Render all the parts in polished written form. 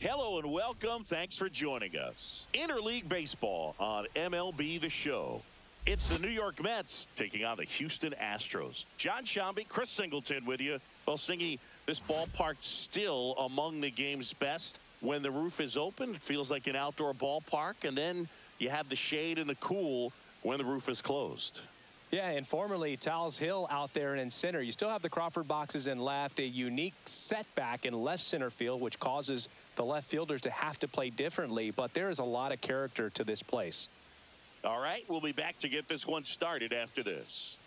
Hello and welcome. Thanks for joining us. Interleague Baseball on MLB The Show. It's the New York Mets taking on the Houston Astros. John Shambi, Chris Singleton with you. Well, Singy, this ballpark's still among the game's best. When the roof is open, it feels like an outdoor ballpark, and then you have the shade and the cool when the roof is closed. Yeah, and formerly Tal's Hill out there and in center. You still have the Crawford boxes in left, a unique setback in left center field, which causes the left fielders to have to play differently, but there is a lot of character to this place. All right, we'll be back to get this one started after this.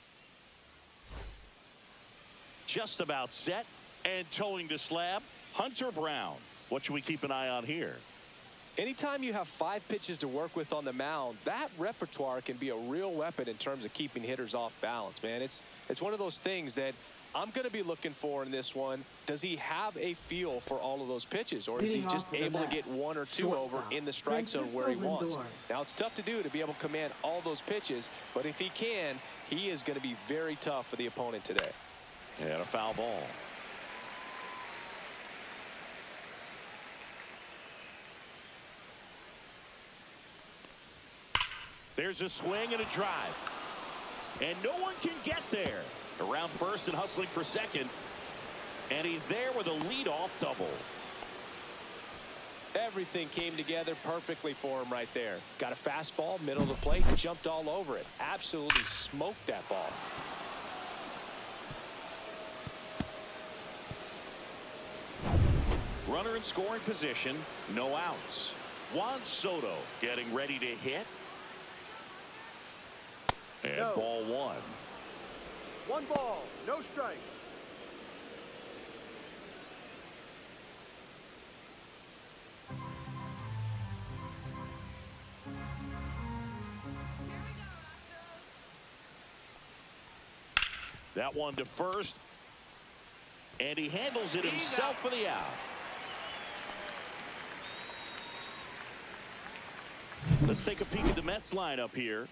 Just about set and towing the slab, Hunter Brown. What should we keep an eye on here? Anytime you have 5 pitches to work with on the mound, that repertoire can be a real weapon in terms of keeping hitters off balance, man. It's one of those things that I'm going to be looking for in this one. Does he have a feel for all of those pitches, or is he just able to get 1 or 2 over in the strike zone where he wants? Now, it's tough to do to be able to command all those pitches, but if he can, he is going to be very tough for the opponent today. And a foul ball. There's a swing and a drive. And no one can get there. Around first and hustling for second. And he's there with a leadoff double. Everything came together perfectly for him right there. Got a fastball, middle of the plate, jumped all over it. Absolutely smoked that ball. Runner in scoring position, no outs. Juan Soto getting ready to hit. And ball 1. 1 ball, no strike. That one to first. And he handles it himself for the out. Let's take a peek at the Mets lineup here.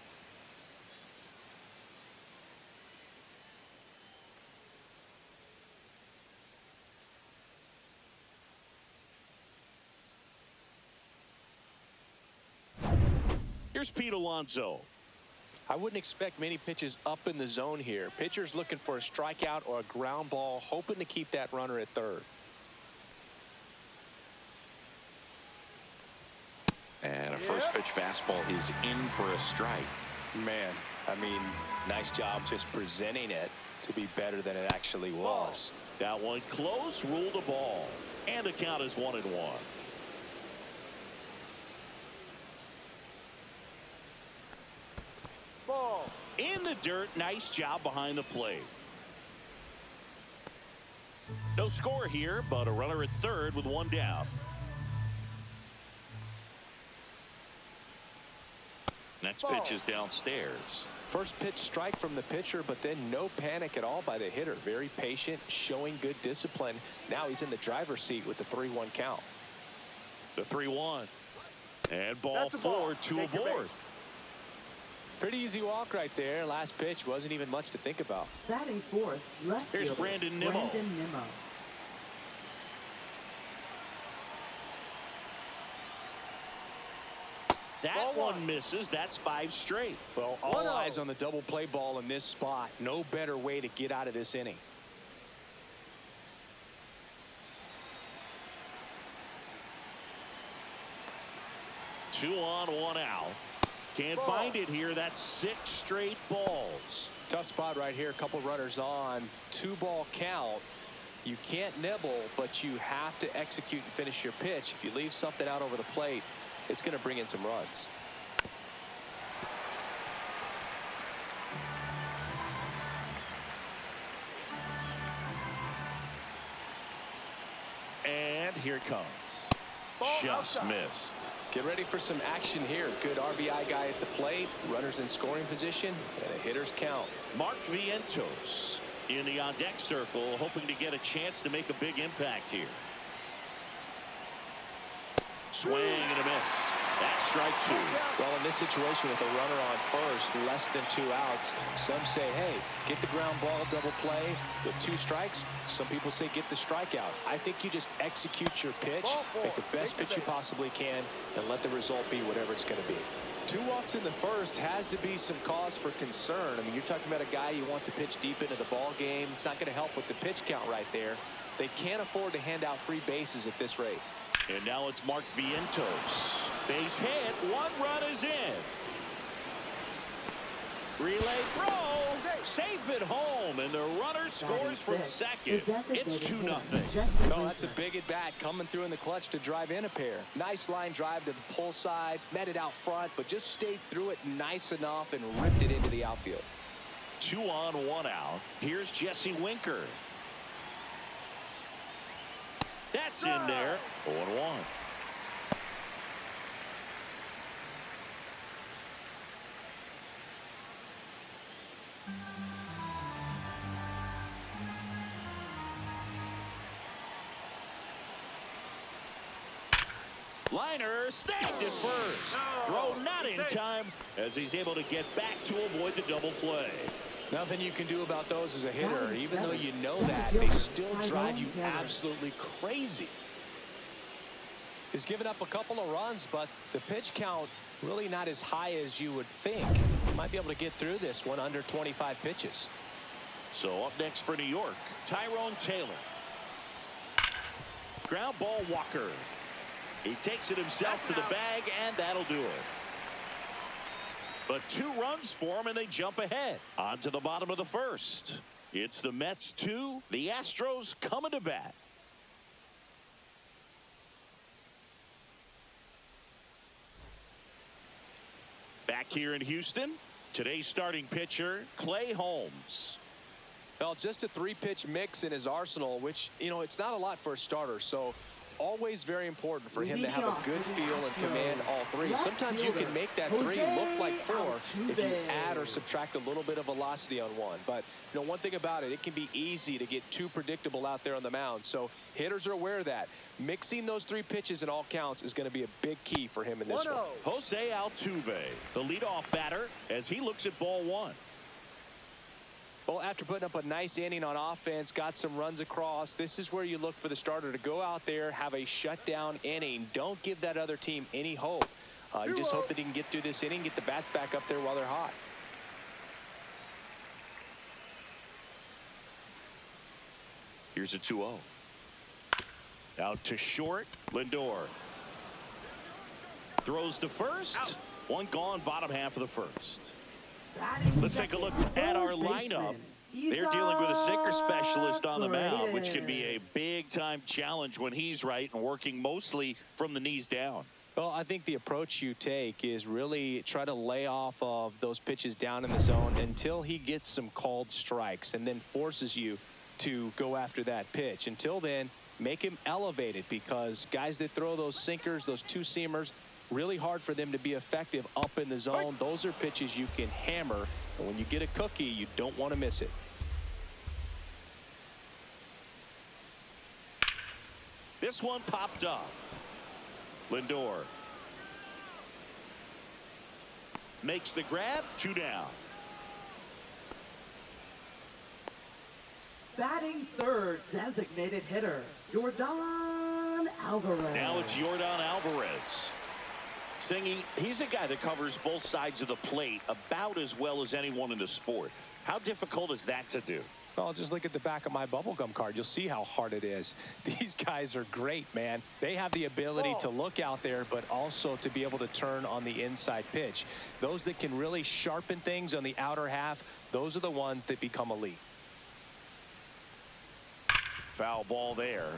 Here's Pete Alonso. I wouldn't expect many pitches up in the zone here. Pitcher's looking for a strikeout or a ground ball, hoping to keep that runner at third. And a first pitch fastball is in for a strike. Man, I mean, nice job just presenting it to be better than it actually was. That one close, ruled a ball. And the count is 1-1. Ball. In the dirt, nice job behind the plate. No score here, but a runner at third with 1 down. Next pitch is downstairs. First pitch strike from the pitcher, but then no panic at all by the hitter. Very patient, showing good discipline. Now he's in the driver's seat with the 3-1 count. The 3-1. And ball 4, 2 aboard. Pretty easy walk right there. Last pitch wasn't even much to think about. Batting fourth, left Here's fielder, Brandon Nimmo. That one misses. That's 5 straight. Well, all eyes on the double play ball in this spot. No better way to get out of this inning. Two on, 1 out. Can't find it here. That's 6 straight balls. Tough spot right here. A couple runners on. 2-ball count. You can't nibble, but you have to execute and finish your pitch. If you leave something out over the plate, it's going to bring in some runs. And here it comes. Just missed. Get ready for some action here. Good RBI guy at the plate. Runners in scoring position. And a hitter's count. Mark Vientos in the on-deck circle, hoping to get a chance to make a big impact here. Swing and a miss. That's strike 2. Well, in this situation with a runner on first, less than 2 outs, some say, hey, get the ground ball, double play with 2 strikes. Some people say get the strikeout. I think you just execute your pitch, make the best pitch you possibly can, and let the result be whatever it's going to be. 2 walks in the first has to be some cause for concern. I mean, you're talking about a guy you want to pitch deep into the ball game. It's not going to help with the pitch count right there. They can't afford to hand out free bases at this rate. And now it's Mark Vientos. Base hit. 1 run is in. Relay throw. Safe at home. And the runner scores from second. It's 2-0. Oh, that's a big at bat coming through in the clutch to drive in a pair. Nice line drive to the pull side. Met it out front, but just stayed through it nice enough and ripped it into the outfield. 2 on, 1 out. Here's Jesse Winker. That's in there. 0-1. Liner snagged it first. Throw not in time as he's able to get back to avoid the double play. Nothing you can do about those as a hitter. Even though you know that, they still drive you absolutely crazy. He's given up a couple of runs, but the pitch count really not as high as you would think. Might be able to get through this one under 25 pitches. So up next for New York, Tyrone Taylor. Ground ball Walker. He takes it himself to the bag, and that'll do it. But 2 runs for him, and they jump ahead. On to the bottom of the first. It's the Mets 2, the Astros coming to bat. Back here in Houston, today's starting pitcher, Clay Holmes. Well, just a 3-pitch mix in his arsenal, which, you know, it's not a lot for a starter. So always very important for him to have a good feel and command all 3. Sometimes you can make that 3 look like 4 if you add or subtract a little bit of velocity on 1. But, you know, one thing about it, it can be easy to get too predictable out there on the mound. So hitters are aware of that. Mixing those 3 pitches in all counts is going to be a big key for him in this one. Jose Altuve, the leadoff batter, as he looks at ball 1. Well, after putting up a nice inning on offense, got some runs across, this is where you look for the starter to go out there, have a shutdown inning. Don't give that other team any hope. You just hope that he can get through this inning, get the bats back up there while they're hot. Here's a 2-0. Out to short, Lindor. Throws to first. Out. 1 gone, bottom half of the first. Let's take a look at our lineup. They're dealing with a sinker specialist on the mound, which can be a big-time challenge when he's right and working mostly from the knees down. Well, I think the approach you take is really try to lay off of those pitches down in the zone until he gets some called strikes and then forces you to go after that pitch. Until then, make him elevated, because guys that throw those sinkers, those 2-seamers, really hard for them to be effective up in the zone. Those are pitches you can hammer, and when you get a cookie, you don't want to miss it. This one popped up. Lindor makes the grab. 2 down. Batting third, designated hitter, Yordan Alvarez. Now it's Yordan Alvarez. Singing, he's a guy that covers both sides of the plate about as well as anyone in the sport. How difficult is that to do? Well, just look at the back of my bubblegum card. You'll see how hard it is. These guys are great, man. They have the ability to look out there, but also to be able to turn on the inside pitch. Those that can really sharpen things on the outer half, those are the ones that become elite. Foul ball there.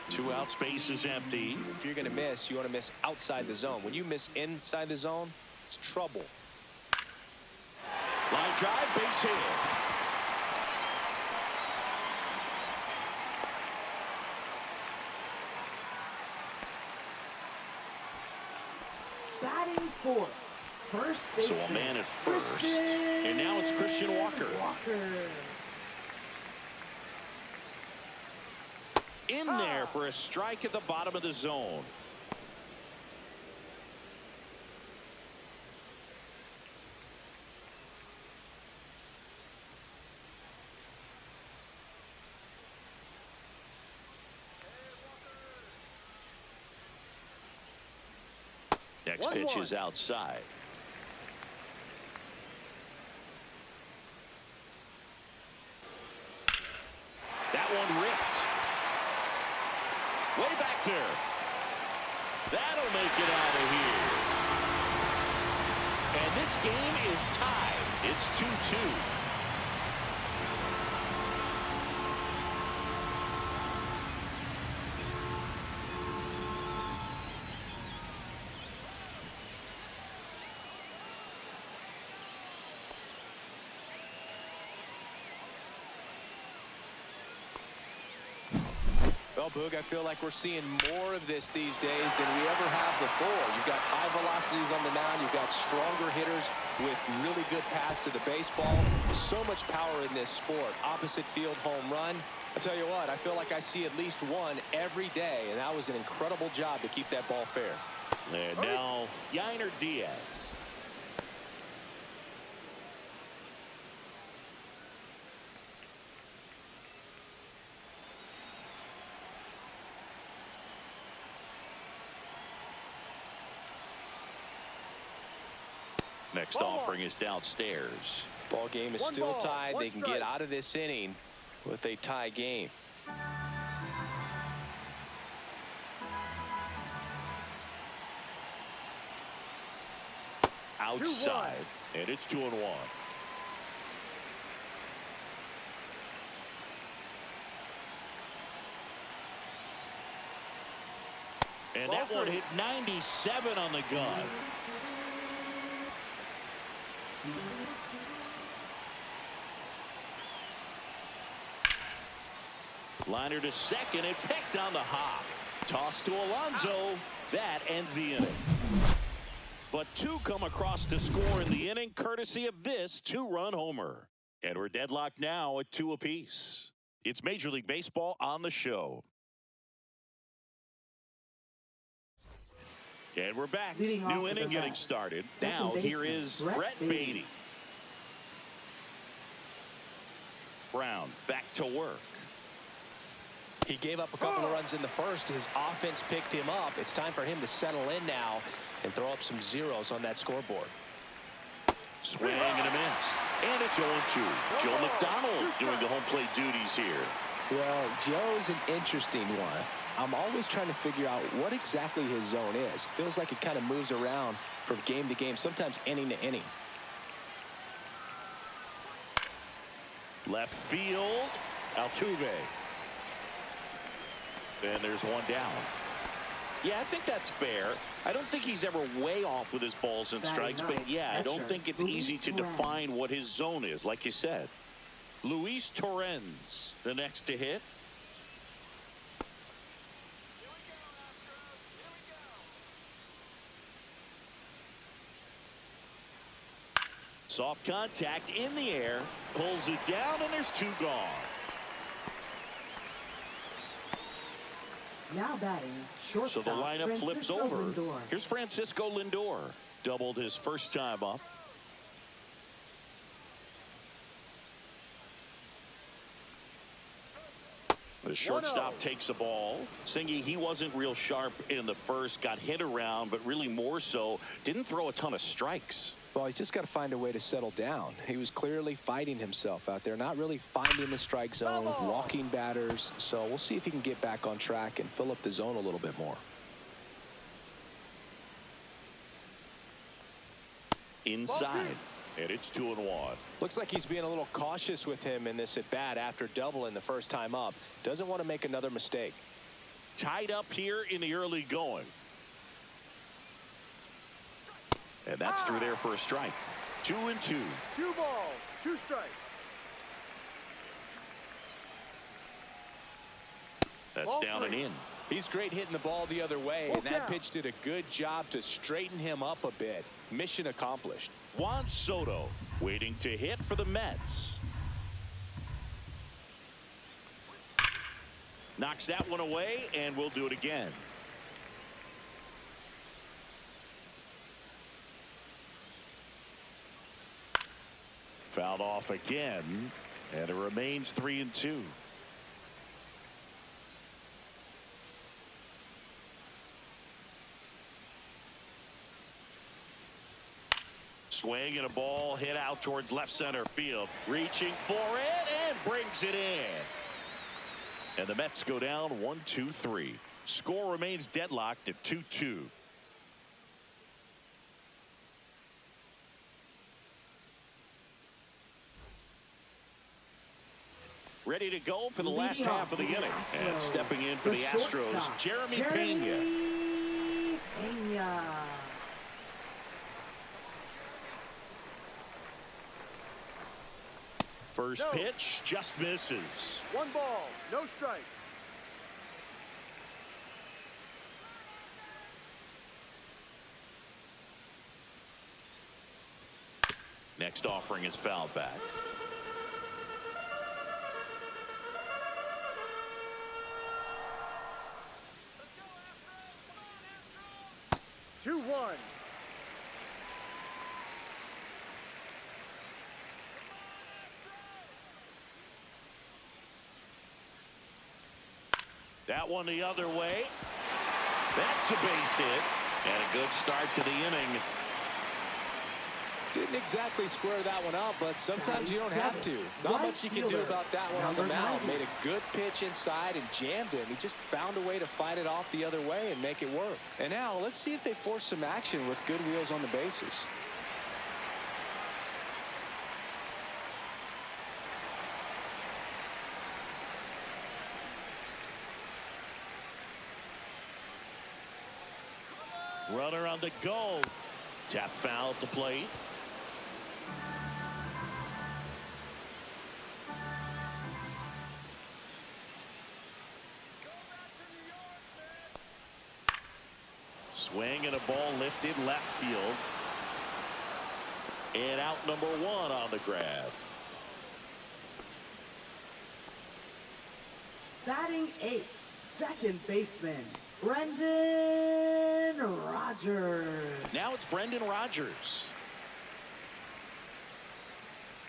Two out, space is empty. If you're going to miss, you want to miss outside the zone. When you miss inside the zone, it's trouble. Line drive, base hit. Batting fourth, first So baseman. a man at first. And now it's Christian Walker. In there for a strike at the bottom of the zone. Next pitch is outside. That one ripped. Way back there. That'll make it out of here. And this game is tied. It's 2-2. Well, Boog, I feel like we're seeing more of this these days than we ever have before. You've got high velocities on the mound. You've got stronger hitters with really good pass to the baseball. So much power in this sport. Opposite field home run. I tell you what, I feel like I see at least one every day, and that was an incredible job to keep that ball fair. And now, Yainer Diaz. Next offering is downstairs. Ball game is still tied. They can get out of this inning with a tie game. Outside, and it's 2-1. And that one hit 97 on the gun. Liner to second and picked on the hop. Toss to Alonso. That ends the inning. But two come across to score in the inning courtesy of this two-run homer. And we're deadlocked now at 2 apiece. It's Major League Baseball on the show. And we're back. New inning getting started. Now here is Brett Beatty. Brown back to work. He gave up a couple of runs in the first. His offense picked him up. It's time for him to settle in now and throw up some zeros on that scoreboard. Swing and a miss. And it's 0-2. Joe McDonald doing the home plate duties here. Well, Joe's an interesting one. I'm always trying to figure out what exactly his zone is. Feels like it kind of moves around from game to game, sometimes inning to inning. Left field, Altuve. And there's one down. Yeah, I think that's fair. I don't think he's ever way off with his balls and strikes, but yeah, I don't think it's easy to define what his zone is, like you said. Luis Torrens, the next to hit. Soft contact in the air, pulls it down, and there's two gone. Now batting, shortstop. So the lineup flips Francisco over. Lindor. Here's Francisco Lindor. Doubled his first time up. The shortstop takes the ball. Singy, he wasn't real sharp in the first, got hit around, but really more so, didn't throw a ton of strikes. Well, he's just got to find a way to settle down. He was clearly fighting himself out there, not really finding the strike zone, walking batters. So we'll see if he can get back on track and fill up the zone a little bit more. Inside, and it's 2-1. Looks like he's being a little cautious with him in this at bat after doubling the first time up. Doesn't want to make another mistake. Tied up here in the early going. And that's through there for a strike. 2-2. 2 balls, 2 strikes. That's down and in. He's great hitting the ball the other way, and that pitch did a good job to straighten him up a bit. Mission accomplished. Juan Soto waiting to hit for the Mets. Knocks that one away, and we'll do it again. Fouled off again, and it remains 3-2. Swing and a ball hit out towards left center field. Reaching for it and brings it in. And the Mets go down 1-2-3. Score remains deadlocked at 2-2. Ready to go for the last half of the inning. And stepping in for the Astros, Jeremy Pena. First pitch just misses. 1 ball, no strike. Next offering is fouled back. Let's go, Astros. Come on, Astros. 2-1. That one the other way. That's a base hit. And a good start to the inning. Didn't exactly square that one out, but sometimes you don't have to. Not much you can do about that one on the mound. Made a good pitch inside and jammed him. He just found a way to fight it off the other way and make it work. And now let's see if they force some action with good wheels on the bases. Runner on the go. Tap foul at the plate. Swing and a ball lifted left field. And out number 1 on the grab. Batting 8th, second baseman, Brendan Rodgers. Now it's Brendan Rodgers.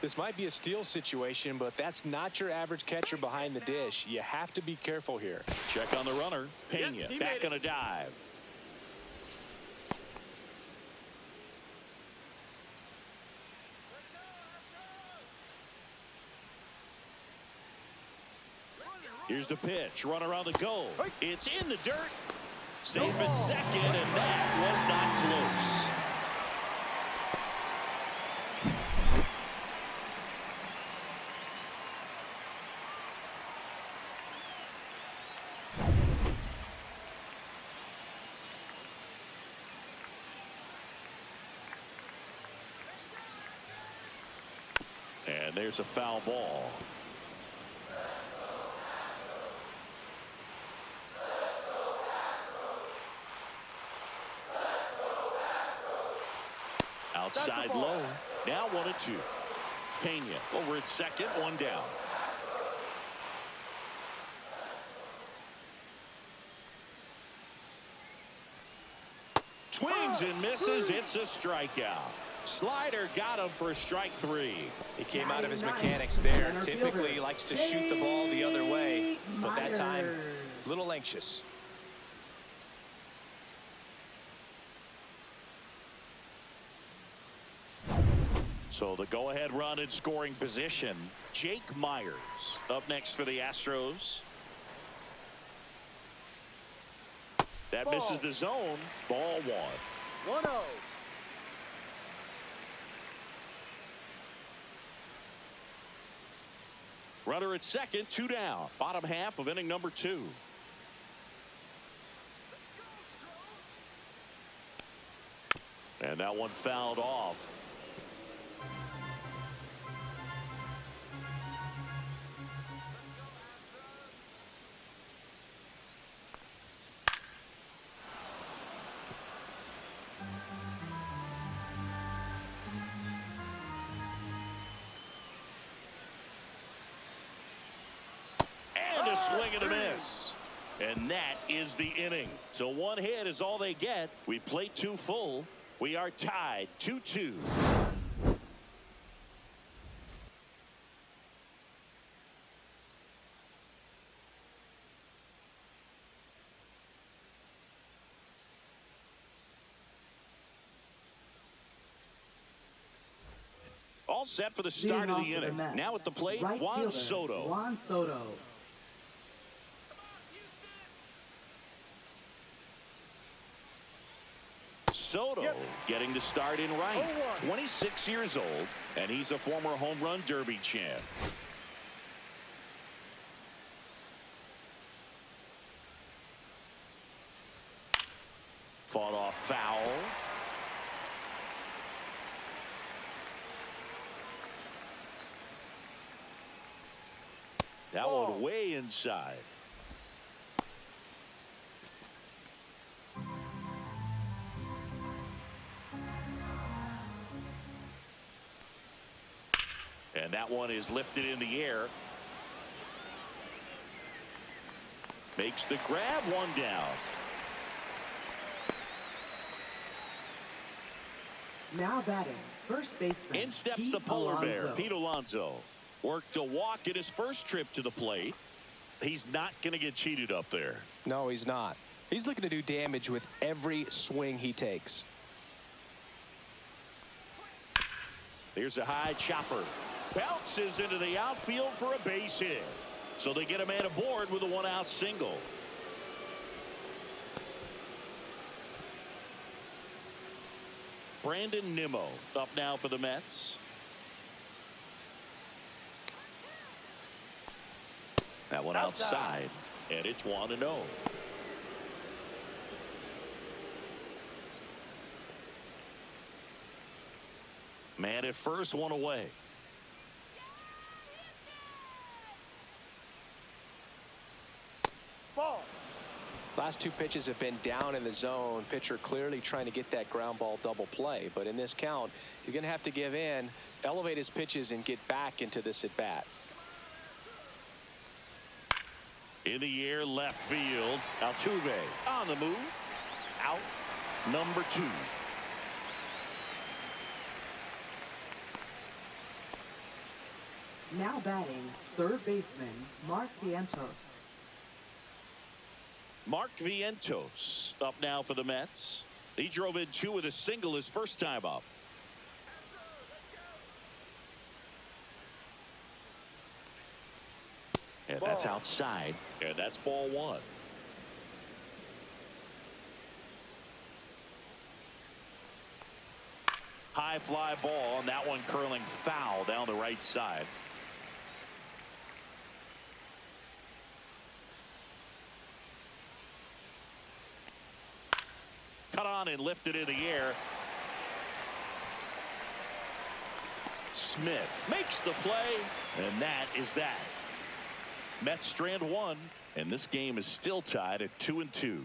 This might be a steal situation, but that's not your average catcher behind the dish. You have to be careful here. Check on the runner. Pena back on a dive. Here's the pitch. Runner on the go. It's in the dirt. Safe at second, and that was not close. And there's a foul ball. Outside low. Now 1-2. Pena over at second, 1 down. Swings and misses. It's a strikeout. Slider got him for strike 3. He came out of his mechanics there. Typically he likes to shoot the ball the other way, but that time a little anxious. So the go-ahead run in scoring position. Jake Myers up next for the Astros. That misses the zone. Ball 1. 1-0. Runner at second, 2 down. Bottom half of inning number 2. And that one fouled off. swing and a miss. And that is the inning. So one hit is all they get. We play 2 full. We are tied 2-2. All set for the start of the inning. Now at the plate, Juan Soto. Juan Soto. Soto getting the start in right. 26 years old, and he's a former home run derby champ. Fought off foul. That one way inside. And that one is lifted in the air. Makes the grab, one down. Now batting, first baseman. In steps Pete the polar bear, Alonso. Pete Alonso. Worked a walk in his first trip to the plate. He's not going to get cheated up there. No, he's not. He's looking to do damage with every swing he takes. Here's a high chopper. Bounces into the outfield for a base hit. So they get a man aboard with a 1-out single. Brandon Nimmo up now for the Mets. That one outside, and it's 1-0. Man at first, one away. Ball. Last 2 pitches have been down in the zone. Pitcher clearly trying to get that ground ball double play. But in this count, he's going to have to give in, elevate his pitches, and get back into this at bat. In the air, left field. Altuve on the move. Out number 2. Now batting, third baseman, Mark Vientos. Mark Vientos up now for the Mets. He drove in 2 with a single his first time up. And that's outside, and that's ball 1. High fly ball, and that one curling foul down the right side. Cut on and lifted in the air. Smith makes the play, and that is that. Mets strand 1, and this game is still tied at 2-2.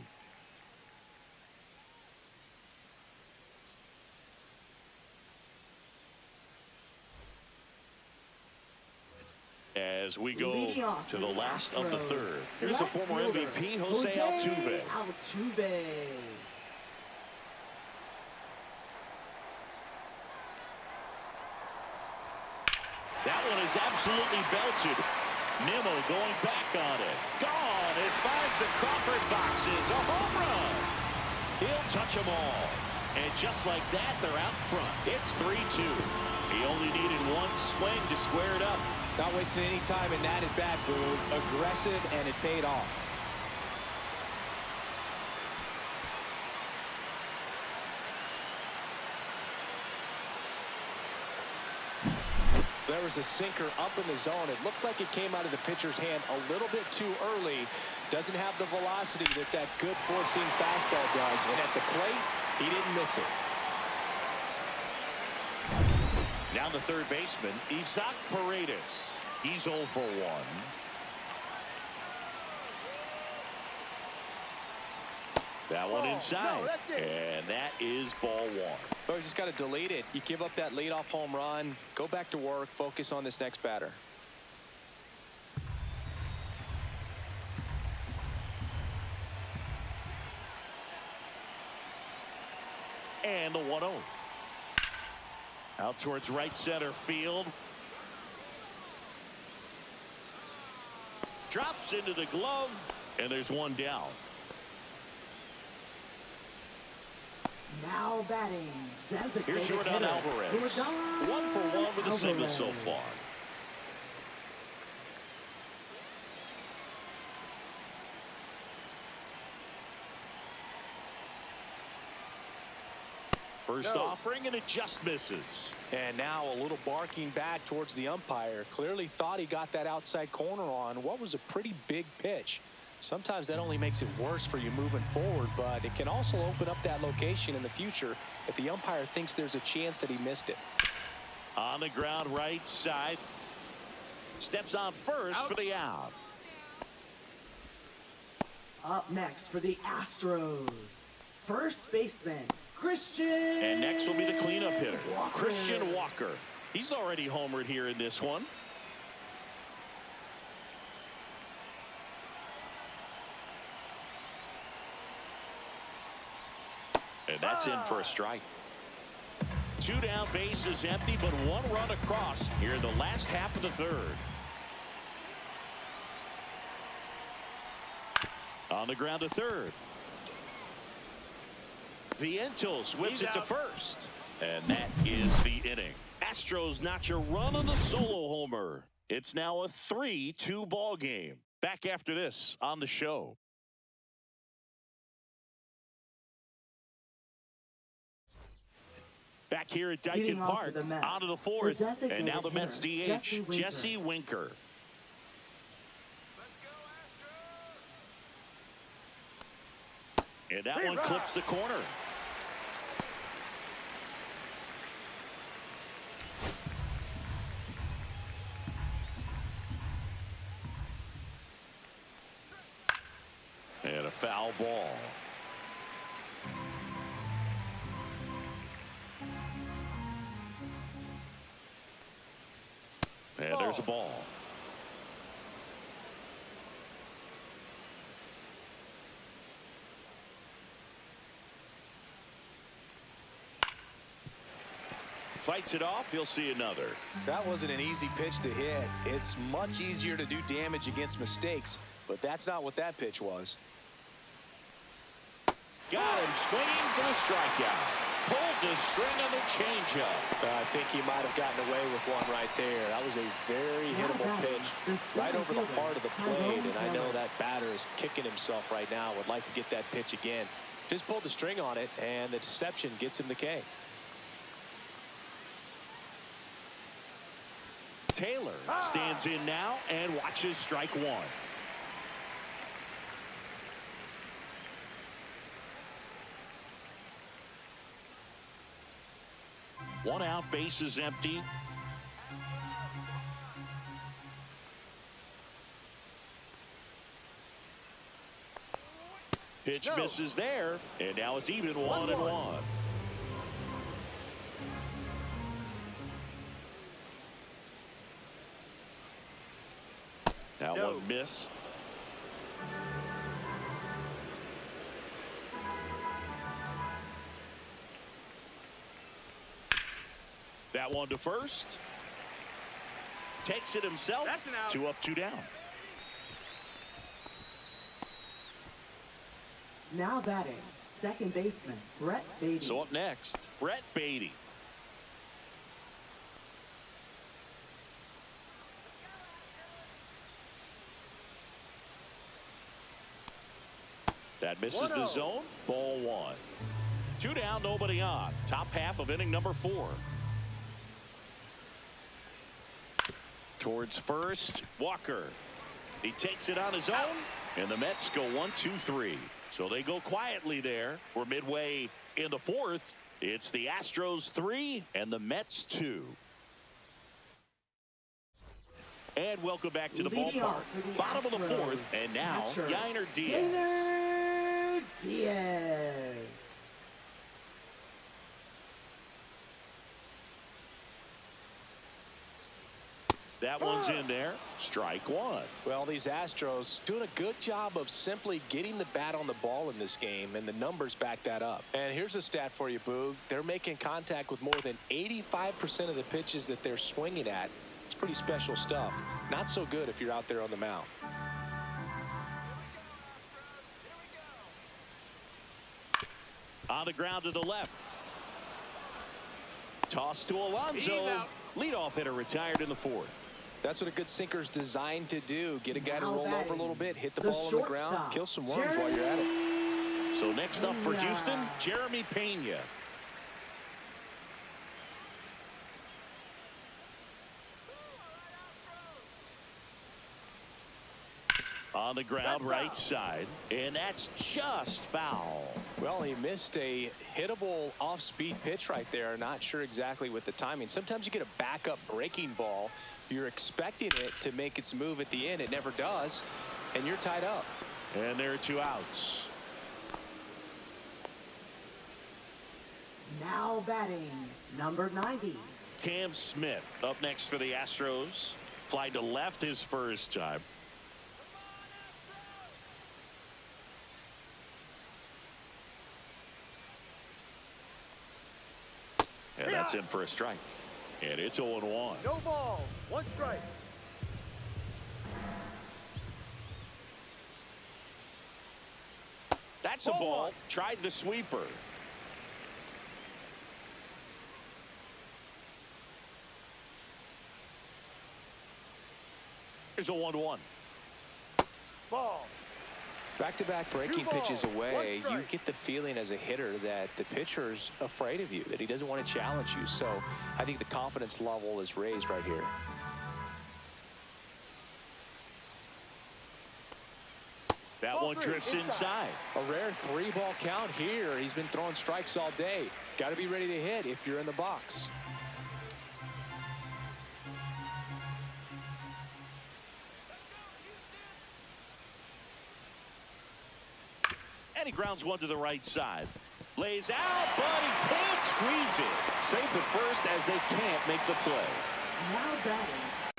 As we go to the last of the third. Here's the former MVP, Jose Altuve. Altuve. That one is absolutely belted. Nimmo going back on it. Gone. It finds the Crawford boxes. A home run. He'll touch them all. And just like that, they're out front. It's 3-2. He only needed 1 swing to square it up. Not wasting any time in that at bat, Boone. Aggressive, and it paid off. There was a sinker up in the zone. It looked like it came out of the pitcher's hand a little bit too early. Doesn't have the velocity that good four-seam fastball does. And at the plate, he didn't miss it. Now the third baseman, Isaac Paredes. He's 0 for 1. That one inside. And that is ball 1. Oh, you just got to delete it. You give up that leadoff home run. Go back to work. Focus on this next batter. And the 1-0. Out towards right center field. Drops into the glove, and there's one down. Now batting, designated Here's Jordan hitter, Alvarez. 1 for 1 with a single so far. First offering, and it just misses. And now a little barking back towards the umpire. Clearly thought he got that outside corner on what was a pretty big pitch. Sometimes that only makes it worse for you moving forward, but it can also open up that location in the future if the umpire thinks there's a chance that he missed it. On the ground right side. Steps on first for the out. Up next for the Astros, first baseman, Christian. And next will be the cleanup hitter, Walker. Christian Walker. He's already homered here in this one. And that's in for a strike. 2 down, bases empty, but 1 run across here in the last half of the third. On the ground to third. Vientos whips it to first. And that is the inning. Astros notch a run on the solo homer. It's now a 3-2 ball game. Back after this on the show. Back here at Dyken Park, out of the fourth, and now the Mets DH, Jesse Winker. And that one clips the corner. And a foul ball. And there's a ball. Fights it off. He'll see another. That wasn't an easy pitch to hit. It's much easier to do damage against mistakes, but that's not what that pitch was. Got him swinging for the strikeout. Pulled the string on the changeup. I think he might have gotten away with one right there. That was a very hittable pitch right over the heart of the plate, and I know that batter is kicking himself right now. Would like to get that pitch again. Just pulled the string on it, and the deception gets him the K. Taylor stands in now and watches strike one. One out, bases empty. Pitch misses there, and now it's even 1-1. That one missed. That one to first. Takes it himself. 2 up, 2 down. Now batting, second baseman, Brett Beatty. So up next, Brett Beatty. That misses the zone. Ball 1. 2 down, nobody on. Top half of inning number 4. Towards first, Walker. He takes it on his own, and the Mets go 1-2-3. So they go quietly there. We're midway in the 4th. It's the Astros 3 and the Mets 2. And welcome back to the ballpark. Bottom of the 4th, and now Yainer Diaz. Diaz. That one's in there. Strike one. Well, these Astros doing a good job of simply getting the bat on the ball in this game, and the numbers back that up. And here's a stat for you, Boog. They're making contact with more than 85% of the pitches that they're swinging at. It's pretty special stuff. Not so good if you're out there on the mound. On the ground to the left. Toss to Alonso. Leadoff hitter retired in the fourth. That's what a good sinker's designed to do. Get a guy to Now roll over a batting, little bit, hit the the ball on the ground, shortstop, kill some runs while you're at it. So next up for Houston, Jeremy Pena. On the ground, right side, and that's just foul. Well, he missed a hittable off-speed pitch right there. Not sure exactly with the timing. Sometimes you get a backup breaking ball. You're expecting it to make its move at the end. It never does, and you're tied up. And there are two outs. Now batting, number 90. Cam Smith up next for the Astros. Fly to left his first time. And that's in for a strike. And it's 0-1. No ball. One strike. That's a ball. Tried the sweeper. Here's a 1-1. Ball. Back-to-back breaking Two pitches balls, away, one you strike. get the feeling as a hitter that the pitcher's afraid of you, that he doesn't want to challenge you. So I think the confidence level is raised right here. That Ball one three, drifts inside. inside. A rare 3-ball count here. He's been throwing strikes all day. Got to be ready to hit if you're in the box. And he grounds one to the right side. Lays out, but he can't squeeze it. Safe at first as they can't make the play. Now batting,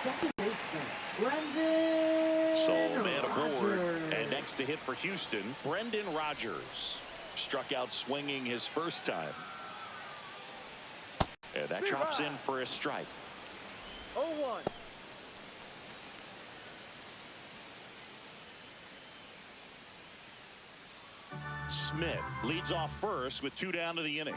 second baseman, Brendan So man aboard. Rodgers. And next to hit for Houston, Brendan Rodgers. Struck out swinging his first time. And that drops in for a strike. 0-1. Smith leads off first with 2 down to the inning.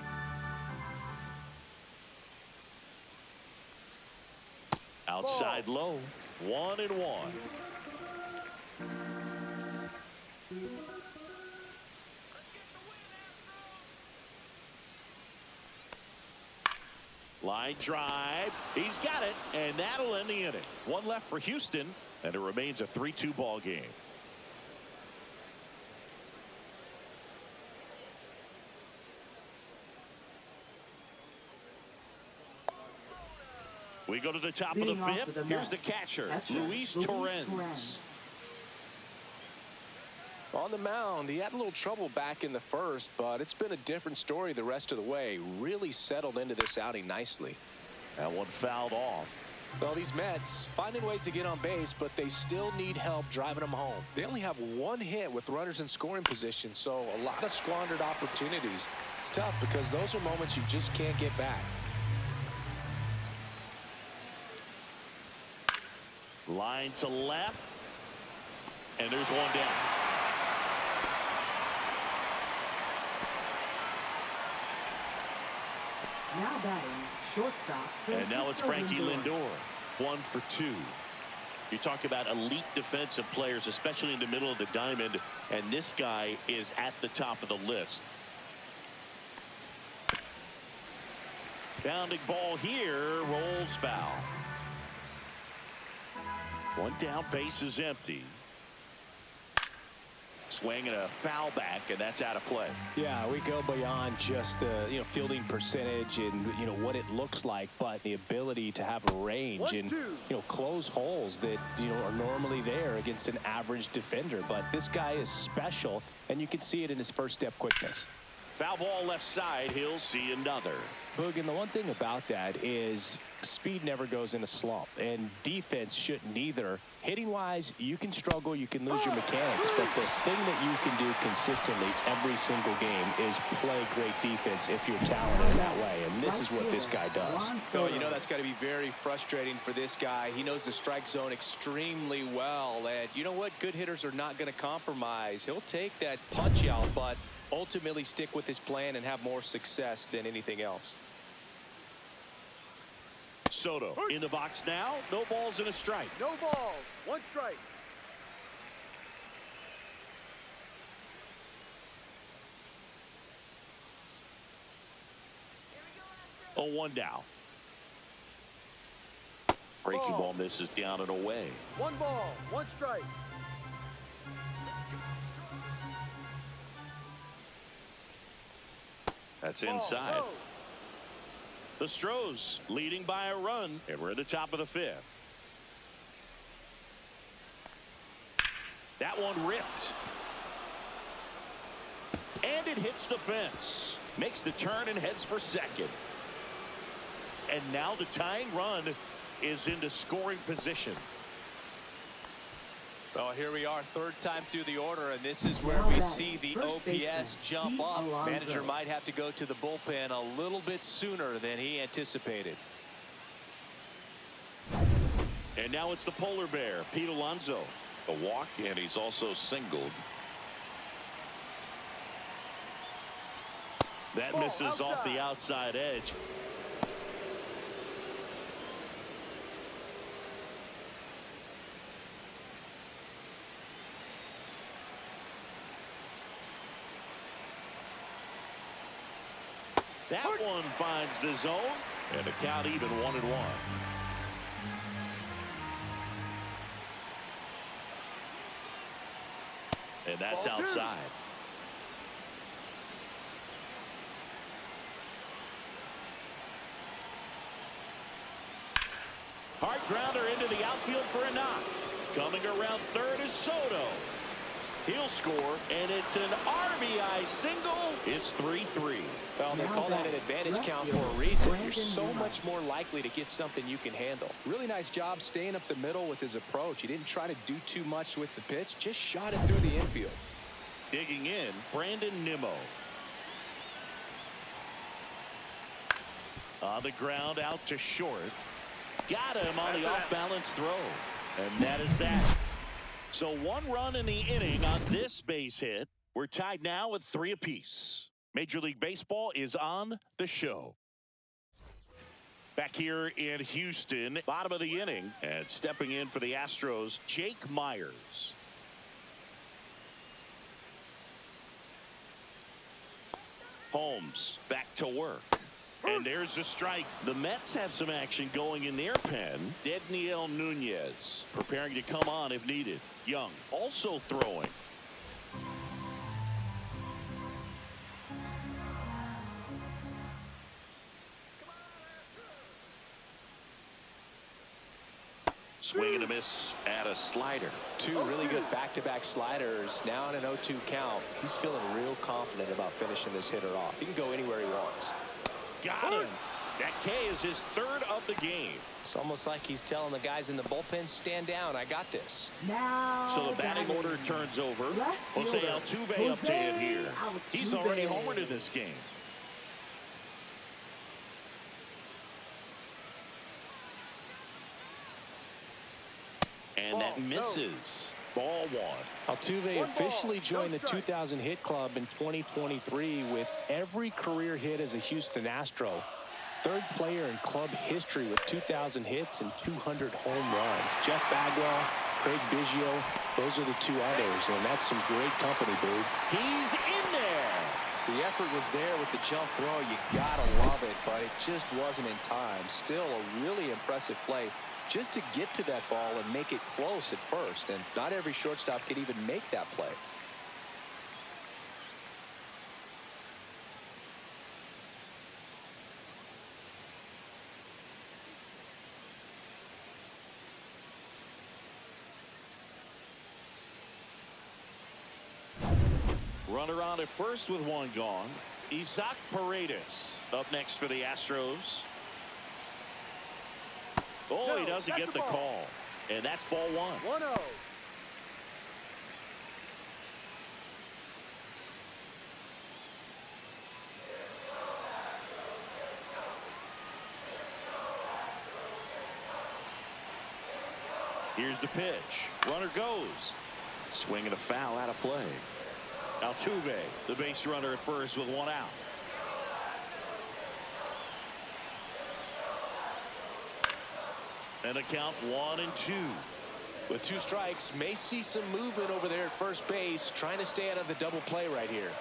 Outside low, 1-1. Line drive. He's got it, and that'll end the inning. One left for Houston, and it remains a 3-2 ball game. We go to the top of the Leading off fifth. with the Here's the Mets. catcher, Catcher, Luis Luis Torrens. Torrens. On the mound, he had a little trouble back in the first, but it's been a different story the rest of the way. Really settled into this outing nicely. That one fouled off. Well, these Mets finding ways to get on base, but they still need help driving them home. They only have one hit with runners in scoring position, so a lot of squandered opportunities. It's tough because those are moments you just can't get back. Line to left. And there's one down. Now batting, shortstop. And now it's Frankie Lindor. 1 for 2. You talk about elite defensive players, especially in the middle of the diamond, and this guy is at the top of the list. Bounding ball here, rolls foul. One down, base is empty. Swing and a foul back, and that's out of play. Yeah, we go beyond just the fielding percentage and what it looks like, but the ability to have a range and close holes that are normally there against an average defender. But this guy is special, and you can see it in his first step quickness. Foul ball left side, he'll see another. Boog, and the one thing about that is Speed never goes in a slump, and defense shouldn't either. Hitting-wise, you can struggle, you can lose your mechanics, but the thing that you can do consistently every single game is play great defense if you're talented in that way, and this is what this guy does. Oh, you know that's got to be very frustrating for this guy. He knows the strike zone extremely well, and you know what? Good hitters are not going to compromise. He'll take that punch out, but ultimately stick with his plan and have more success than anything else. Soto in the box now. No balls and a strike. No balls. 1 strike. Oh, 1 down. Breaking ball misses down and away. 1 ball. 1 strike. That's inside. The Astros leading by a run, and we're at the top of the 5th. That one ripped. And it hits the fence. Makes the turn and heads for second. And now the tying run is into scoring position. Well, here we are, 3rd time through the order, and this is where we see the OPS jump up. Manager might have to go to the bullpen a little bit sooner than he anticipated. And now it's the polar bear, Pete Alonso. A walk, and he's also singled. That misses off the outside edge. That one finds the zone, and the count even 1-1. And that's outside. Hard grounder into the outfield for a knock. Coming around 3rd is Soto. He'll score, and it's an RBI single. It's 3-3. Well, they call that an advantage count for a reason. You're so much more likely to get something you can handle. Really nice job staying up the middle with his approach. He didn't try to do too much with the pitch, just shot it through the infield. Digging in, Brandon Nimmo. On the ground, out to short. Got him on the off-balance throw. And that is that. So 1 run in the inning on this base hit. We're tied now with 3 apiece. Major League Baseball is on the show. Back here in Houston, bottom of the inning, and stepping in for the Astros, Jake Myers. Holmes back to work. And there's a strike. The Mets have some action going in their pen. Dedniel Nunez preparing to come on if needed. Young also throwing. Swing and a miss at a slider. 2 really good back-to-back sliders. Now in an 0-2 count. He's feeling real confident about finishing this hitter off. He can go anywhere he wants. Got him. That K is his 3rd of the game. It's almost like he's telling the guys in the bullpen, stand down, I got this. Now So the batting order turns over. Jose Altuve up to hit here. He's already homered in this game. And that misses. Ball 1. Altuve officially joined the 2,000 hit club in 2023 with every career hit as a Houston Astro. 3rd player in club history with 2,000 hits and 200 home runs. Jeff Bagwell, Craig Biggio, those are the 2 others, and that's some great company, dude. He's in there. The effort was there with the jump throw. You gotta love it, but it just wasn't in time. Still a really impressive play just to get to that ball and make it close at first, and not every shortstop can even make that play. Runner on at first with 1 gone. Isaac Paredes up next for the Astros. Oh, he No, doesn't that's get the the ball. call. And that's ball one. 1-0. Here's the pitch. Runner goes. Swing and a foul out of play. Altuve, the base runner at first with one out. And a count 1-2. With 2 strikes, may see some movement over there at first base, trying to stay out of the double play right here.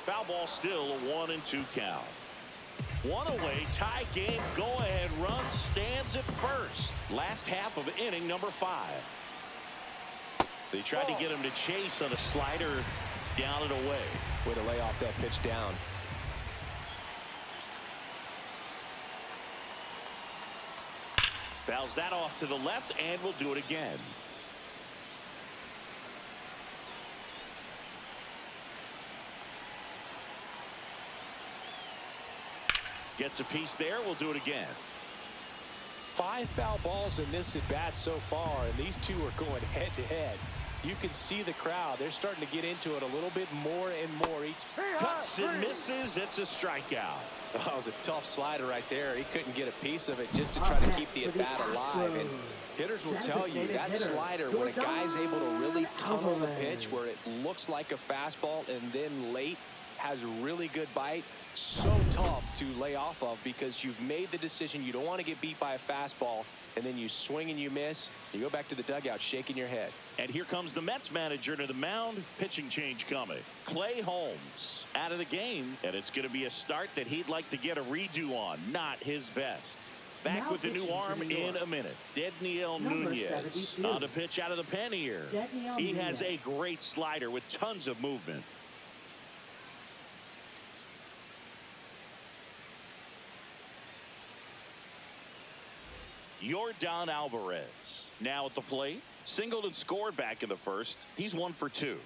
Foul ball, still a 1-2 count. One away, tie game, go-ahead run stands at first. Last half of inning number 5. They tried to get him to chase on a slider down and away. Way to lay off that pitch down. Fouls that off to the left, and will do it again. Gets a piece there. We'll do it again. 5 foul balls in this at bat so far, and these two are going head to head. You can see the crowd. They're starting to get into it a little bit more and more each. Cuts and misses. It's a strikeout. That was a tough slider right there. He couldn't get a piece of it just to try to keep the at bat alive. And hitters will tell you that slider, when a guy's able to really tunnel the pitch where it looks like a fastball and then late has a really good bite, so tough to lay off of, because you've made the decision you don't want to get beat by a fastball, and then you swing and you miss. You go back to the dugout shaking your head. And here comes the Mets manager to the mound. Pitching change coming. Clay Holmes out of the game, and it's going to be a start that he'd like to get a redo on. Not his best. Back Now with the new arm in a minute. Dedniel Nunez 72. on the pitch out of the pen here. He has a great slider with tons of movement. Yordan Alvarez now at the plate. Singled and scored back in the first. He's 1 for 2.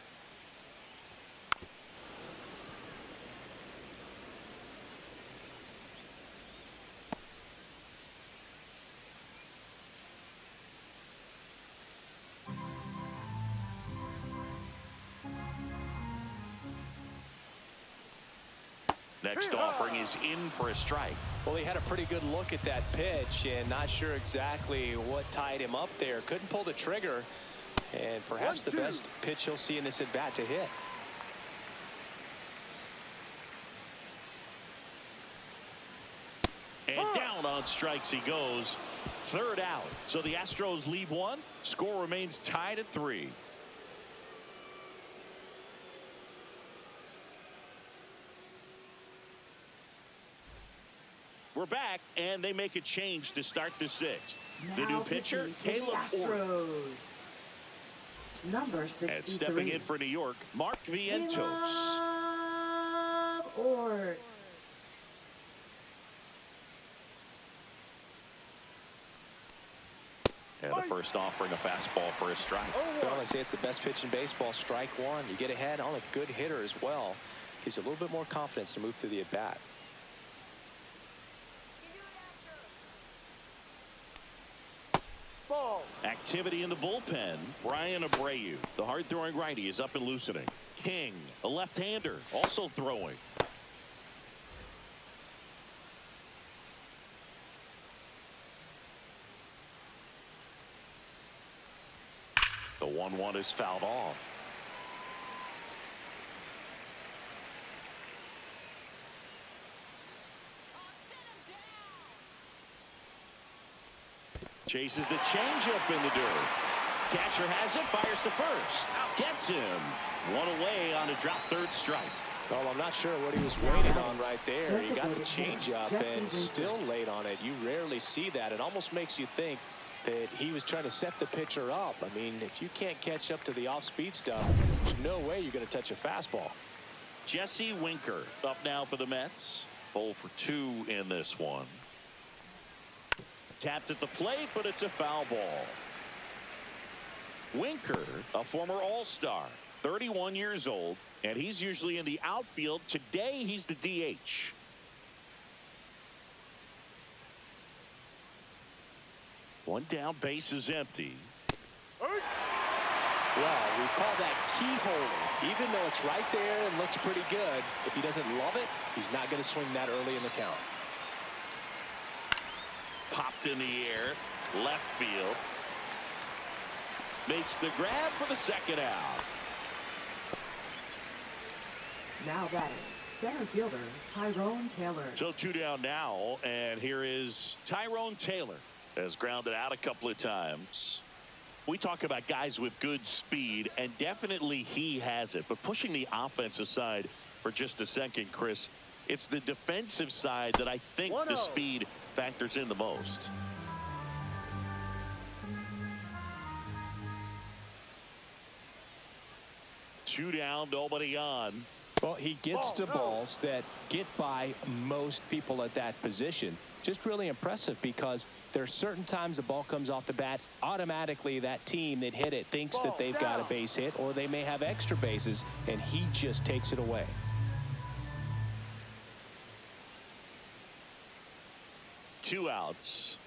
Next offering is in for a strike. Well, he had a pretty good look at that pitch and not sure exactly what tied him up there. Couldn't pull the trigger, and perhaps the best pitch he'll see in this at bat to hit. And down on strikes he goes. 3rd out. So the Astros lead 1. Score remains tied at 3. We're back, and they make a change to start the 6th. The new pitcher, Caleb Orton. Number 63. And stepping in for New York, Mark Vientos. Caleb Orton. And the first offering, a fastball for a strike. Well, I say it's the best pitch in baseball. Strike 1. You get ahead on a good hitter as well. Gives you a little bit more confidence to move through the at bat. Activity in the bullpen. Brian Abreu, the hard-throwing righty, is up and loosening. King, a left-hander, also throwing. The 1-1 is fouled off. Chases the changeup in the dirt. Catcher has it, fires to first. Gets him. 1 away on a drop 3rd strike. Well, I'm not sure what he was waiting on right there. He got the changeup and still late on it. You rarely see that. It almost makes you think that he was trying to set the pitcher up. I mean, if you can't catch up to the off-speed stuff, there's no way you're going to touch a fastball. Jesse Winker up now for the Mets. 0 for 2 in this one. Tapped at the plate, but it's a foul ball. Winker, a former All-Star, 31 years old, and he's usually in the outfield. Today, he's the DH. One down, base is empty. Well, we call that keyhole. Even though it's right there and looks pretty good, if he doesn't love it, he's not going to swing that early in the count. Popped in the air, left field. Makes the grab for the second out. Now batting, center fielder Tyrone Taylor. So 2 down now, and here is Tyrone Taylor. Has grounded out a couple of times. We talk about guys with good speed, and definitely he has it. But pushing the offense aside for just a second, Chris, it's the defensive side that I think the speed factors in the most. Two down, nobody on. Well, he gets to balls that get by most people at that position. Just really impressive because there's certain times the ball comes off the bat, automatically that team that hit it thinks that they've got a base hit, or they may have extra bases, and he just takes it away. Two outs.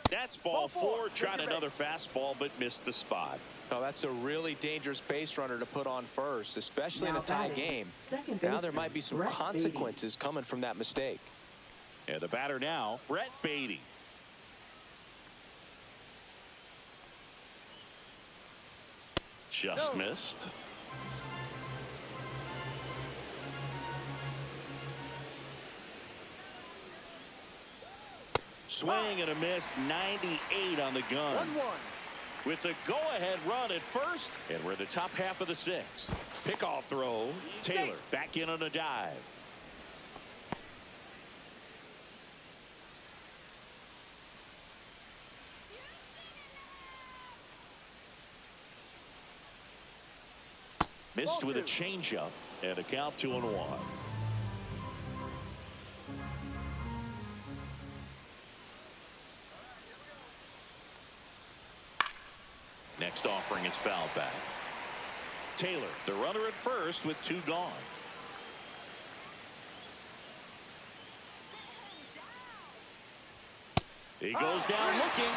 That's ball four. Tried another fastball, but missed the spot. Now that's a really dangerous base runner to put on first, especially in a tie game. Now there might be some consequences coming from that mistake. And the batter now, Brett Beatty. Just missed. Swing and a miss, 98 on the gun. 1-1. With the go-ahead run at first, and we're in the top half of the sixth. Pickoff throw, Taylor back in on a dive. Missed with a changeup, and a count 2-1. Next offering is fouled back. Taylor, the runner at first with 2 gone. He goes down looking.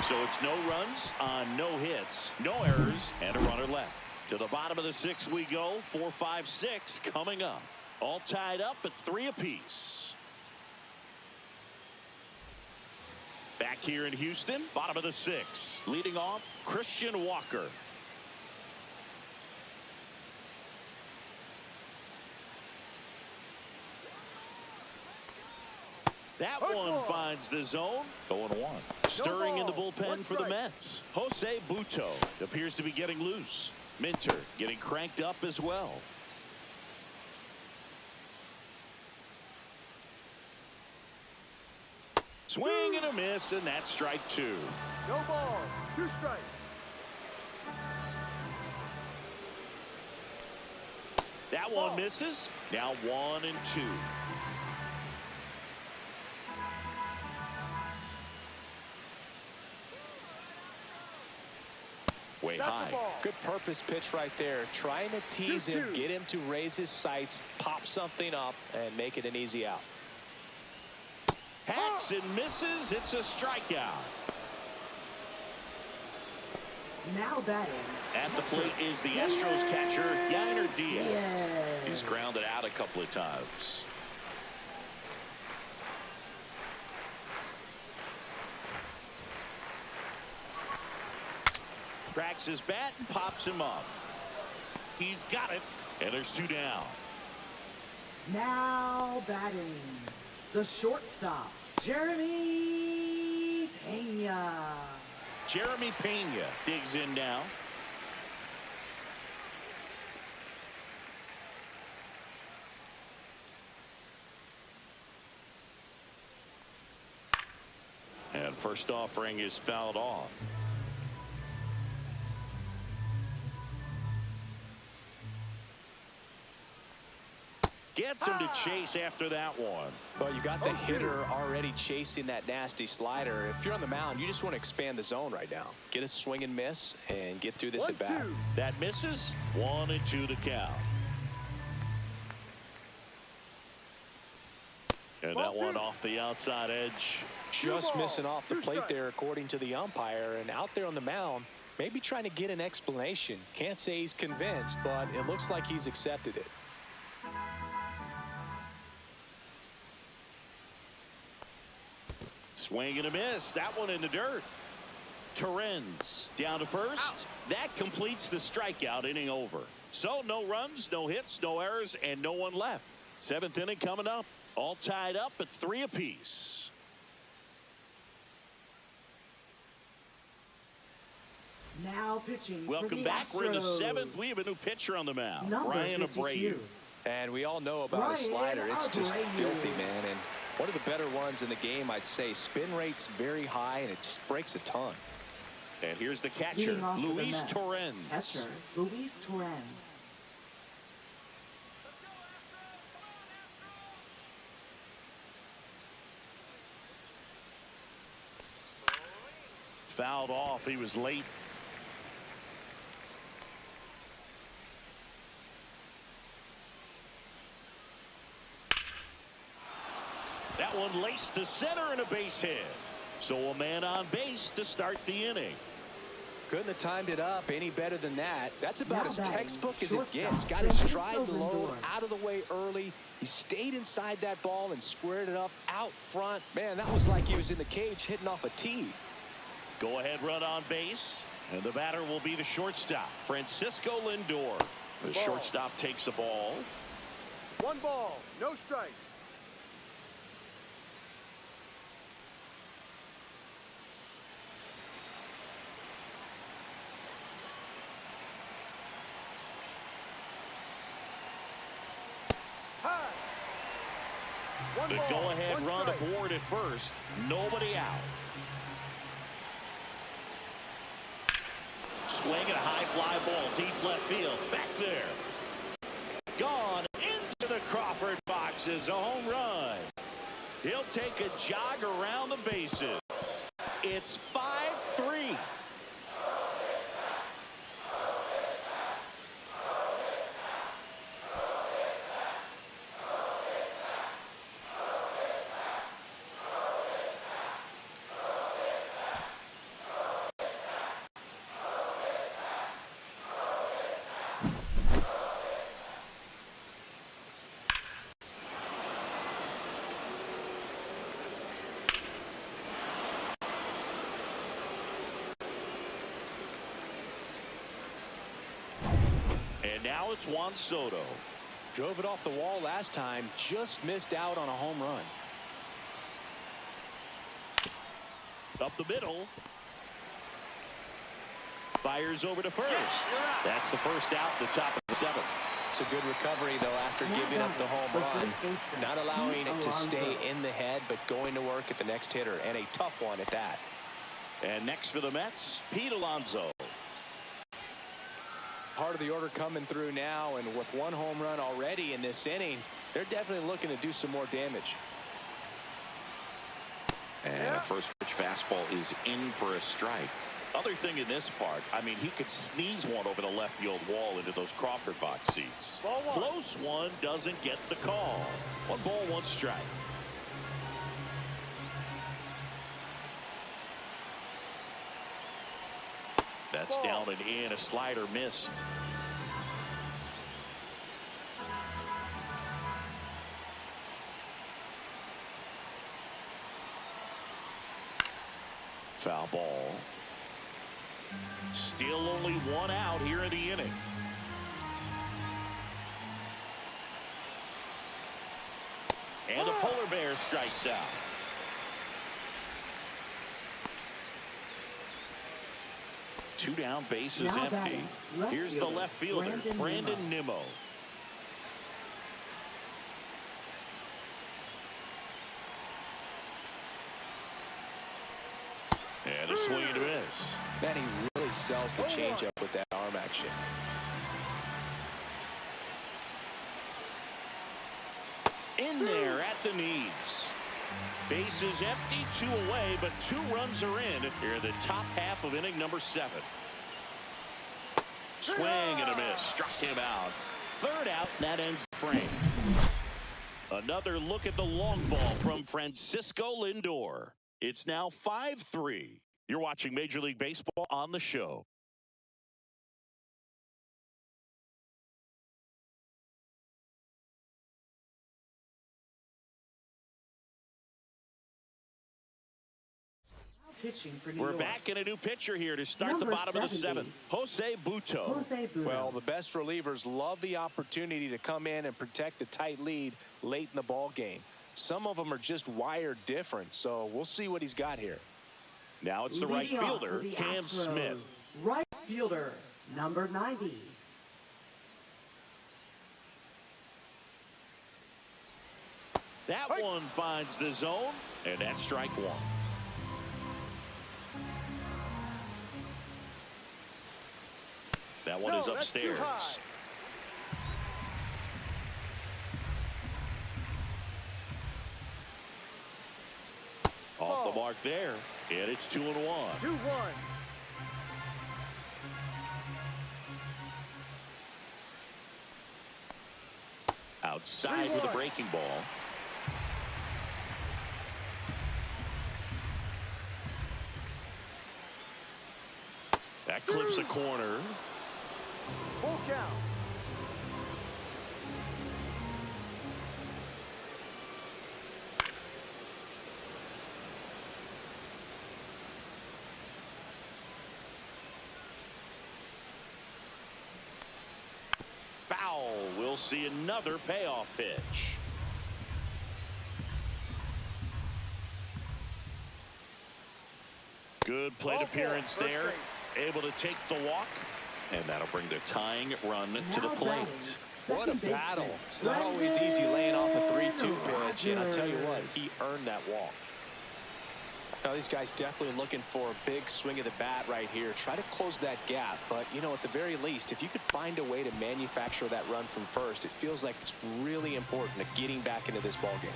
So it's no runs on no hits, no errors, and a runner left. To the bottom of the 6th we go. 4, 5, 6 coming up. All tied up at 3 apiece. Back here in Houston, bottom of the 6th. Leading off, Christian Walker. That one finds the zone. 0-1. Stirring in the bullpen for the Mets. Jose Buto appears to be getting loose. Minter getting cranked up as well. Swing and a miss, and that's strike 2. No ball. 2 strikes. That one misses. Now 1 and 2. Way high. Good purpose pitch right there. Trying to tease him, get him to raise his sights, pop something up, and make it an easy out. Hacks and misses. It's a strikeout. Now batting. At the plate is the Astros catcher, Yainer Diaz. He's grounded out a couple of times. Cracks his bat and pops him up. He's got it, and there's 2 down. Now batting, the shortstop, Jeremy Pena. Jeremy Pena digs in now. And first offering is fouled off. Gets him to chase after that one. Well, you got the hitter already chasing that nasty slider. If you're on the mound, you just want to expand the zone right now. Get a swing and miss and get through this at bat. That misses. 1 and 2 to count. And that one off the outside edge. Just missing off the plate there, according to the umpire. And out there on the mound, maybe trying to get an explanation. Can't say he's convinced, but it looks like he's accepted it. Swing and a miss. That one in the dirt. Torrens down to first. That completes the strikeout inning over. So no runs, no hits, no errors, and no one left. Seventh inning coming up. All tied up at 3 apiece. Now pitching. Welcome back. We're in the 7th. We have a new pitcher on the mound. Brian Abreu. And we all know about his slider. It's just filthy, man. And one of the better ones in the game, I'd say. Spin rate's very high, and it just breaks a ton. And here's the catcher, Luis Torrens. Catcher, Luis Torrens. Fouled off. He was late. That one laced to center and a base hit. So a man on base to start the inning. Couldn't have timed it up any better than that. That's about as textbook as it gets. Got his stride low, out of the way early. He stayed inside that ball and squared it up out front. Man, that was like he was in the cage hitting off a tee. Go ahead run on base. And the batter will be the shortstop, Francisco Lindor. The shortstop takes a ball. 1 ball, no strike. The go-ahead run aboard at first. Nobody out. Swing and a high fly ball. Deep left field. Back there. Gone into the Crawford boxes. A home run. He'll take a jog around the bases. It's 5-3. And now it's Juan Soto. Drove it off the wall last time. Just missed out on a home run. Up the middle. Fires over to first. That's the first out in the top of the 7th. It's a good recovery, though, after giving up the home run. Not allowing it to stay in the head, but going to work at the next hitter, and a tough one at that. And next for the Mets, Pete Alonso. Part of the order coming through now, and with 1 home run already in this inning, they're definitely looking to do some more damage. And a first pitch fastball is in for a strike. Other thing in this part, I mean, he could sneeze one over the left field wall into those Crawford box seats. Close one, doesn't get the call. 1 ball, 1 strike. That's down and in. A slider missed. Foul ball. Still only 1 out here in the inning. And the polar bear strikes out. Two down, bases empty. Here's the left fielder, Brandon Nimmo. And a swing and a miss. Man, he really sells the changeup with that arm action. In there at the knees. Bases empty, 2 away, but 2 runs are in here in the top half of inning number 7. Swing and a miss. Struck him out. 3rd out. That ends the frame. Another look at the long ball from Francisco Lindor. It's now 5-3. You're watching Major League Baseball on the show. Pitching for New We're York. back in a new pitcher here to start Number the bottom of the 70. seventh. Jose Butto. Jose Butto. Well, the best relievers love the opportunity to come in and protect a tight lead late in the ball game. Some of them are just wired different, so we'll see what he's got here. Now it's the right Leading off fielder, for the Cam Astros, Smith. Right fielder, number 90. That one finds the zone, and that's strike one. That one is that's too upstairs. high. Off the mark there, and it's 2-1. 2-1. Outside with a 3-1. breaking ball. That clips a corner. Full count. Foul. We'll see another payoff pitch. Good plate Ball appearance four, there. first Able to take the walk. And that'll bring the tying run to the Now plate. batting, What a second baseman, battle. It's not always Brendan easy laying off a 3-2 pitch, and I'll tell you what, Rodgers. he earned that walk. Now, these guys definitely looking for a big swing of the bat right here. Try to close that gap, but, you know, at the very least, if you could find a way to manufacture that run from first, it feels like it's really important to getting back into this ball game.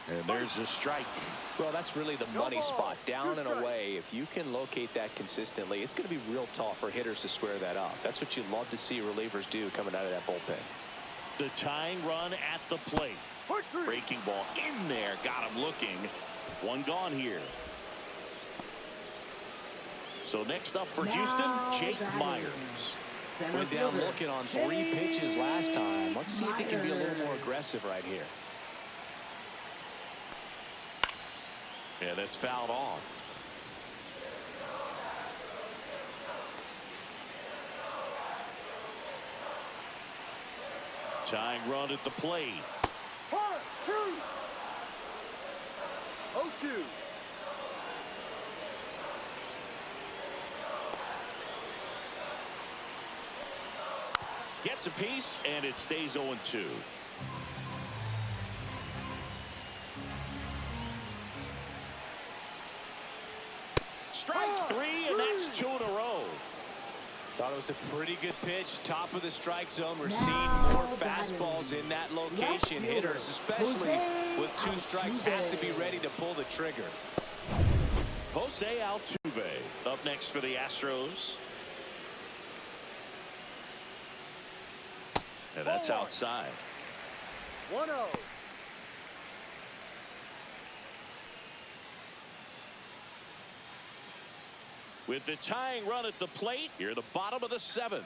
And there's a strike. Well, that's really the No money ball. spot, down 2 and strikes. away. If you can locate that consistently, it's going to be real tough for hitters to square that up. That's what you love to see relievers do coming out of that bullpen. The tying run at the plate. Point 3. Breaking ball in there. Got him looking. One gone here. So next up for Now Houston, Jake batting, Myers. center Went down fielder, looking on 3 Jake pitches last time. Let's see if he can be a little more Myers. aggressive right here. Yeah, that's fouled off. Tying run at the plate. 1, 2. 0-2. Gets a piece, and it stays 0-2. Strike 3, and that's 2 in a row. Thought it was a pretty good pitch. Top of the strike zone. We're Now seeing more batting, fastballs in that left location. fielder, Hitters, especially Jose with 2 strikes, have to be Altuve. ready to pull the trigger. Jose Altuve up next for the Astros. And that's Ball one. outside. 1-0. With the tying run at the plate, here the bottom of the 7th.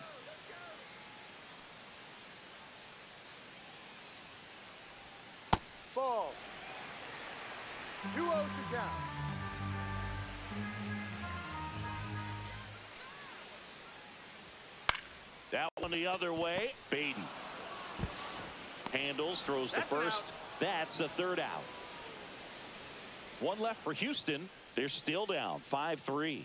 Ball. 2-0 to count. That one the other way. Baden handles, throws to That's an first. That's the 3rd out. One left for Houston. They're still down 5-3.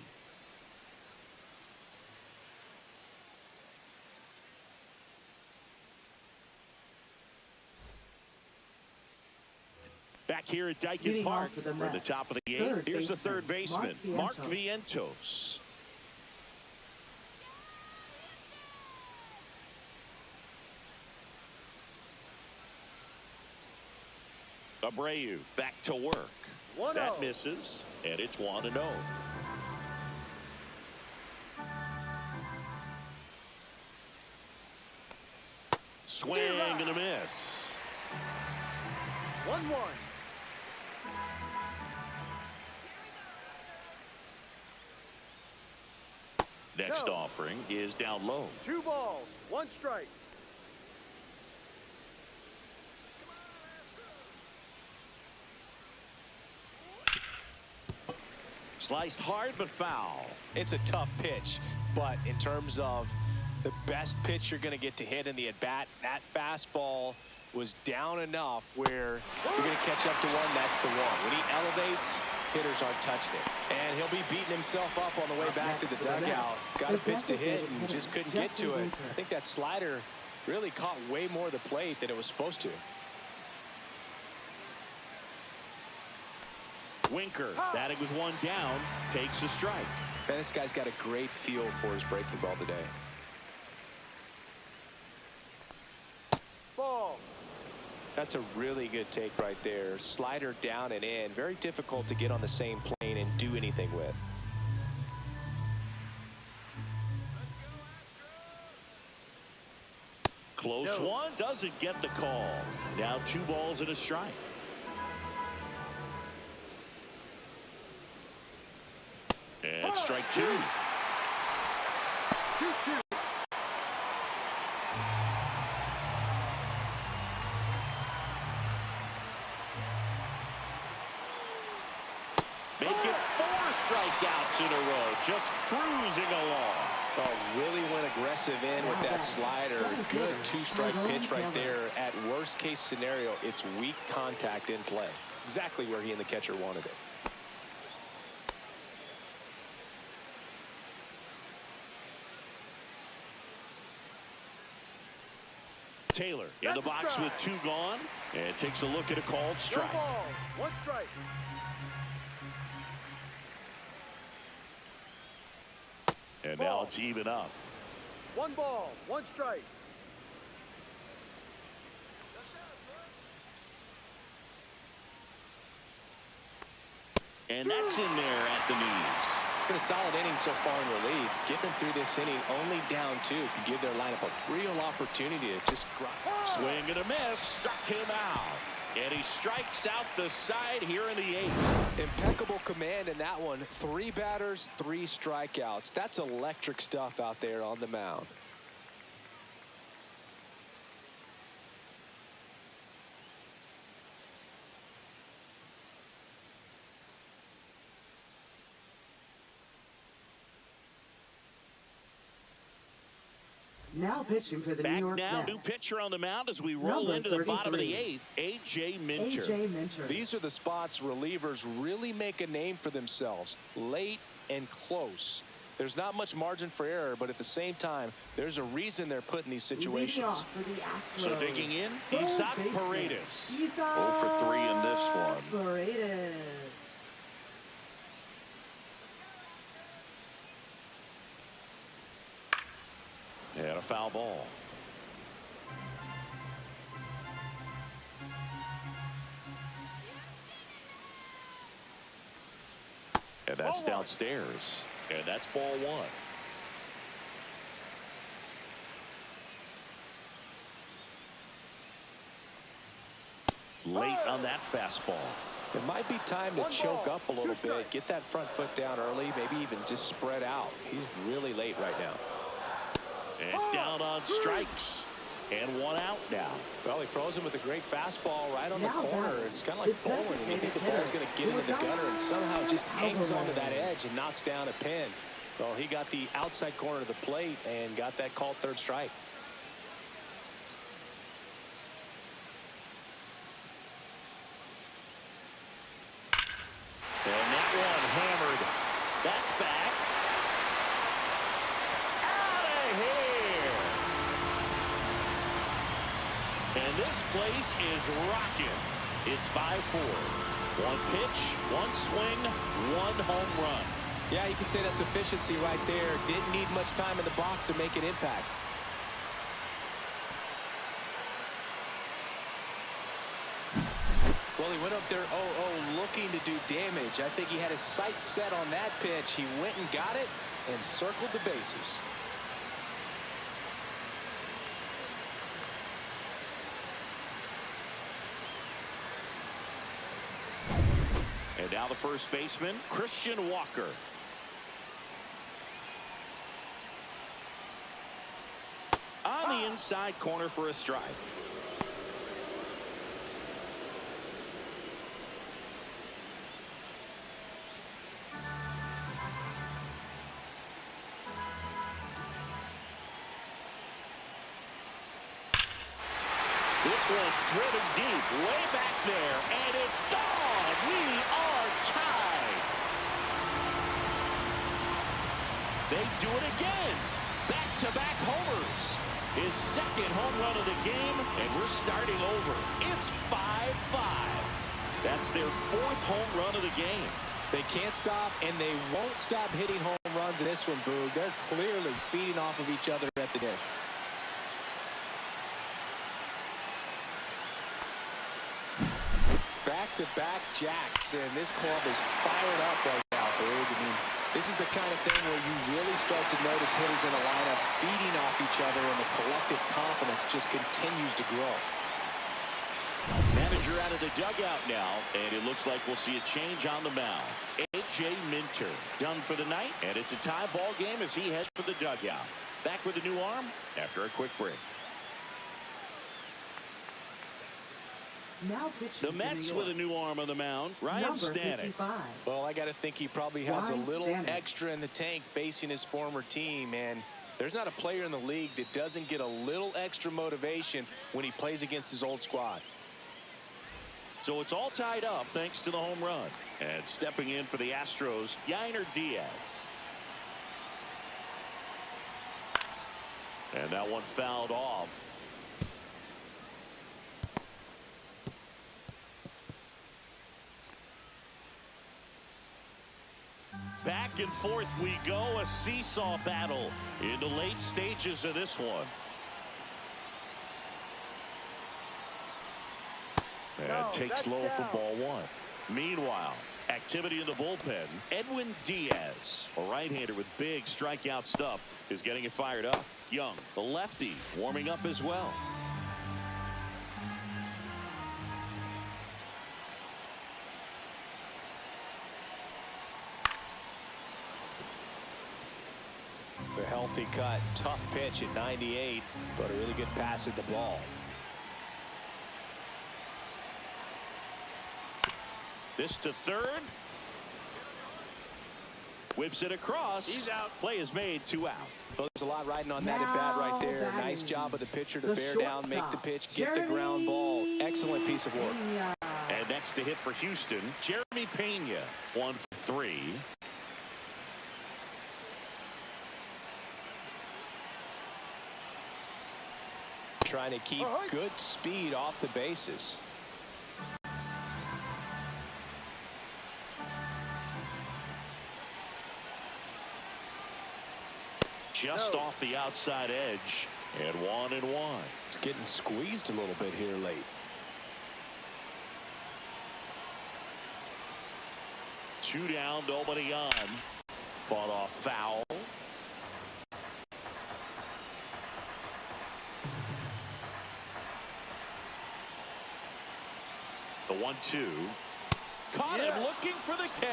Back here at Dyken Leading off Park, for the we're at the Mets, top of the 8th. third Here's the baseman, 3rd baseman, Mark Mark Vientos. Abreu back to work. 1-0. That misses, and it's 1-0. Swing and a miss. 1-1. Next No. offering is down low. 2 balls, 1 strike. Sliced hard but foul. It's a tough pitch, but in terms of the best pitch you're going to get to hit in the at-bat, that fastball was down enough where you're going to catch up to one. That's the one. When he elevates, hitters aren't touching it. And he'll be beating himself up on the way back to the dugout. Got a pitch to hit and just couldn't get to it. I think that slider really caught way more of the plate than it was supposed to. Winker, batting with one down, takes a strike. Man, this guy's got a great feel for his breaking ball today. Ball. That's a really good take right there. Slider down and in. Very difficult to get on the same plane and do anything with. Close one, doesn't get the call. Now 2 balls and a strike. And strike 2. 2-2. Make it 4 strikeouts in a row, just cruising along. Oh, really went aggressive in with that slider. Good 2-strike pitch right there. At worst case scenario, it's weak contact in play. Exactly where he and the catcher wanted it. Taylor in the box with 2 gone and takes a look at a called strike. 1 ball, 1 strike. And now it's even up. 1 ball, 1 strike. And that's in there at the knees. Been a solid inning so far in relief. Getting them through this inning only down 2 could give their lineup a real opportunity to just grind. Swing and a miss, struck him out. And he strikes out the side here in the 8th. Impeccable command in that one. 3 batters, 3 strikeouts. That's electric stuff out there on the mound. Now pitching for the Back New York now, Mets. new pitcher on the mound as we roll Number into the bottom of the 33. 8th, A.J. Minter. A.J. Minter. These are the spots relievers really make a name for themselves. Late and close. There's not much margin for error, but at the same time, there's a reason they're put in these Leading situations. off for the Astros. So digging in, Third Isaac baseman, Paredes. Isaac 0 for 3 in this one. Paredes. And a foul ball. And that's downstairs. And that's ball 1. Late on that fastball. It might be time to choke up a little bit, get that front foot down early, maybe even just spread out. He's really late right now. And down on strikes. And 1 out now. Well, he froze him with a great fastball right on the Now corner. back. It's kind of like bowling. You think the ball's going to get into the gutter and somehow just hangs onto that edge and knocks down a pin. Well, he got the outside corner of the plate and got that called 3rd strike. And that one hammered. That's back. Out of here. And this place is rocking. It's 5-4. 1 pitch, 1 swing, 1 home run. Yeah, you can say that's efficiency right there. Didn't need much time in the box to make an impact. Well, he went up there 0-0 looking to do damage. I think he had his sights set on that pitch. He went and got it and circled the bases. the first baseman, Christian Walker. On the inside corner for a strike. This one's driven deep, way back there, and it's gone. We are tied. They do it again. Back-to-back homers. His second home run of the game, and we're starting over. It's 5-5. That's their fourth home run of the game. They can't stop, and they won't stop hitting home runs in this one, Boog. They're clearly feeding off of each other at the dish. Back-to-back jacks, and this club is fired up right now, Boog. I mean, this is the kind of thing where you really start to notice hitters in a lineup feeding off each other, and the collective confidence just continues to grow. Manager out of the dugout now, and it looks like we'll see a change on the mound. A.J. Minter done for the night, and it's a tie ball game as he heads for the dugout. Back with a new arm after a quick break. Now pitching The Mets with a new arm on the mound, Ryan number Stanek. 55. Well, I got to think he probably has a Ryan little Stanek. extra in the tank facing his former team, and there's not a player in the league that doesn't get a little extra motivation when he plays against his old squad. So it's all tied up thanks to the home run. And stepping in for the Astros, Yainer Diaz. And that one fouled off. Back and forth we go, a seesaw battle in the late stages of this one. And takes low for ball one. Meanwhile, activity in the bullpen. Edwin Diaz, a right-hander with big strikeout stuff, is getting it fired up. Young, the lefty, warming up as well. A healthy cut, tough pitch at 98, but a really good pass at the ball. This to third. Whips it across. He's out. Play is made, 2 out. Well, there's a lot riding on that at bat right there. Nice job of the pitcher to bear down, make the pitch, get the ground ball. Excellent piece of work. And next to hit for Houston, Jeremy Pena, 1 for 3. Trying to keep good speed off the bases. Just off the outside edge, and 1-1. It's getting squeezed a little bit here late. Two down, nobody on. Fought off foul. The 1-2. Caught him looking for the K.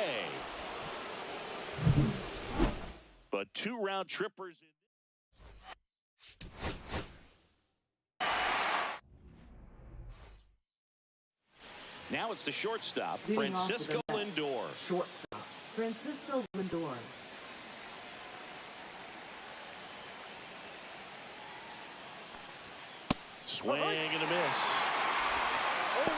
But 2 round trippers. Now it's the shortstop, Leading off with Francisco the Mets. Lindor. Shortstop, Francisco Lindor. Swing and a miss. 0-1.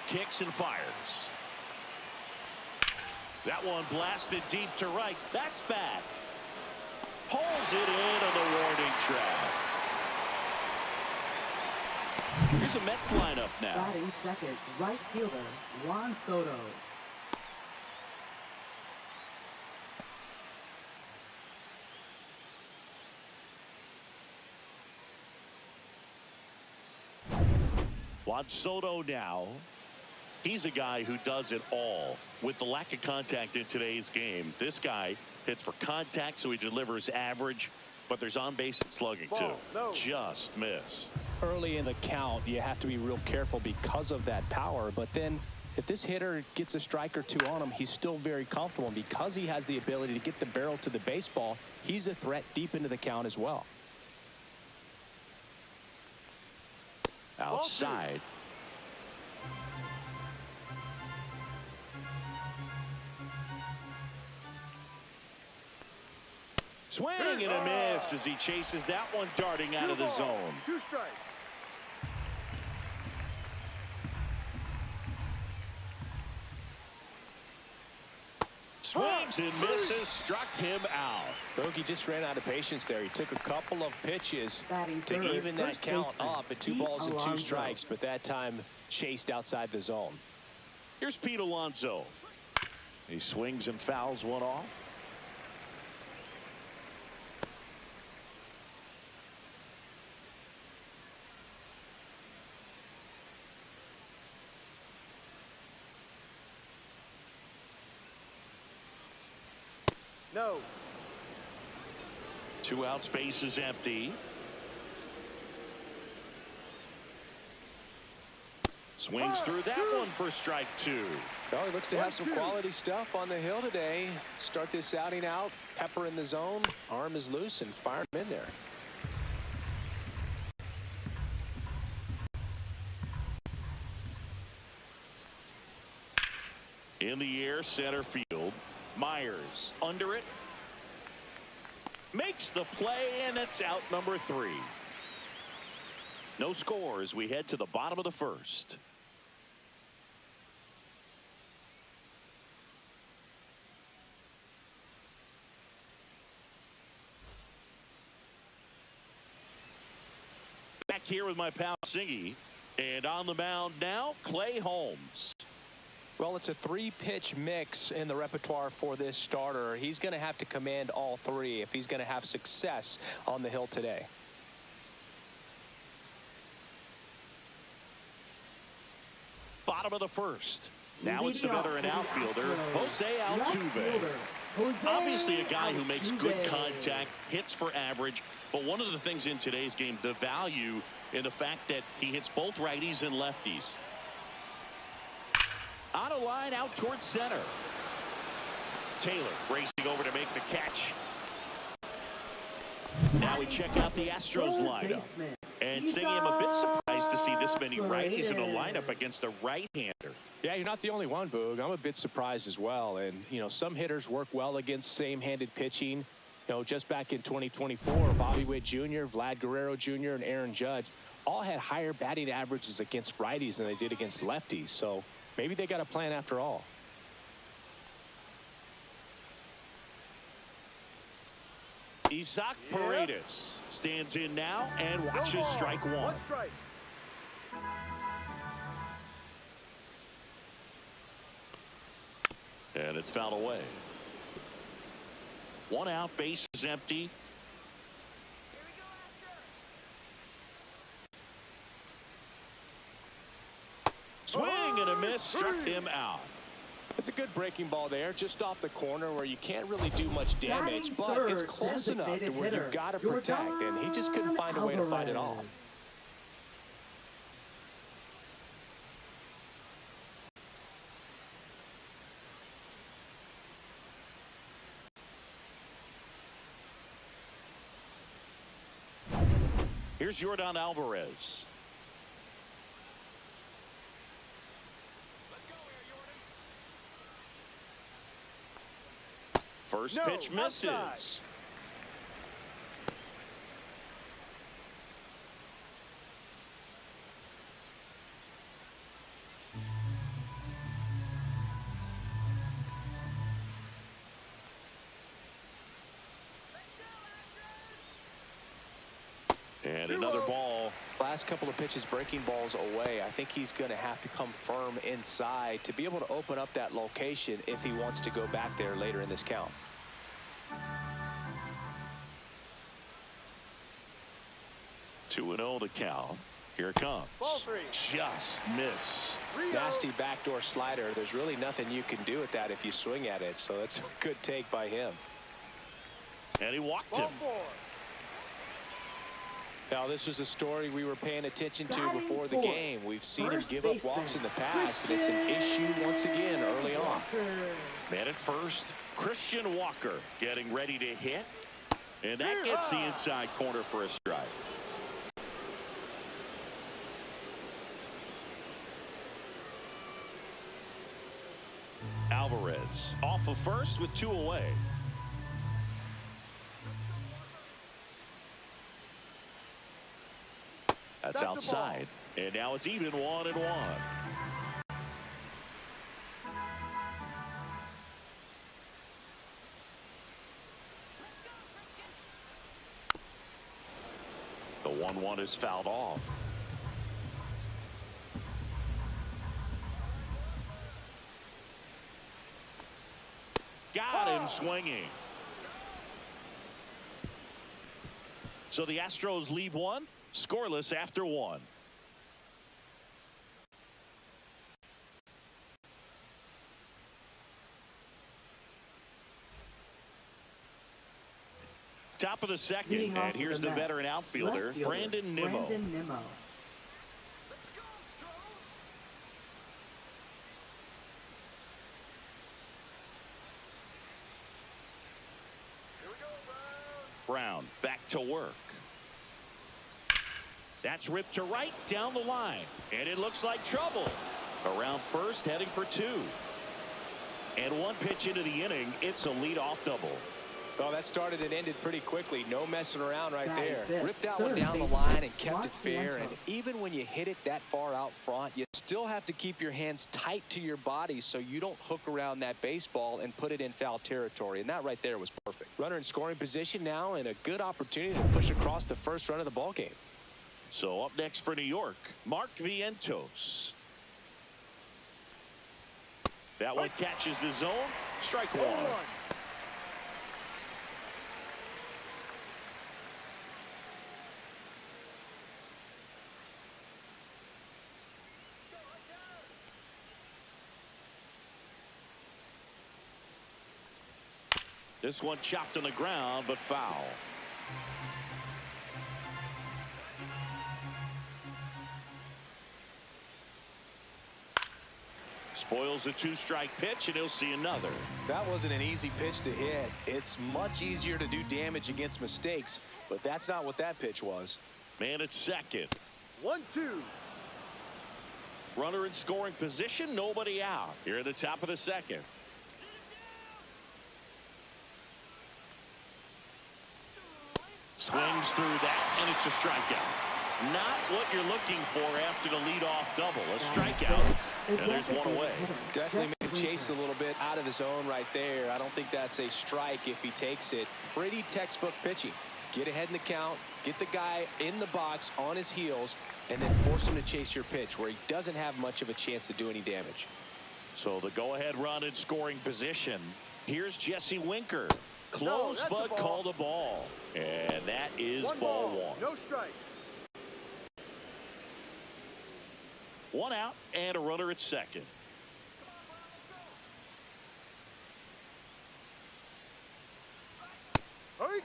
Kicks and fires. That one blasted deep to right. That's back. Pulls it in on the warning track. Here's a Mets lineup now. Batting second, right fielder, Juan Soto. Juan Soto now. He's a guy who does it all. With the lack of contact in today's game, this guy hits for contact, so he delivers average. but there's on-base slugging too. Ball, no. Just missed. Early in the count, you have to be real careful because of that power. But then if this hitter gets a strike or two on him, he's still very comfortable. And because he has the ability to get the barrel to the baseball, he's a threat deep into the count as well. Outside. Swing and a miss as he chases that one darting out of the zone. 2 strikes. Swings and misses, struck him out. Bogey just ran out of patience there. He took a couple of pitches Batting to third, even that first count baseman, up at 2 Pete balls and 2 Alonso. strikes, but that time chased outside the zone. Here's Pete Alonso. He swings and fouls one off. No. 2 out, space is empty. Swings through that one for strike 2. Well, he looks to have some quality stuff on the hill today. Start this outing out, pepper in the zone, arm is loose, and fire him in there. In the air, center field. Myers under it. Makes the play, and it's out number 3. No score as we head to the bottom of the first. Back here with my pal Singy. And on the mound now, Clay Holmes. Well, it's a 3-pitch mix in the repertoire for this starter. He's going to have to command all 3 if he's going to have success on the hill today. Bottom of the first. Now it's the veteran outfielder, Jose Altuve. Obviously a guy who makes good contact, hits for average, but one of the things in today's game, the value in the fact that he hits both righties and lefties. On a line out towards center. Taylor racing over to make the catch. Now we check out the Astros lineup. And Singy, I'm a bit surprised to see this many righties in a lineup against a right-hander. Yeah, you're not the only one, Boog. I'm a bit surprised as well. And, you know, some hitters work well against same-handed pitching. You know, just back in 2024, Bobby Witt Jr., Vlad Guerrero Jr., and Aaron Judge all had higher batting averages against righties than they did against lefties. So maybe they got a plan after all. Isaac Paredes stands in now and watches strike 1. 1 strike. And it's fouled away. 1 out, base is empty. Swing and a miss, struck him out. It's a good breaking ball there, just off the corner where you can't really do much damage, but it's close enough to where you've got to protect, and he just couldn't find a way to fight it off. Here's Yordan Alvarez. First pitch misses. Outside. And another ball. Last couple of pitches breaking balls away. I think he's going to have to come firm inside to be able to open up that location if he wants to go back there later in this count. Two and 0 to count. Here it comes. Ball 3. Just missed. 3-0. Nasty backdoor slider. There's really nothing you can do with that if you swing at it. So that's a good take by him. And he walked Ball him. 4. Now, this was a story we were paying attention to Batting before the fourth, game. We've seen him first give up walks in the past, and it's an issue once again early on. Man at first, Christian Walker getting ready to hit. And that gets the inside corner for a strike. Alvarez off of first with 2 away. That's outside. And now it's even 1-1. The 1-1 is fouled off. Got him swinging. So the Astros leave 1, scoreless after 1. Top of the second, and here's the veteran outfielder, Brandon Nimmo. Brown back to work. That's ripped to right down the line, and it looks like trouble. Around first, heading for 2. And 1 pitch into the inning, it's a leadoff double. Well, that started and ended pretty quickly. No messing around right there. Ripped that one down the line and kept it fair. And even when you hit it that far out front, you still have to keep your hands tight to your body so you don't hook around that baseball and put it in foul territory. And that right there was perfect. Runner in scoring position now, and a good opportunity to push across the first run of the ball game. So up next for New York, Mark Vientos. That one catches the zone. Strike 1. This one chopped on the ground, but foul. Spoils a 2-strike pitch, and he'll see another. That wasn't an easy pitch to hit. It's much easier to do damage against mistakes, but that's not what that pitch was. Man at second. 1-2. Runner in scoring position, nobody out. Here at the top of the second. Swings through that, and it's a strikeout. Not what you're looking for after the leadoff double. A strikeout, and there's 1 away. Definitely made him chase a little bit out of the zone right there. I don't think that's a strike if he takes it. Pretty textbook pitching. Get ahead in the count, get the guy in the box on his heels, and then force him to chase your pitch where he doesn't have much of a chance to do any damage. So the go-ahead run in scoring position. Here's Jesse Winker. Close, but called a ball. And that is ball 1. No strike. 1 out and a runner at second. Hurry.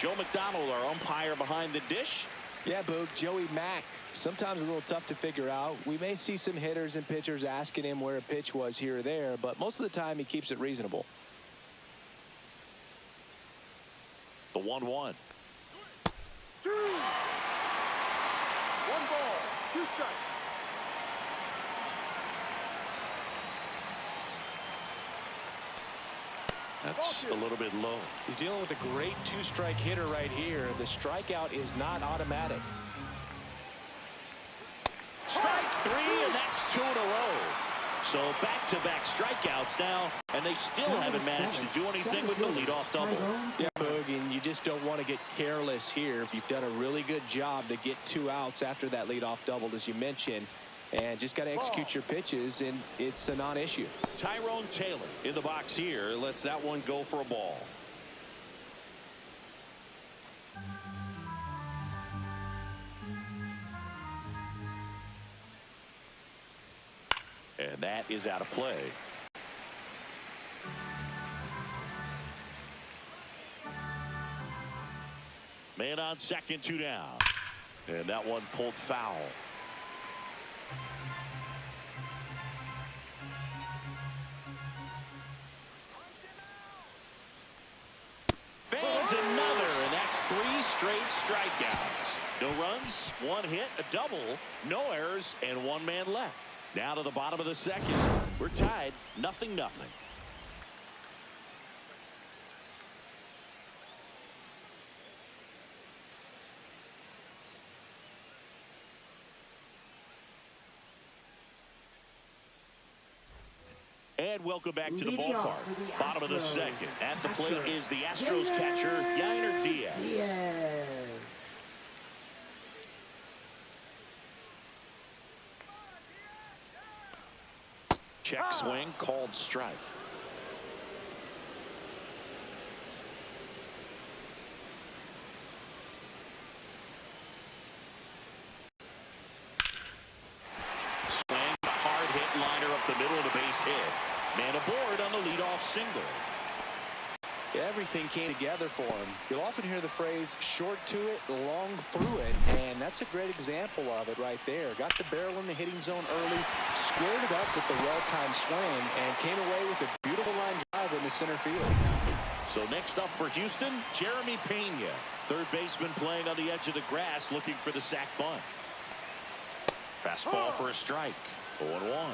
Joe McDonald, our umpire behind the dish. Yeah, Boog, Joey Mack, sometimes a little tough to figure out. We may see some hitters and pitchers asking him where a pitch was here or there, but most of the time he keeps it reasonable. The 1-1. 2. 1 ball, 2 strikes. That's a little bit low. He's dealing with a great 2-strike hitter right here. The strikeout is not automatic. Strike 3, and that's 2 in a row. So back-to-back strikeouts now, and they still haven't managed to do anything with the leadoff double. Yeah, Boog, and you just don't want to get careless here. You've done a really good job to get 2 outs after that leadoff double, as you mentioned, and just got to execute your pitches, and it's a non-issue. Tyrone Taylor in the box here lets that one go for a ball. And that is out of play. Man on second, 2 down. And that one pulled foul. Fans another, and that's 3 straight strikeouts. No runs, 1 hit, a double, no errors, and 1 man left. Now to the bottom of the second. We're tied, 0-0. And welcome back to the ballpark. Bottom of the second. At the plate is the Astros catcher, Yainer Diaz. Check swing, called strike. Swing, a hard hit liner up the middle of the base hit. Man aboard on the leadoff single. Everything came together for him. You'll often hear the phrase short to it, long through it, and that's a great example of it right there. Got the barrel in the hitting zone early, squared it up with the well-timed swing, and came away with a beautiful line drive in the center field. So next up for Houston, Jeremy Pena. Third baseman playing on the edge of the grass, looking for the sac bunt. Fastball for a strike. 0-1.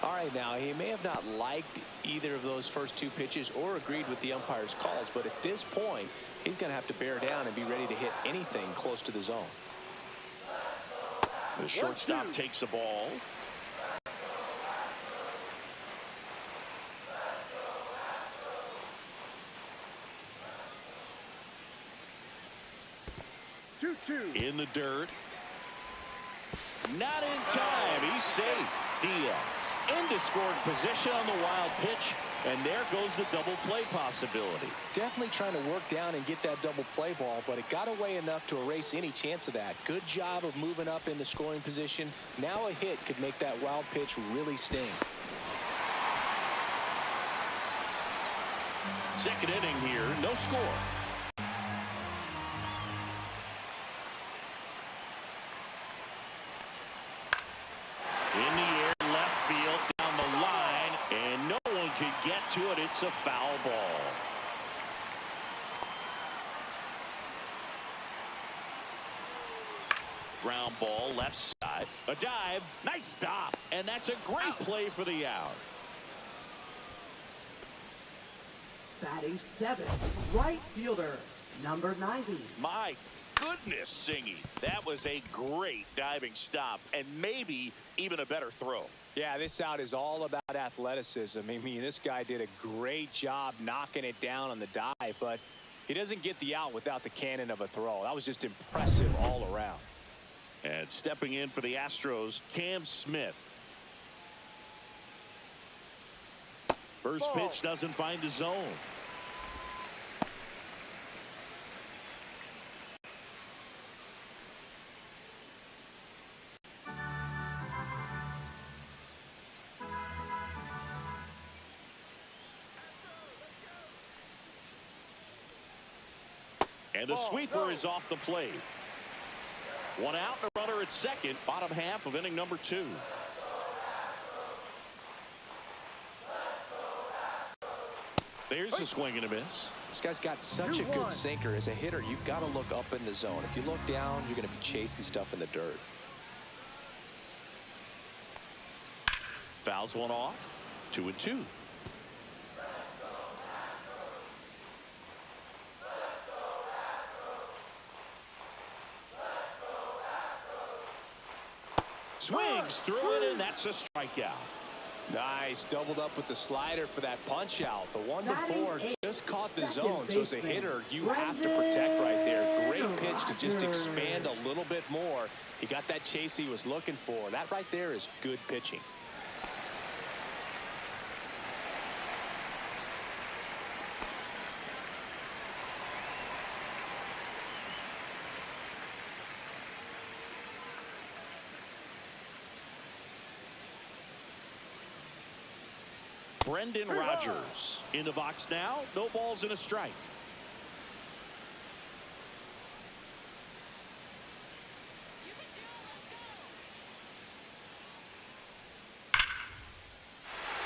All right, now, he may have not liked either of those first 2 pitches or agreed with the umpire's calls, but at this point, he's going to have to bear down and be ready to hit anything close to the zone. The shortstop takes the ball. In the dirt. Not in time. He's safe. Diaz into scoring position on the wild pitch, and there goes the double play possibility. Definitely trying to work down and get that double play ball, but it got away enough to erase any chance of that. Good job of moving up in the scoring position. Now a hit could make that wild pitch really sting. Second inning here, no score. In the air, left field, down the line, and no one can get to it. It's a foul ball. Ground ball, left side. A dive, nice stop, and that's a great play for the out. Batting 7th, right fielder, number 90. My goodness, Singy. That was a great diving stop and maybe even a better throw. Yeah, this out is all about athleticism. I mean, this guy did a great job knocking it down on the dive, but he doesn't get the out without the cannon of a throw. That was just impressive all around. And stepping in for the Astros, Cam Smith. First pitch doesn't find the zone. And the sweeper is off the plate. One out, and a runner at second, bottom half of inning number 2. There's the swing and a miss. This guy's got such a good sinker. As a hitter, you've got to look up in the zone. If you look down, you're going to be chasing stuff in the dirt. Fouls one off. 2-2. Swings through it, and that's a strikeout. Nice, doubled up with the slider for that punch out. The 1-4 just caught the zone, so as a hitter, you have to protect right there. Great pitch to just expand a little bit more. He got that chase he was looking for. That right there is good pitching. Brendan Rodgers in the box now. No balls and a strike.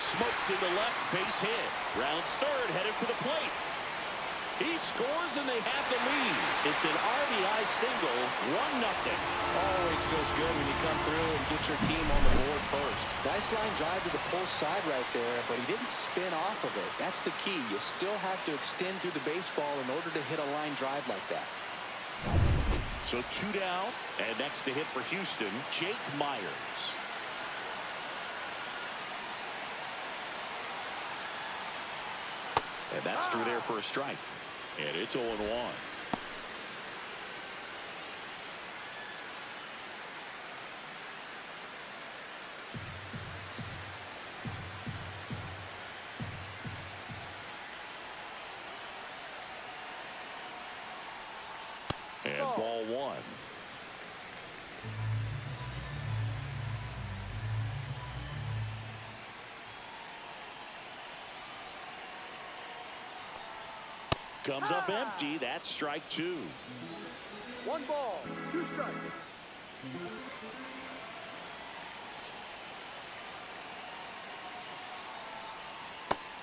Smoked into left, base hit. Rounds third, headed for the plate. He scores and they have the lead. It's an RBI single, 1-0. Always feels good when you come through and get your team on the board first. Nice line drive to the pull side right there, but he didn't spin off of it. That's the key. You still have to extend through the baseball in order to hit a line drive like that. So 2 down, and next to hit for Houston, Jake Myers. And that's through there for a strike. And it's 0-1. And ball 1. Comes up empty. That's strike 2. 1 ball, 2 strikes.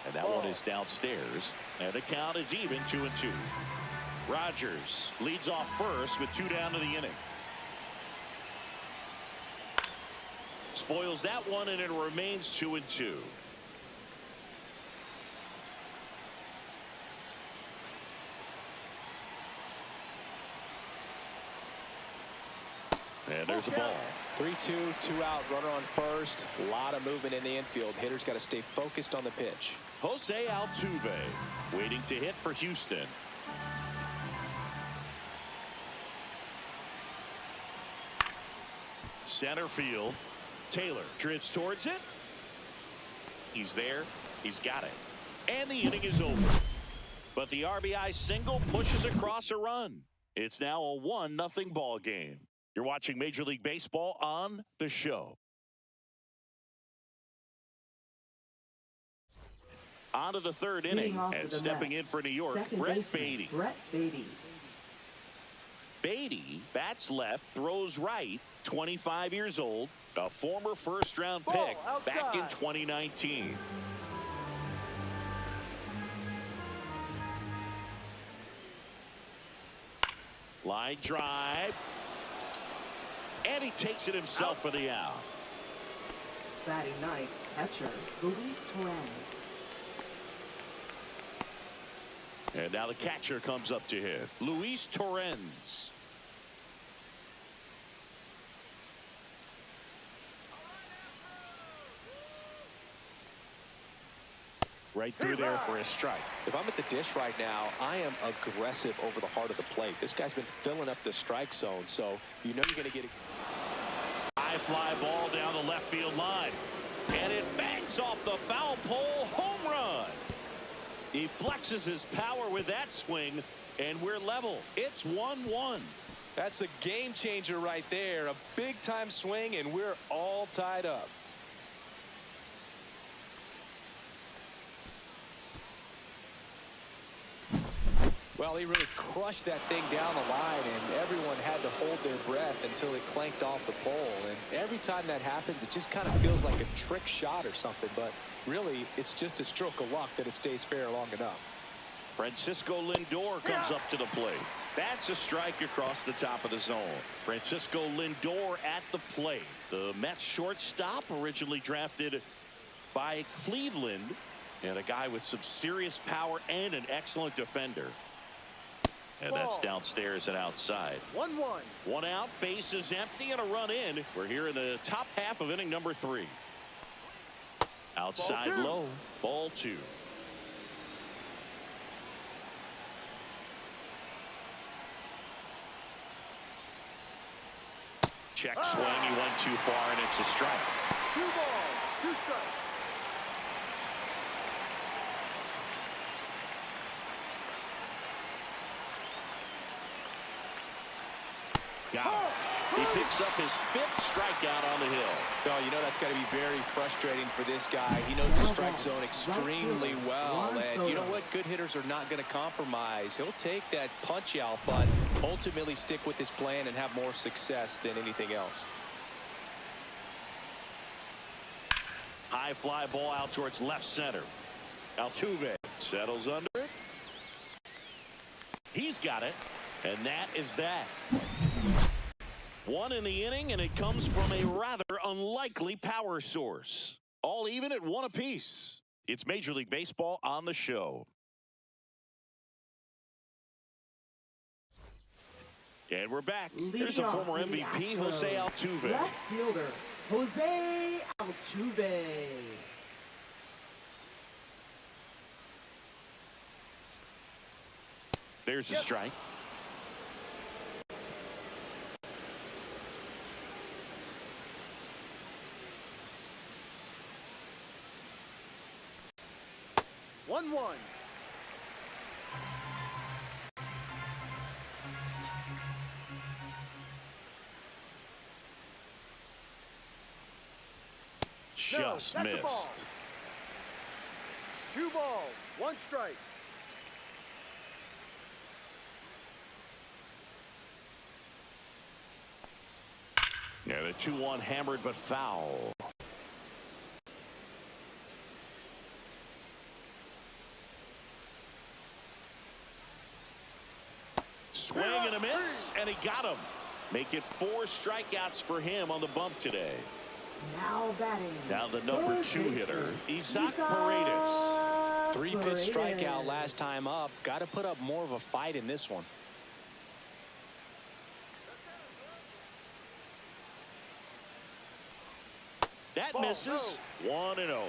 And that one is downstairs. And the count is even, 2-2. Rodgers leads off first with 2 down to the inning. Spoils that one, and it remains 2-2. And there's a ball. 3-2, 2 out, runner on first. A lot of movement in the infield. Hitters got to stay focused on the pitch. Jose Altuve waiting to hit for Houston. Center field. Taylor drifts towards it. He's there. He's got it. And the inning is over. But the RBI single pushes across a run. It's now a 1-0 ball game. You're watching Major League Baseball on The Show. On to the third inning, and stepping in for New York, Brett Beatty. Beatty bats left, throws right, 25 years old, a former first-round pick back in 2019. Line drive. And he takes it himself for the out. Batting ninth, catcher, Luis Torrens. And now the catcher comes up to hit. Luis Torrens. Right through there for a strike. If I'm at the dish right now, I am aggressive over the heart of the plate. This guy's been filling up the strike zone, so you know you're going to get it. High fly ball down the left field line. And it bangs off the foul pole. Home run. He flexes his power with that swing, and we're level. It's 1-1. That's a game changer right there. A big time swing, and we're all tied up. Well, he really crushed that thing down the line, and everyone had to hold their breath until it clanked off the pole. And every time that happens, it just kind of feels like a trick shot or something. But really, it's just a stroke of luck that it stays fair long enough. Francisco Lindor comes up to the plate. That's a strike across the top of the zone. Francisco Lindor at the plate. The Mets shortstop, originally drafted by Cleveland, and a guy with some serious power and an excellent defender. And that's downstairs and outside. 1-1. 1 out, base is empty, and a run in. We're here in the top half of inning number 3. Outside Ball 2. low, ball 2. Check swing, he went too far, and it's a strike. 2 balls, 2 strikes. Got it. He picks up his 5th strikeout on the hill. Oh, you know that's got to be very frustrating for this guy. He knows the strike zone extremely well. And you know what? Good hitters are not going to compromise. He'll take that punch out, but ultimately stick with his plan and have more success than anything else. High fly ball out towards left center. Altuve settles under it. He's got it. And that is that. 1 in the inning, and it comes from a rather unlikely power source. All even at 1 apiece. It's Major League Baseball on the show. And we're back. Here's the former MVP, Jose Altuve. Left fielder, Jose Altuve. There's the strike. One. Just missed. 2 balls, 1 strike. Yeah, the 2-1 hammered but foul. Swing and a miss, and he got him. Make it 4 strikeouts for him on the bump today. Now batting. Now the number 2 hitter, Isaac Paredes. 3-pitch strikeout last time up. Got to put up more of a fight in this one. That misses. 1-0.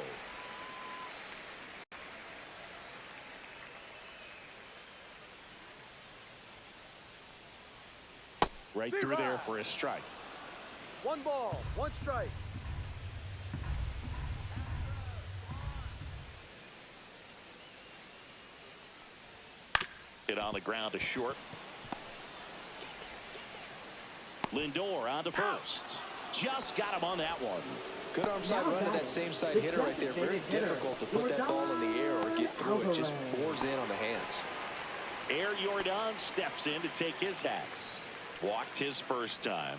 Right through there for a strike. 1 ball, 1 strike. Hit on the ground to short. Lindor on to first. Just got him on that one. Good arm side run to that same side hitter right there. Very difficult to put that ball in the air or get through it. Just bores in on the hands. Air Jordan steps in to take his hacks. Walked his first time.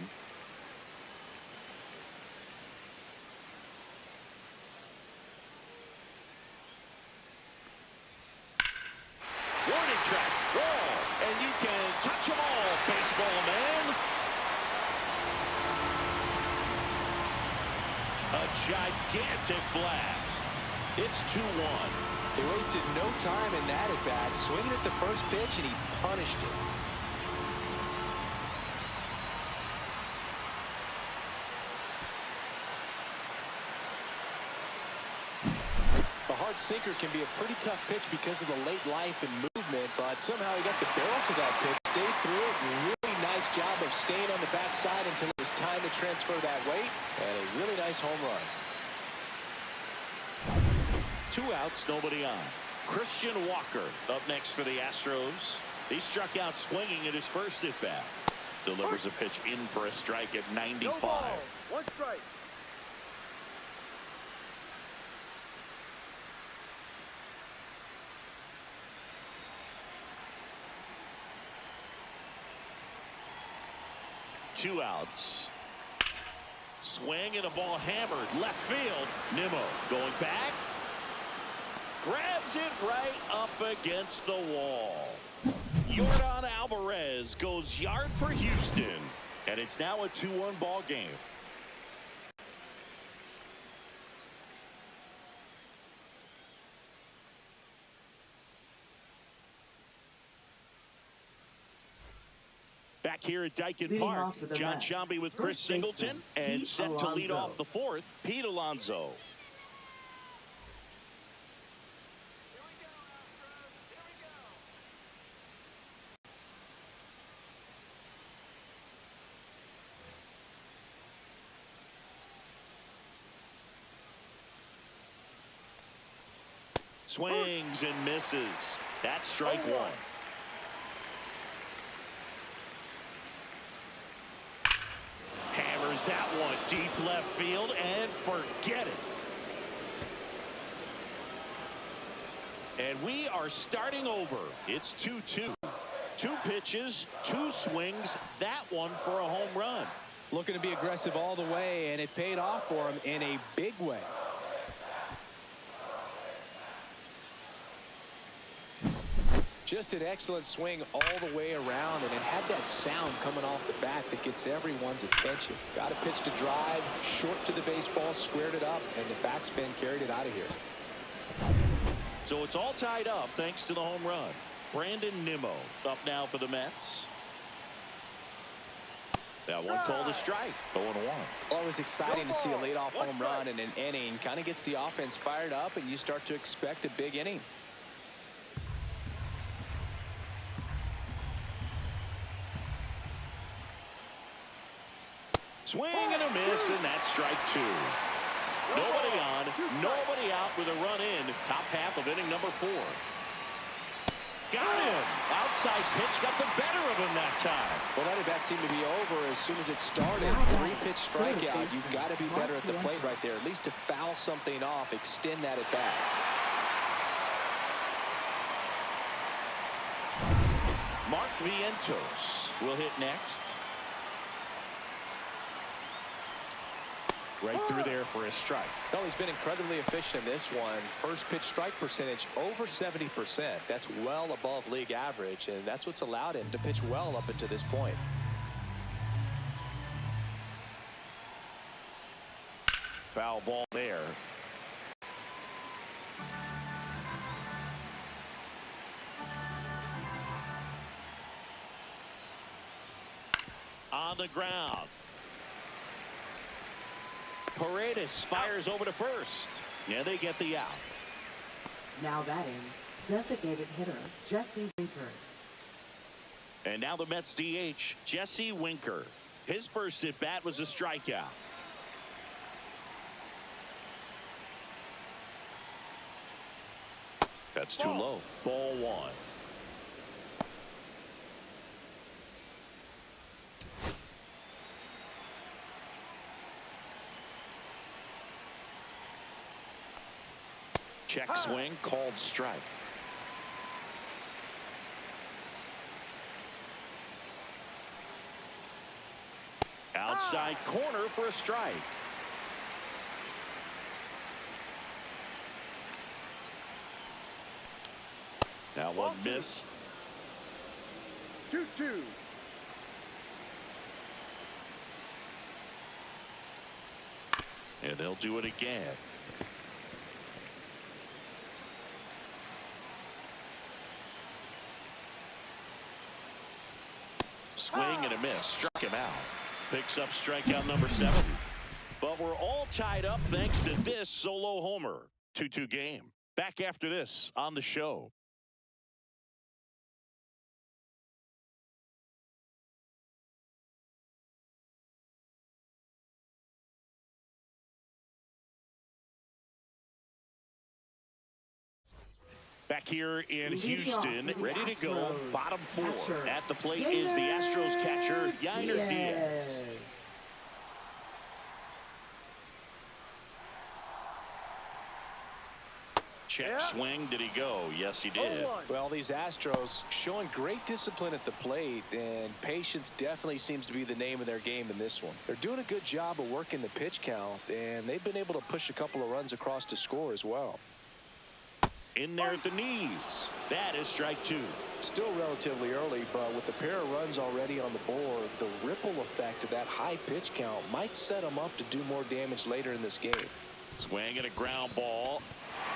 Warning track, ball, and you can touch them all, baseball man. A gigantic blast. It's 2-1. They wasted no time in that at bat, swinging at the first pitch, and he punished it. The hard sinker can be a pretty tough pitch because of the late life and movement, but somehow he got the barrel to that pitch, stayed through it. Really nice job of staying on the backside until it was time to transfer that weight, and a really nice home run. 2 outs, nobody on. Christian Walker up next for the Astros. He struck out swinging at his first at bat. Delivers a pitch in for a strike at 95. No ball, 1 strike. Two outs. Swing and a ball hammered left field. Nimmo going back. Grabs it right up against the wall. Yordan Alvarez goes yard for Houston. And it's now a 2-1 ball game. Back here at Dyken Park, John Sciambi with Chris Singleton, and set to lead off the 4th, Pete Alonso. Swings and misses. That's strike 1. Fires that one deep left field and forget it. And we are starting over. It's 2-2. 2 pitches, 2 swings, that one for a home run. Looking to be aggressive all the way, and it paid off for him in a big way. Just an excellent swing all the way around, and it had that sound coming off the bat that gets everyone's attention. Got a pitch to drive, short to the baseball, squared it up, and the backspin carried it out of here. So it's all tied up thanks to the home run. Brandon Nimmo up now for the Mets. That one called a strike. 0-1. Always exciting to see a leadoff home run in an inning. Kind of gets the offense fired up, and you start to expect a big inning. Swing and a miss, and that's strike 2. Nobody on, nobody out with a run in. Top half of inning number 4. Got him. Outside pitch got the better of him that time. Well, that at bat seemed to be over as soon as it started. 3-pitch strikeout. You've got to be better at the plate right there. At least to foul something off, extend that at bat. Mark Vientos will hit next. Right through there for a strike. Well, he's been incredibly efficient in this one. First pitch strike percentage over 70%. That's well above league average, and that's what's allowed him to pitch well up until this point. Foul ball there. On the ground. Paredes fires over to first. Yeah, they get the out. Now batting, designated hitter Jesse Winker. And now the Mets DH, Jesse Winker. His first at bat was a strikeout. That's too low. Ball 1. Check swing, called strike. Outside corner for a strike. That one missed. 2-2. And they'll do it again. Swing and a miss. Struck him out. Picks up strikeout number 7. But we're all tied up thanks to this solo homer. 2-2 game. Back after this on the show. Back here in Houston, ready to go. Bottom 4. At the plate is the Astros catcher, Yainer Diaz. Check swing. Did he go? Yes, he did. Well, these Astros showing great discipline at the plate, and patience definitely seems to be the name of their game in this one. They're doing a good job of working the pitch count, and they've been able to push a couple of runs across to score as well. In there at the knees. That is strike 2. Still relatively early, but with a pair of runs already on the board, the ripple effect of that high pitch count might set them up to do more damage later in this game. Swing and a ground ball.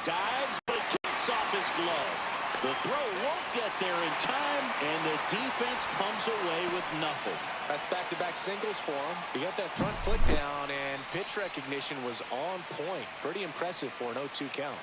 Dives, but kicks off his glove. The throw won't get there in time, and the defense comes away with nothing. That's back-to-back singles for him. He got that front foot down, and pitch recognition was on point. Pretty impressive for an 0-2 count.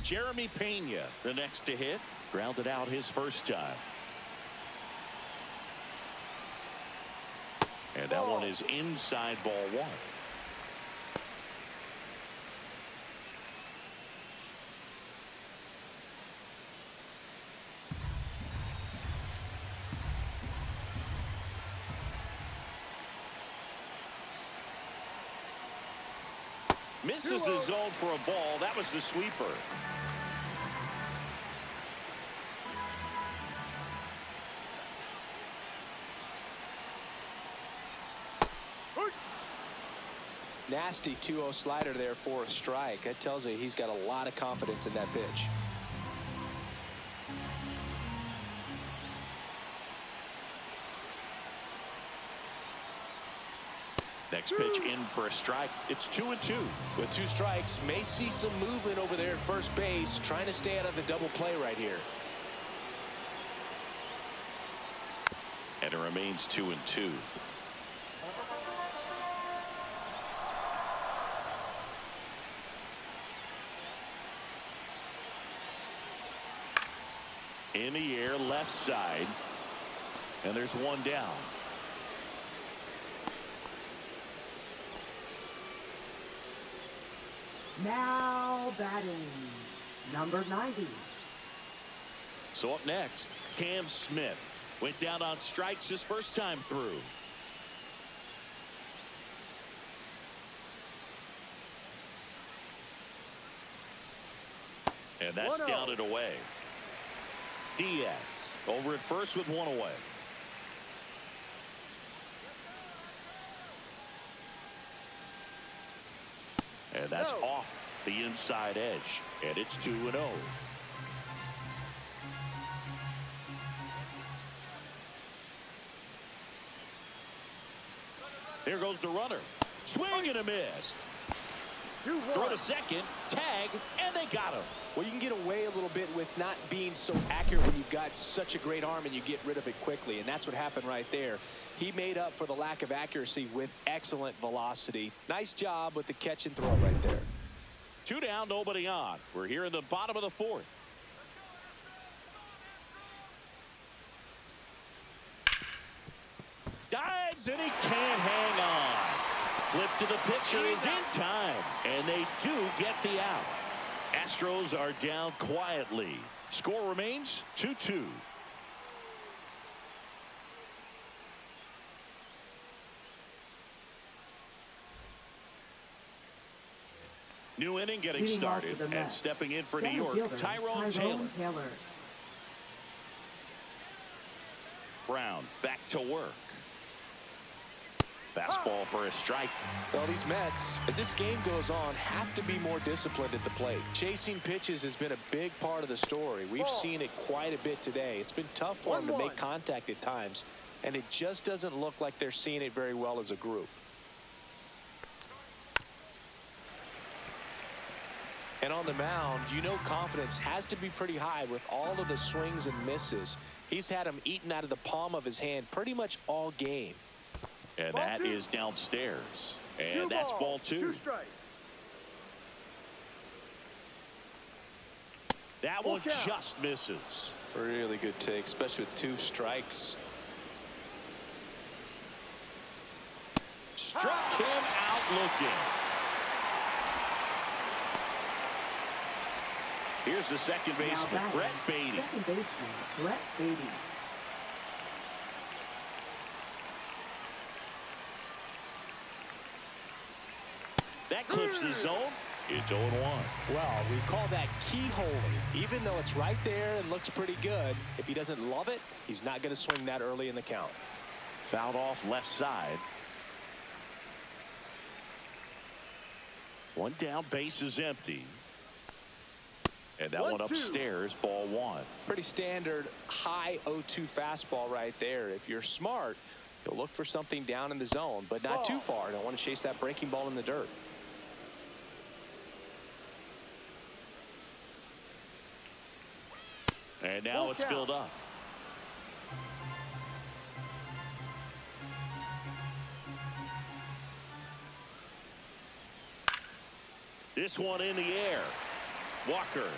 Jeremy Pena, the next to hit. Grounded out his first time. And that one is inside ball one. Misses the zone for a ball. That was the sweeper. Nasty 2-0 slider there for a strike. That tells you he's got a lot of confidence in that pitch. Next pitch in for a strike. It's 2-2. With 2 strikes, may see some movement over there at first base, trying to stay out of the double play right here. And it remains 2-2. In the air, left side. And there's one down. Now batting, number 90. So up next, Cam Smith. Went down on strikes his first time through. And that's down and away. Diaz over at first with one away. And that's off the inside edge. And it's 2-0. There goes the runner. Swing and a miss. Throw to second. Tag. And they got him. Well, you can get away a little bit with not being so accurate when you've got such a great arm and you get rid of it quickly. And that's what happened right there. He made up for the lack of accuracy with excellent velocity. Nice job with the catch and throw right there. 2 down, nobody on. We're here in the bottom of the 4th. Dives and he can't hang on. Flip to the pitcher is in time. And they do get the out. Astros are down quietly. Score remains 2-2. New inning getting started, and stepping in for New York, Tyrone Taylor. Brown back to work. Fastball for a strike. Well, these Mets, as this game goes on, have to be more disciplined at the plate. Chasing pitches has been a big part of the story. We've seen it quite a bit today. It's been tough for them to make contact at times, and it just doesn't look like they're seeing it very well as a group. And on the mound, you know confidence has to be pretty high with all of the swings and misses. He's had them eaten out of the palm of his hand pretty much all game. And that is downstairs. And that's ball 2. 2 strikes. That one just misses. Really good take, especially with 2 strikes. Struck him out looking. Here's the second baseman, Brett Beatty. Second baseman, Brett Beatty. That clips the zone. It's 0-1. Well, we call that keyholing. Even though it's right there and looks pretty good, if he doesn't love it, he's not going to swing that early in the count. Fouled off left side. One down, base is empty. And that one upstairs, ball 1. Pretty standard high 0-2 fastball right there. If you're smart, you'll look for something down in the zone, but not too far. Don't want to chase that breaking ball in the dirt. And now it's filled up. This one in the air. Walker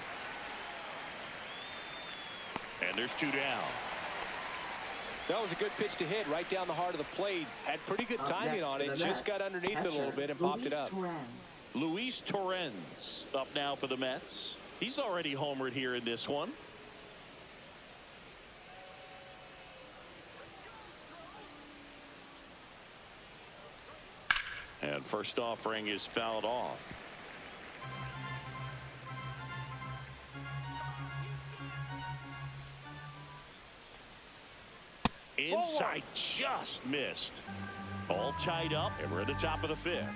And there's 2 down. That was a good pitch to hit right down the heart of the plate. Had pretty good timing on it. Just got underneath it a little bit and popped it up. Luis Torrens up now for the Mets. He's already homered here in this one. And first offering is fouled off. Inside, just missed. All tied up, and we're at the top of the 5th.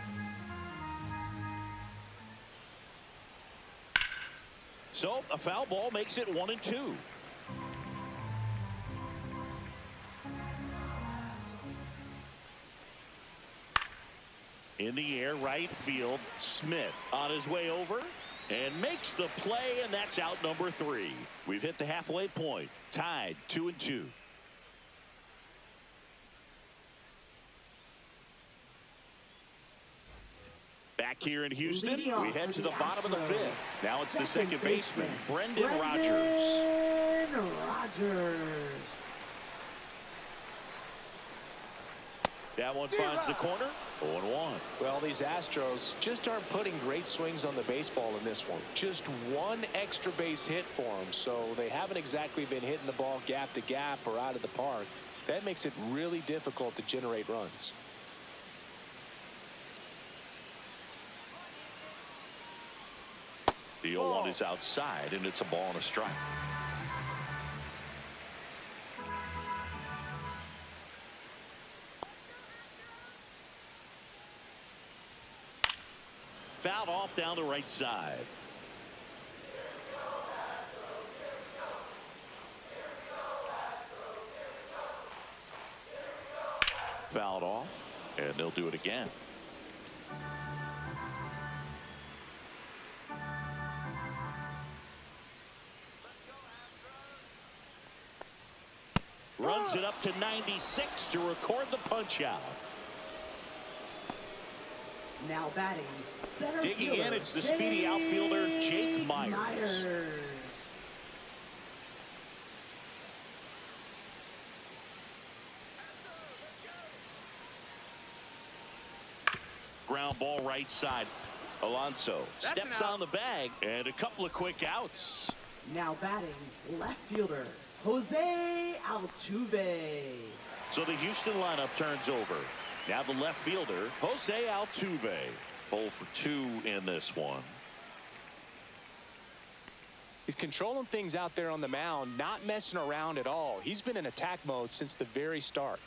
So a foul ball makes it 1-2. In the air, right field. Smith on his way over and makes the play, and that's out number 3. We've hit the halfway point. Tied 2-2. Back here in Houston, we head to the bottom of the 5th. Now it's the second baseman, Brendan Rodgers. That one finds the corner. 0-1. Well, these Astros just aren't putting great swings on the baseball in this one. Just one extra base hit for them, so they haven't exactly been hitting the ball gap to gap or out of the park. That makes it really difficult to generate runs. The 0-1 is outside, and it's a ball and a strike. Fouled off down the right side. Fouled off, and they'll do it again. Runs it up to 96 to record the punch out. Now batting, center Digging fielder, in, it's the speedy outfielder, Jake Myers. Ground ball right side. Alonso steps on the bag, and a couple of quick outs. Now batting, left fielder, Jose Altuve. So the Houston lineup turns over. Now the left fielder, Jose Altuve. 0 for 2 in this one. He's controlling things out there on the mound, not messing around at all. He's been in attack mode since the very start.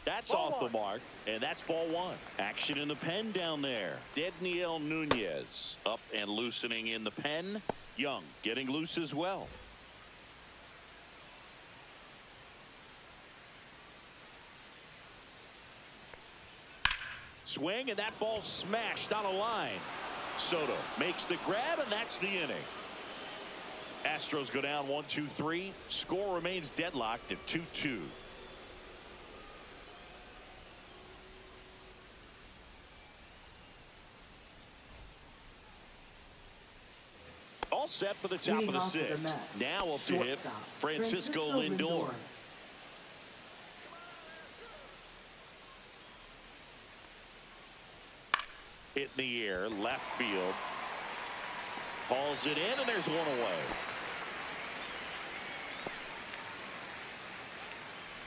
That's off the mark, and that's ball 1. Action in the pen down there. Dedniel Nunez up and loosening in the pen. Young getting loose as well. Swing, and that ball smashed on a line. Soto makes the grab, and that's the inning. Astros go down 1-2-3. Score remains deadlocked at 2-2. All set for the top of the 6th. Now up to hit Francisco Lindor. Hit in the air, left field. Hauls it in, and there's one away.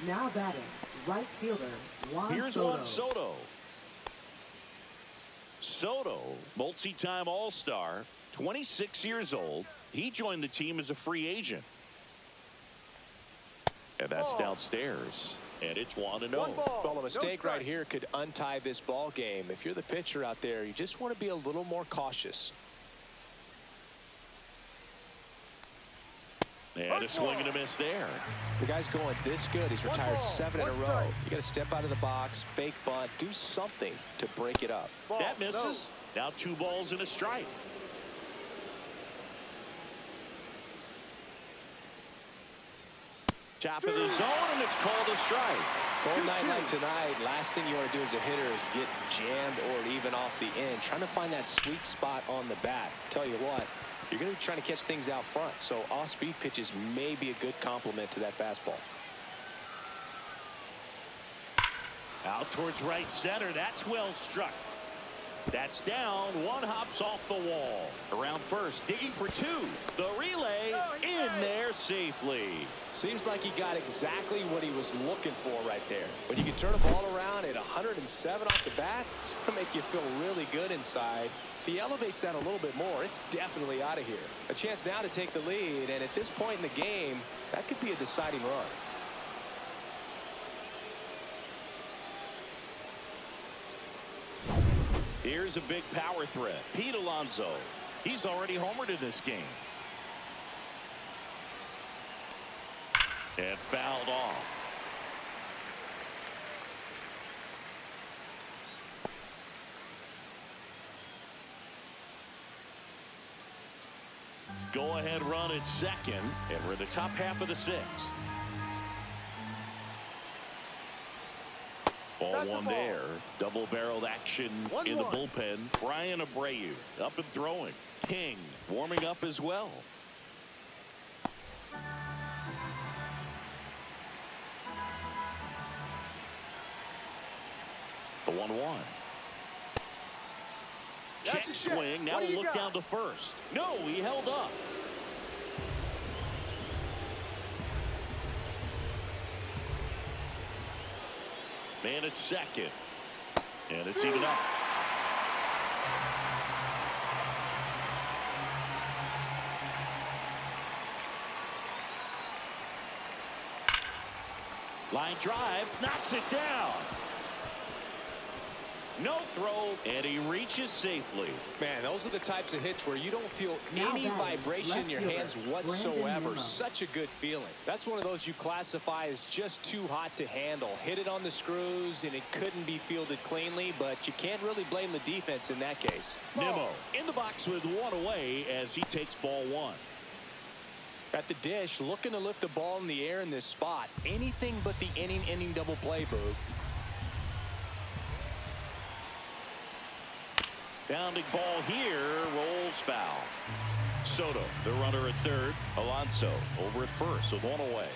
Now batting, right fielder, Juan Here's Soto. Juan Soto. Soto, multi-time All-Star, 26 years old. He joined the team as a free agent. And that's downstairs. And it's 1-0. Well, a mistake right here could untie this ball game. If you're the pitcher out there, you just want to be a little more cautious. And a swing and a miss there. The guy's going this good. He's retired 7 in a row. You got to step out of the box, fake bunt, do something to break it up. That misses. Now 2 balls and a strike. Top of the zone, and it's called a strike. Cold night like tonight, last thing you want to do as a hitter is get jammed or even off the end. Trying to find that sweet spot on the bat. Tell you what, you're going to be trying to catch things out front, so off-speed pitches may be a good complement to that fastball. Out towards right center. That's well struck. That's down. One hops off the wall. Around first, digging for two. The relay in there safely. Seems like he got exactly what he was looking for right there. When you can turn a ball around at 107 off the bat, it's going to make you feel really good inside. If he elevates that a little bit more, it's definitely out of here. A chance now to take the lead, and at this point in the game, that could be a deciding run. Here's a big power threat. Pete Alonso. He's already homered in this game. And fouled off. Go ahead run at second, and we're in the top half of the sixth. Ball one there. Double-barreled action in the bullpen. Brian Abreu up and throwing. King warming up as well. The 1-1. Check swing. Now we'll look down to first. No, he held up. Man at second. And it's even up. Line drive. Knocks it down. No throw, and he reaches safely. Man, those are the types of hits where you don't feel any vibration in your hands whatsoever. Such a good feeling. That's one of those you classify as just too hot to handle. Hit it on the screws, and it couldn't be fielded cleanly, but you can't really blame the defense in that case. Nimmo in the box with one away as he takes ball one. At the dish, looking to lift the ball in the air in this spot. Anything but the inning double play, Boog. Bounding ball here, rolls foul. Soto, the runner at third. Alonso over at first with one away.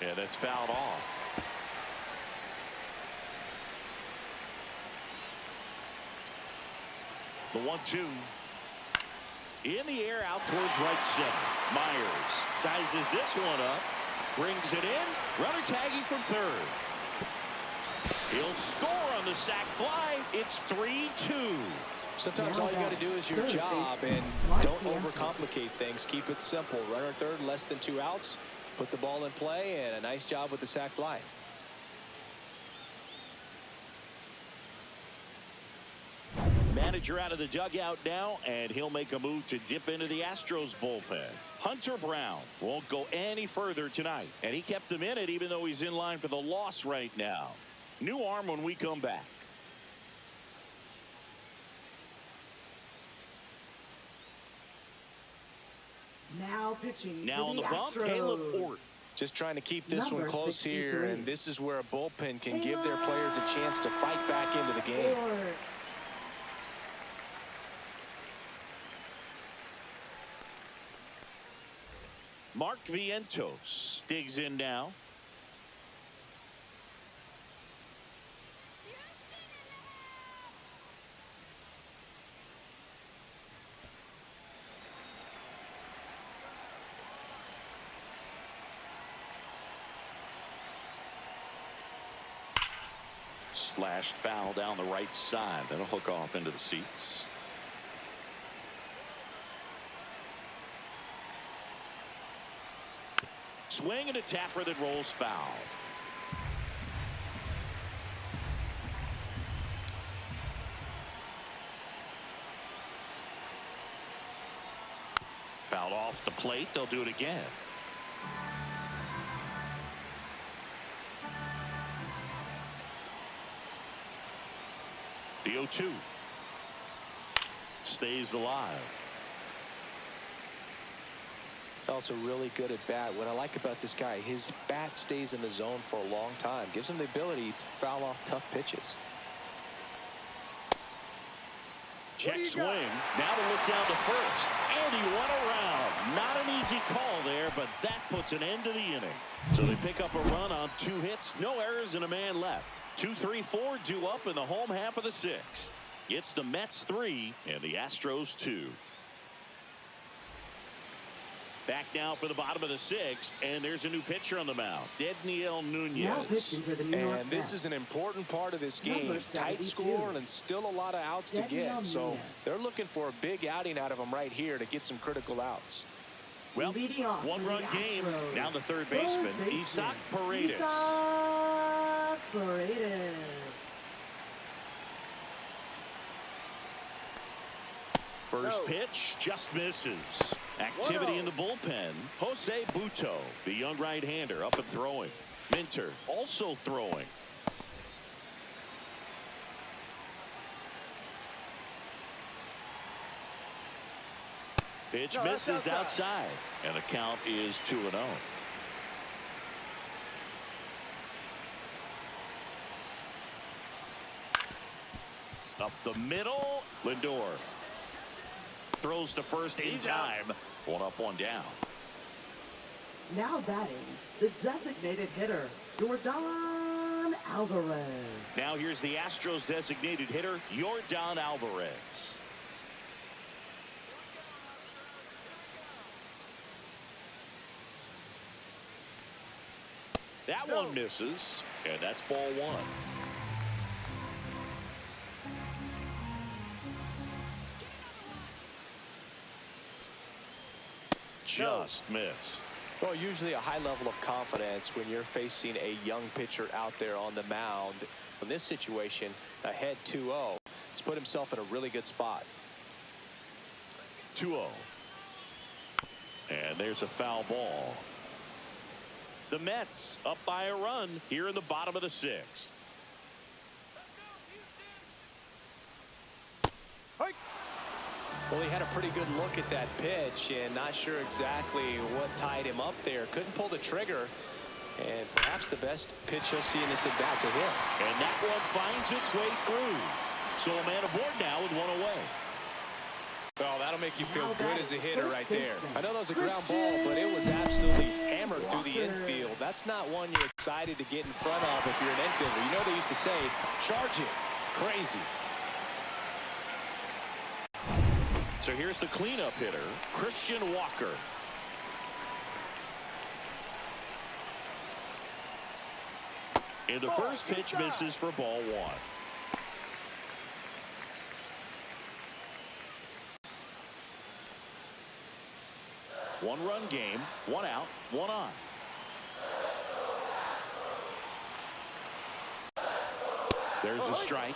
And it's fouled off. The 1-2. In the air out towards right center. Myers sizes this one up. Brings it in. Runner tagging from third. He'll score on the sac fly. It's 3-2. Sometimes all you got to do is your job and don't overcomplicate things. Keep it simple. Runner third, less than 2 outs. Put the ball in play, and a nice job with the sac fly. Manager out of the dugout now, and he'll make a move to dip into the Astros bullpen. Hunter Brown won't go any further tonight, and he kept him in it even though he's in line for the loss right now. New arm when we come back. Now pitching. Now on the bump, Caleb Ort. Just trying to keep this one close here, and this is where a bullpen can give their players a chance to fight back into the game. Mark Vientos digs in now. Slashed foul down the right side. That'll hook off into the seats. Swing and a tapper that rolls foul. Fouled off the plate. They'll do it again. The 0-2 stays alive. Also really good at bat. What I like about this guy, his bat stays in the zone for a long time. Gives him the ability to foul off tough pitches. Check swing. Now to look down to first. And he went around. Not an easy call there, but that puts an end to the inning. So they pick up a run on 2 hits, no errors, and a man left. 2, 3, 4 due up in the home half of the 6th. It's the Mets 3 and the Astros 2. Back now for the bottom of the 6th, and there's a new pitcher on the mound, Dedniel Now Nunez. pitching for the New York And this Mets. is an important part of this game. Number Tight 72. score and still a lot of outs to get. So they're looking for a big outing out of him right here to get some critical outs. Well, Leading off for 1-run the game. Astros. Now the third baseman, Isaac Paredes. Isaac Paredes. First pitch just misses. Activity in the bullpen. Jose Buto, the young right-hander, up and throwing. Minter also throwing. Pitch misses outside, and the count is 2-0. Up the middle, Lindor throws to first in time. 1 up, 1 down. Now batting, the designated hitter, Yordan Alvarez. Now here's the Astros designated hitter, Yordan Alvarez. That one misses, and that's ball 1. Just missed. Well, usually a high level of confidence when you're facing a young pitcher out there on the mound. In this situation, ahead 2-0. He's put himself in a really good spot. 2-0. And there's a foul ball. The Mets up by a run here in the bottom of the 6th. Well, he had a pretty good look at that pitch and not sure exactly what tied him up there. Couldn't pull the trigger. And perhaps the best pitch he'll see in this at bat to hit. And that one finds its way through. So a man aboard now with 1 away. Well, that'll make you feel Now good that as a is hitter first right there. baseman, I know that was a ground ball, Christian but it was absolutely hammered through the Walker. infield. That's not one you're excited to get in front of if you're an infielder. You know they used to say, charge it. Crazy. So here's the cleanup hitter, Christian Walker. And the first pitch misses for ball 1. One-run game, 1 out, 1 on. There's a strike.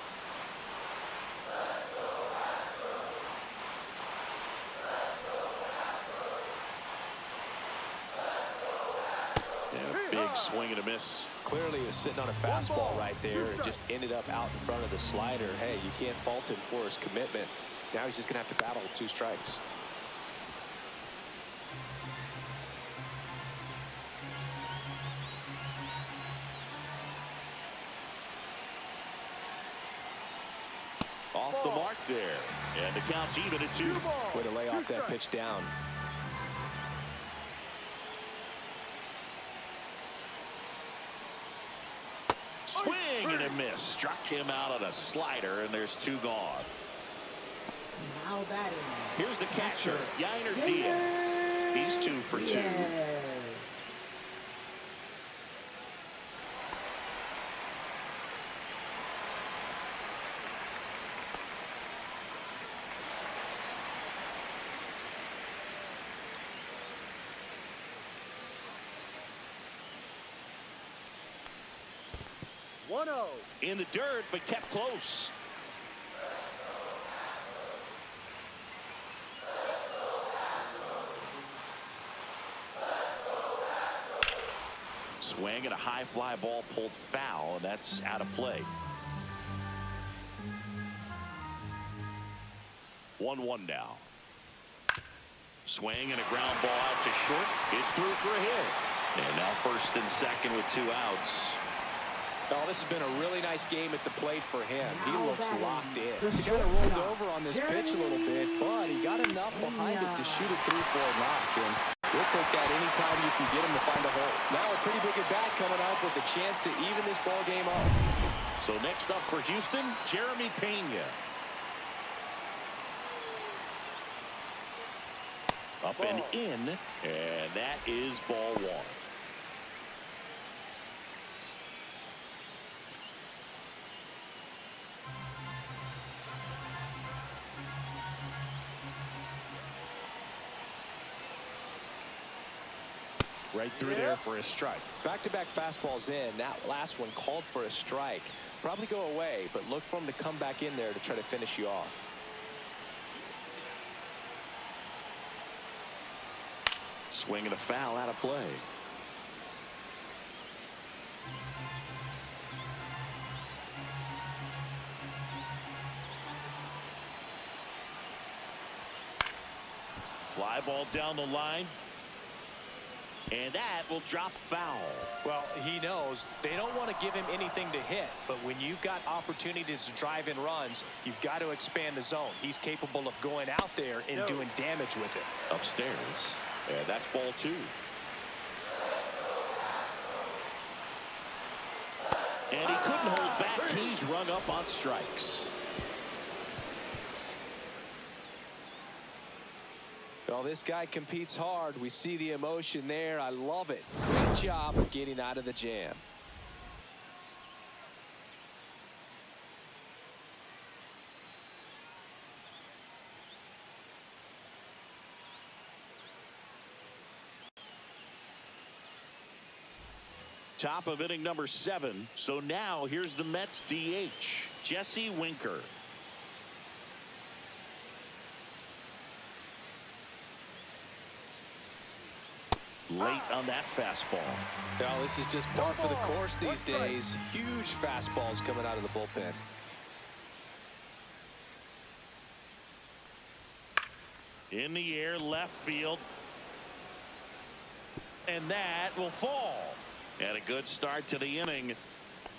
Big swing and a miss. Clearly he was sitting on a fastball right there and just ended up out in front of the slider. Hey, you can't fault him for his commitment. Now he's just going to have to battle with 2 strikes. Off the mark there. And the count's even at 2. Way to lay off that pitch down. Swing and a miss. Struck him out on a slider, and there's 2 gone. Now batting. Here's the catcher, Yainer Diaz. He's 2 for 2. Yes. In the dirt, but kept close. Swing and a high fly ball pulled foul, and that's out of play. 1-1 now. Swing and a ground ball out to short. It's through for a hit. And now first and second with 2 outs. Oh, this has been a really nice game at the plate for him. He looks locked in. The He kind of rolled over on this pitch a little bit, but he got enough behind it to shoot it through for a knock. And we'll take that anytime you can get him to find a hole. Now a pretty big at bat coming up with a chance to even this ball game up. So next up for Houston, Jeremy Pena. Up and in, and that is ball 1. Right through there for a strike. Back-to-back fastballs in. That last one called for a strike. Probably go away, but look for him to come back in there to try to finish you off. Swing and a foul out of play. Fly ball down the line. And that will drop foul. Well, he knows they don't want to give him anything to hit, but when you've got opportunities to drive in runs, you've got to expand the zone. He's capable of going out there and doing damage with it. Upstairs. And that's ball 2. And he couldn't hold back. He's rung up on strikes. Well, this guy competes hard. We see the emotion there. I love it. Great job of getting out of the jam. Top of inning number 7. So now here's the Mets DH, Jesse Winker. Late on that fastball. Well, this is just par for the course these days. Huge fastballs coming out of the bullpen. In the air, left field. And that will fall. And a good start to the inning.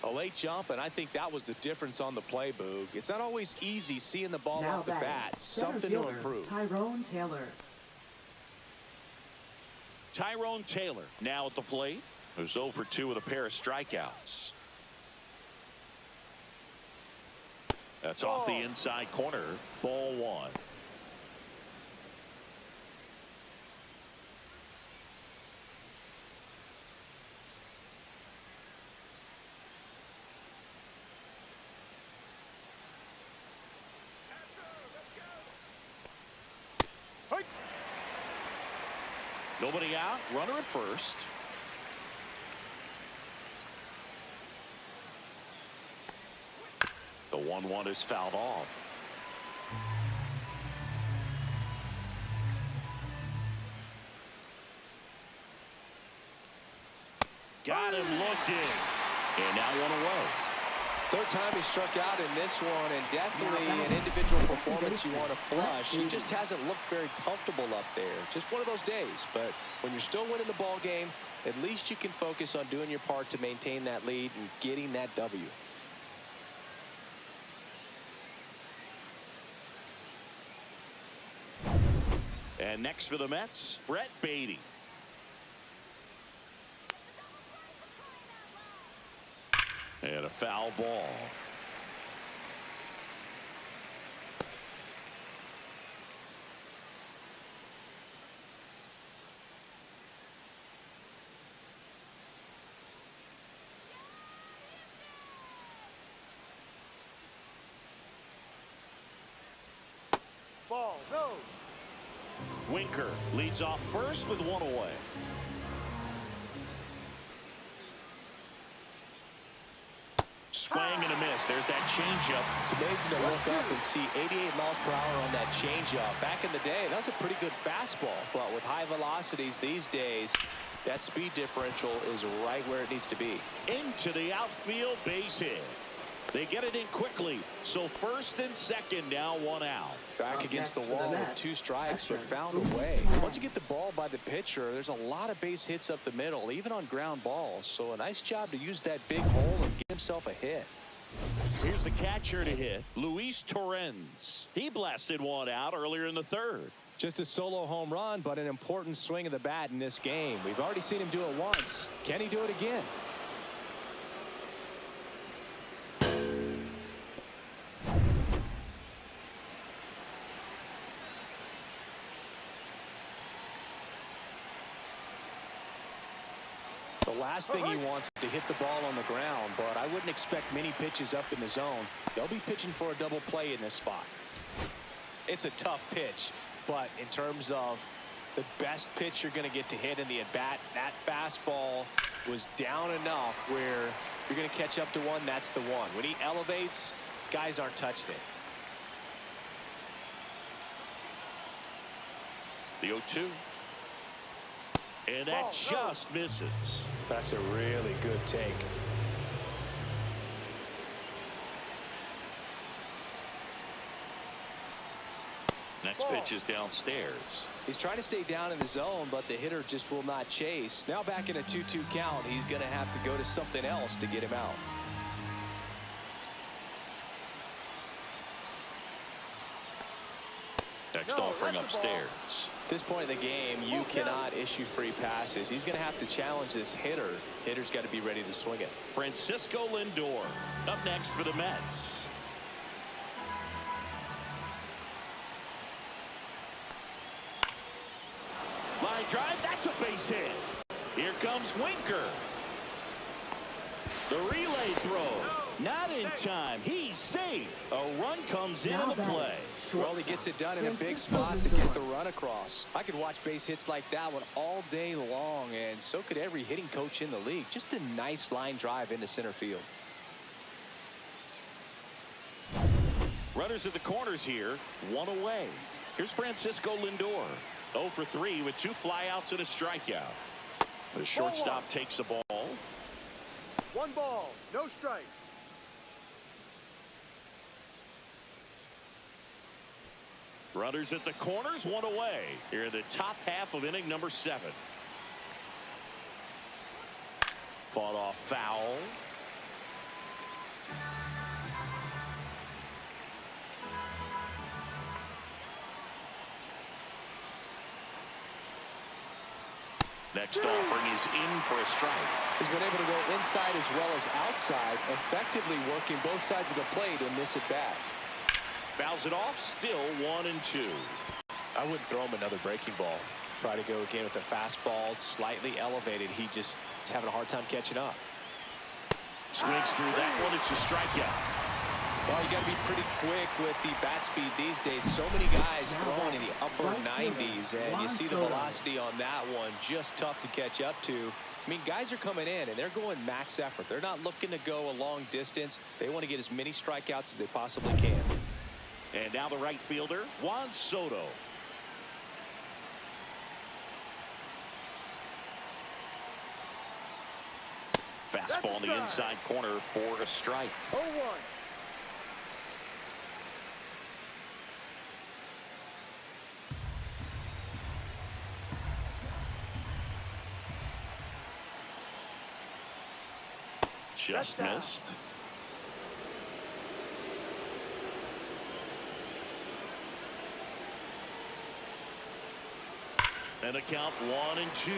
A late jump, and I think that was the difference on the play, Boog. It's not always easy seeing the ball Now off the bat. Something to improve. Tyrone Taylor. Tyrone Taylor now at the plate, who's 0 for 2 with a pair of strikeouts. That's off the inside corner. Ball 1. Nobody out, runner at first. The 1-1 is fouled off. Got him looking. And now 1 away. Third time he struck out in this one, and definitely an individual performance you want to flush. He just hasn't looked very comfortable up there. Just one of those days. But when you're still winning the ball game, at least you can focus on doing your part to maintain that lead and getting that W. And next for the Mets, Brett Beatty. And a foul ball. Ball, no. Winker leads off first with 1 away. Swing and a miss. There's that changeup. It's amazing to look up and see 88 miles per hour on that changeup. Back in the day, that was a pretty good fastball. But with high velocities these days, that speed differential is right where it needs to be. Into the outfield, base hit. They get it in quickly. So first and second, now one out. Back against the wall with 2 strikes, but found a way. Once you get the ball by the pitcher, there's a lot of base hits up the middle, even on ground balls. So a nice job to use that big hole and get himself a hit. Here's the catcher to hit, Luis Torrens. He blasted one out earlier in the 3rd. Just a solo home run, but an important swing of the bat in this game. We've already seen him do it once. Can he do it again? The last thing he wants is to hit the ball on the ground, but I wouldn't expect many pitches up in the zone. They'll be pitching for a double play in this spot. It's a tough pitch, but in terms of the best pitch you're going to get to hit in the at-bat, that fastball was down enough where you're going to catch up to one. That's the one. When he elevates, guys aren't touched it. The 0-2. And that just misses. That's a really good take. Next pitch is downstairs. He's trying to stay down in the zone, but the hitter just will not chase. Now back in a 2-2 count, he's going to have to go to something else to get him out. Next offering upstairs. At this point in the game, you cannot issue free passes. He's going to have to challenge this hitter. Hitter's got to be ready to swing it. Francisco Lindor up next for the Mets. Line drive, that's a base hit. Here comes Winker. The relay throw, not in time. He's safe. A run comes into the play. Well, he gets it done in a big spot to get the run across. I could watch base hits like that one all day long, and so could every hitting coach in the league. Just a nice line drive into center field. Runners at the corners here, one away. Here's Francisco Lindor. 0 for 3 with 2 flyouts and a strikeout. The shortstop takes the ball. 1 ball, no strike. Runners at the corners, 1 away. Here in the top half of inning number 7. Fought off foul. Next offering is in for a strike. He's been able to go inside as well as outside, effectively working both sides of the plate in this at-bat. Fouls it off, still 1-2. I wouldn't throw him another breaking ball. Try to go again with a fastball, slightly elevated. He just is having a hard time catching up. Swings through that one, it's a strikeout. Well, you got to be pretty quick with the bat speed these days. So many guys throwing in the upper 90s, and you see the velocity on that one. Just tough to catch up to. I mean, guys are coming in, and they're going max effort. They're not looking to go a long distance. They want to get as many strikeouts as they possibly can. And now the right fielder, Juan Soto. Fastball in the inside corner for a strike. 0-1. Just missed. And a count 1-2.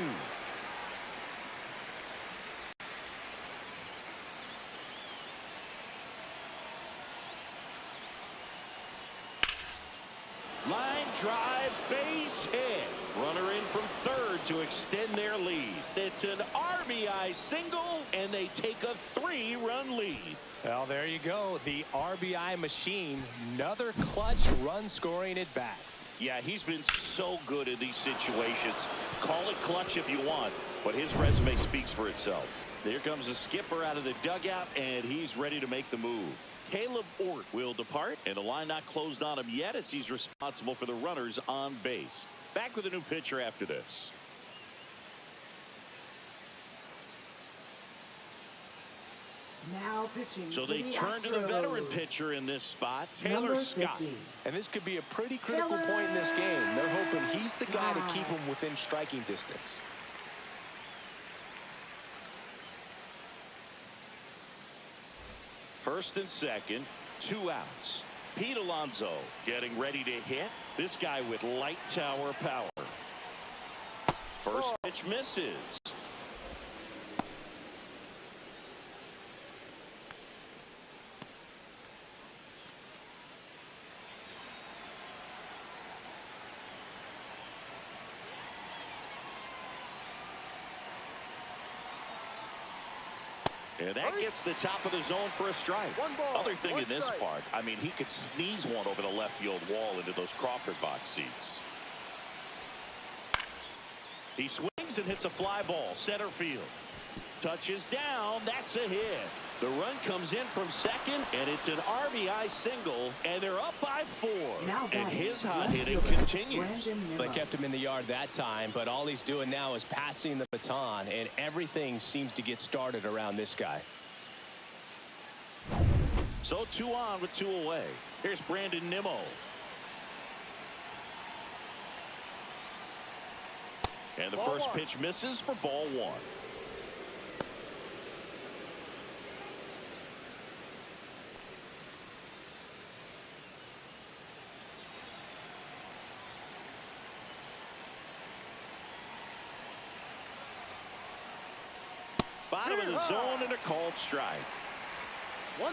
Line drive, base hit. Runner in from third to extend their lead. It's an RBI single, and they take a 3-run lead. Well, there you go. The RBI machine. Another clutch run scoring at bat. Yeah, he's been so good in these situations. Call it clutch if you want, but his resume speaks for itself. There comes the skipper out of the dugout, and he's ready to make the move. Caleb Ort will depart, and the line not closed on him yet as he's responsible for the runners on base. Back with a new pitcher after this. Now pitching. So for they the turn to the Astros. veteran pitcher in this spot, Taylor Number Scott. 50. And this could be a pretty critical point in this game. They're hoping he's the guy to keep them within striking distance. First and second, 2 outs. Pete Alonso getting ready to hit. This guy with light tower power. First pitch misses. And that gets the top of the zone for a strike. One ball, Other thing one in this strike. part, I mean, he could sneeze one over the left field wall into those Crawford box seats. He swings and hits a fly ball, center field. Touches down, that's a hit. The run comes in from second, and it's an RBI single, and they're up by 4. Now And batting, his hot left hitting fielder, continues. Brandon They Nimmo. kept him in the yard that time, but all he's doing now is passing the baton, and everything seems to get started around this guy. So 2 on with 2 away. Here's Brandon Nimmo. And the Ball first 1. pitch misses for ball 1. Bottom of the zone and a called strike. 1-1.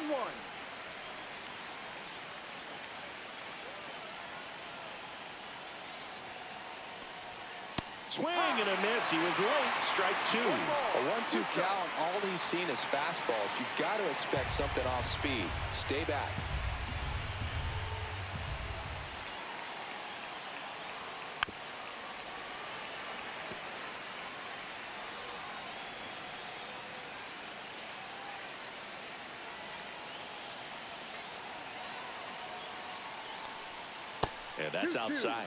Swing and a miss. He was late. Strike 2. A 1-2 count. All he's seen is fastballs. You've got to expect something off speed. Stay back. And that's 2-2. outside.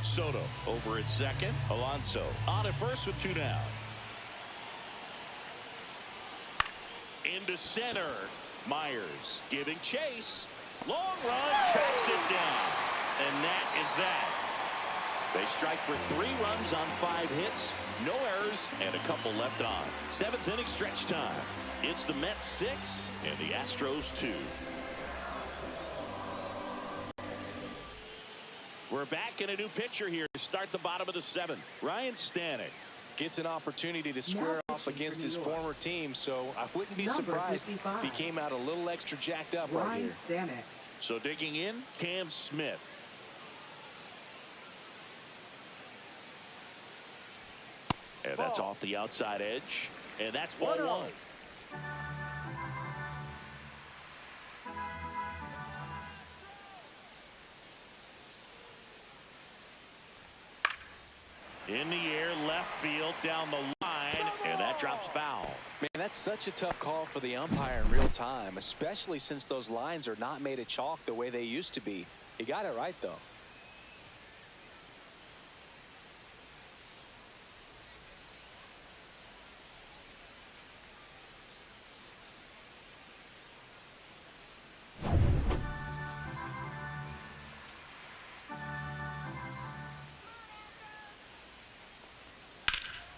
Soto over at second. Alonso on at first with 2 down. Into center. Myers giving chase. Long run, tracks it down. And that is that. They strike for 3 runs on 5 hits. No errors and a couple left on. 7th inning stretch time. It's the Mets 6 and the Astros 2. We're back in a new pitcher here to start the bottom of the 7th. Ryan Stanek Gets an opportunity to square off against his former team, so I wouldn't be Number surprised 55. if he came out a little extra jacked up right Ryan here. Stanek. So digging in, Cam Smith. And that's off the outside edge. And that's ball 1. In the air, left field, down the line, and that drops foul. Man, that's such a tough call for the umpire in real time, especially since those lines are not made of chalk the way they used to be. He got it right, though.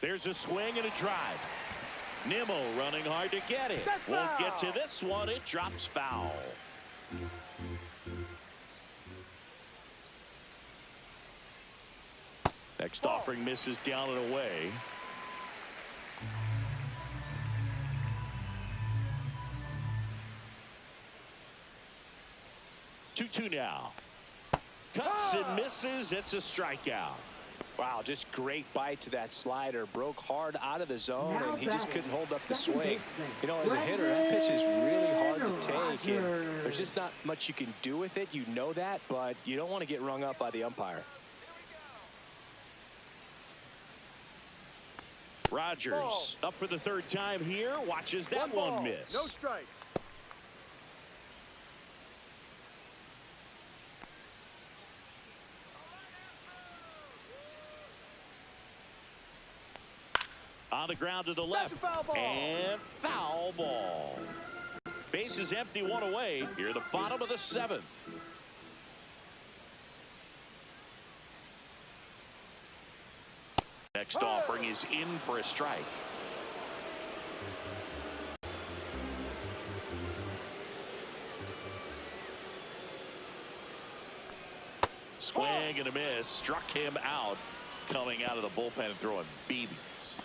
There's a swing and a drive. Nimmo running hard to get it. Won't get to this one. It drops foul. Next offering misses down and away. Two now. Cuts and misses. It's a strikeout. Wow, just great bite to that slider. Broke hard out of the zone, Now and he just batting, couldn't hold up the second swing. baseman, You know, as a hitter, that pitch is really hard to take. And Rogers. there's just not much you can do with it. You know that, but you don't want to get rung up by the umpire. Rogers up for the 3rd time here. Watches that one miss. No strike. On on the ground to the left. And foul ball. Base is empty, one away. Here, the bottom of the seventh. Next offering is in for a strike. Swing and a miss. Struck him out. Coming out of the bullpen and throwing BBs.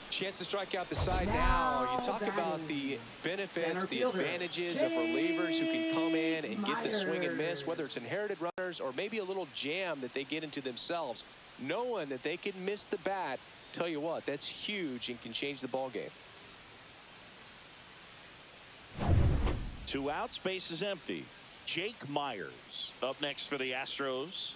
Chance to strike out the side now. You talk about the benefits, the advantages of relievers who can come in and get the swing and miss, whether it's inherited runners or maybe a little jam that they get into themselves. Knowing that they can miss the bat, tell you what, that's huge and can change the ball game. 2 outs, base is empty. Jake Myers up next for the Astros.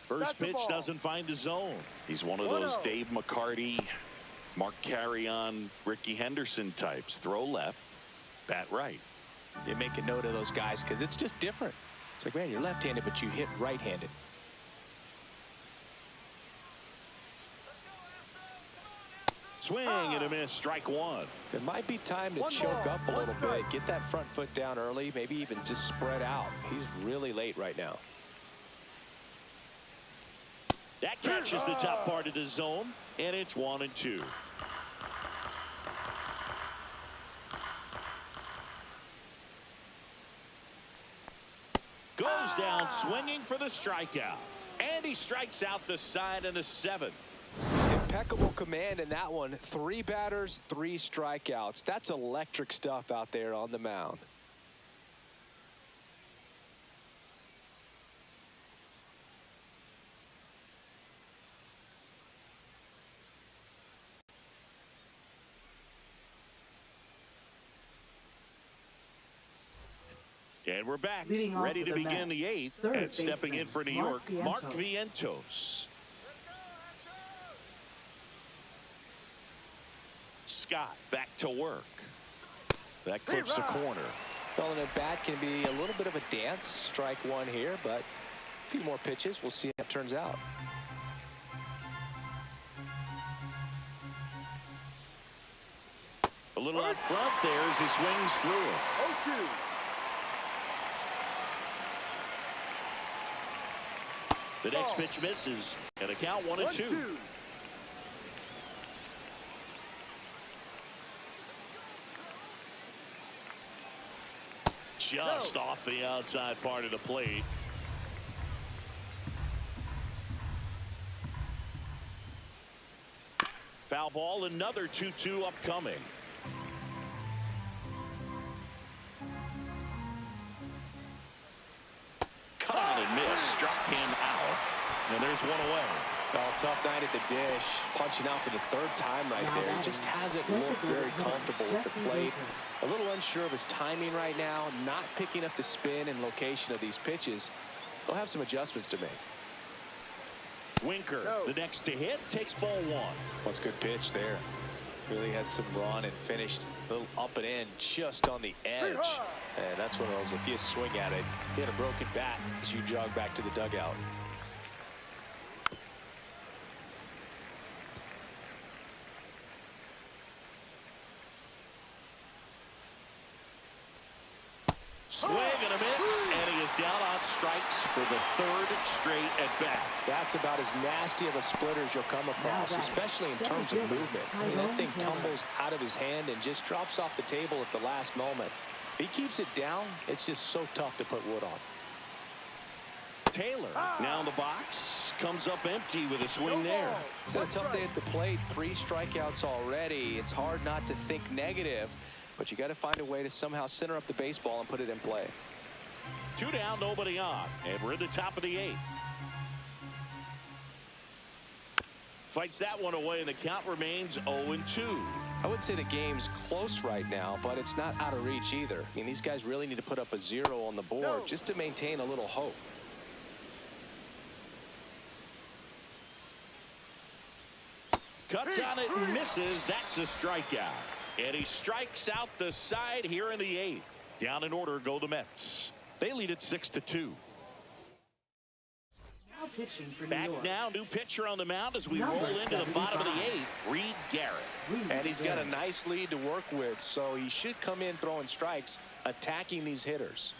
First pitch doesn't find the zone. He's one of those Dave McCarty, Mark Carrion, Ricky Henderson types. Throw left, bat right. You make a note of those guys because it's just different. It's like, man, you're left-handed, but you hit right-handed. Swing and a miss, strike one. It might be time to choke up a little bit. Get that front foot down early, maybe even just spread out. He's really late right now. That catches the top part of the zone, and it's 1-2. Goes down swinging for the strikeout. And he strikes out the side in the seventh. Impeccable command in that one. 3 batters, 3 strikeouts. That's electric stuff out there on the mound. And we're back, Leading off ready to for the begin Mets, the 8th. third And stepping in for New York, baseman, Mark Mark Vientos. Scott back to work. That clips the corner. Well, and a bat can be a little bit of a dance. Strike one here, but a few more pitches. We'll see how it turns out. A little out front there as he swings through it. The next pitch misses, and a count 1-2. Just off the outside part of the plate. Foul ball, another 2-2 upcoming. Cut on and miss, struck him out, and there's one away. Well, tough night at the dish. Punching out for the 3rd time right there. He just hasn't looked very comfortable with the plate. A little unsure of his timing right now. Not picking up the spin and location of these pitches. He'll have some adjustments to make. Winker, the next to hit, takes ball 1. That's a good pitch there. Really had some run and finished a little up and in just on the edge. And that's one of those, if you swing at it, hit a broken bat as you jog back to the dugout. Swing and a miss, and he is down on strikes for the 3rd straight at bat. That's about as nasty of a splitter as you'll come across, especially in terms of movement. I mean, that thing tumbles out of his hand and just drops off the table at the last moment. If he keeps it down, it's just so tough to put wood on. Taylor now in the box, comes up empty with a swing there. He's had a tough day at the plate. 3 strikeouts already. It's hard not to think negative, but you got to find a way to somehow center up the baseball and put it in play. 2 down, nobody on, and we're in the top of the 8th. Fights that one away, and the count remains 0-2. I would say the game's close right now, but it's not out of reach either. I mean, these guys really need to put up a 0 on the board just to maintain a little hope. Cuts on it and misses. That's a strikeout. And he strikes out the side here in the 8th. Down in order go the Mets. They lead it 6-2. Now pitching for New Back York. now, new pitcher on the mound as we Number roll into the bottom of the 75. 8th. Reed Garrett. And he's got a nice lead to work with, so he should come in throwing strikes, attacking these hitters.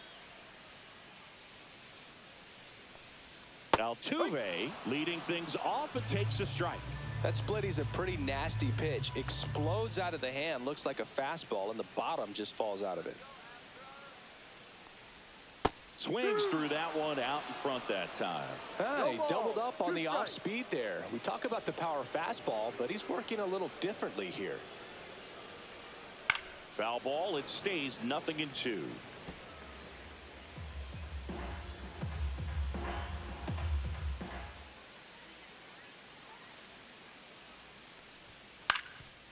Altuve leading things off and takes a strike. That splitty's a pretty nasty pitch. Explodes out of the hand, looks like a fastball, and the bottom just falls out of it. Swings through that one out in front that time. He doubled up on the off speed there. We talk about the power fastball, but he's working a little differently here. Foul ball. It stays 0-2.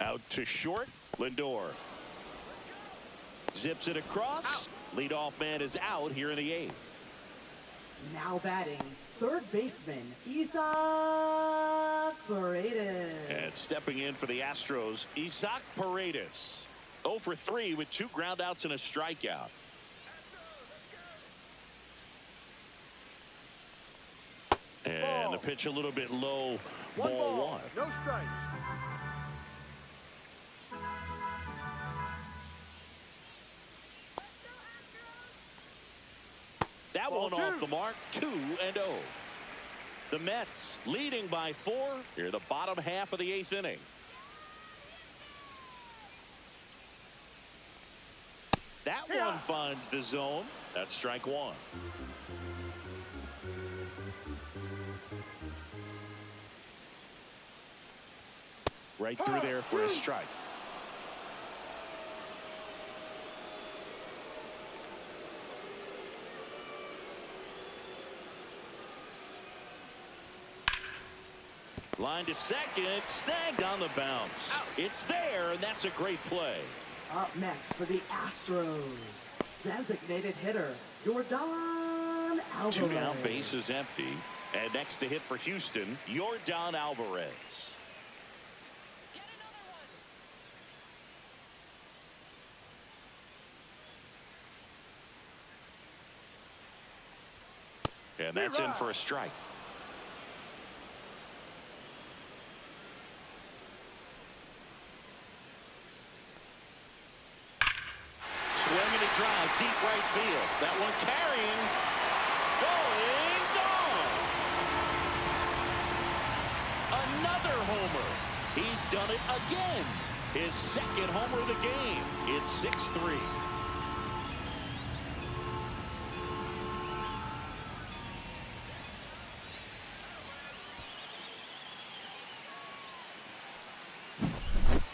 Out to short. Lindor zips it across. Leadoff man is out here in the 8th. Now batting, third baseman, Isaac Paredes. And stepping in for the Astros, Isaac Paredes. 0 for 3 with 2 groundouts and a strikeout. And the pitch a little bit low. Ball 1. No strikes. That one off the mark. 2-0. The Mets leading by 4 here the bottom half of the 8th inning. That one finds the zone. That's strike 1. Right through there for a strike. Line to second, snagged on the bounce. It's there, and that's a great play. Up next for the Astros, designated hitter, Yordan Alvarez. 2 down, base is empty. And next to hit for Houston, Yordan Alvarez. And that's in for a strike. Swinging a drive, deep right field. That one carrying, going, gone. Another homer. He's done it again. His second homer of the game. It's 6-3.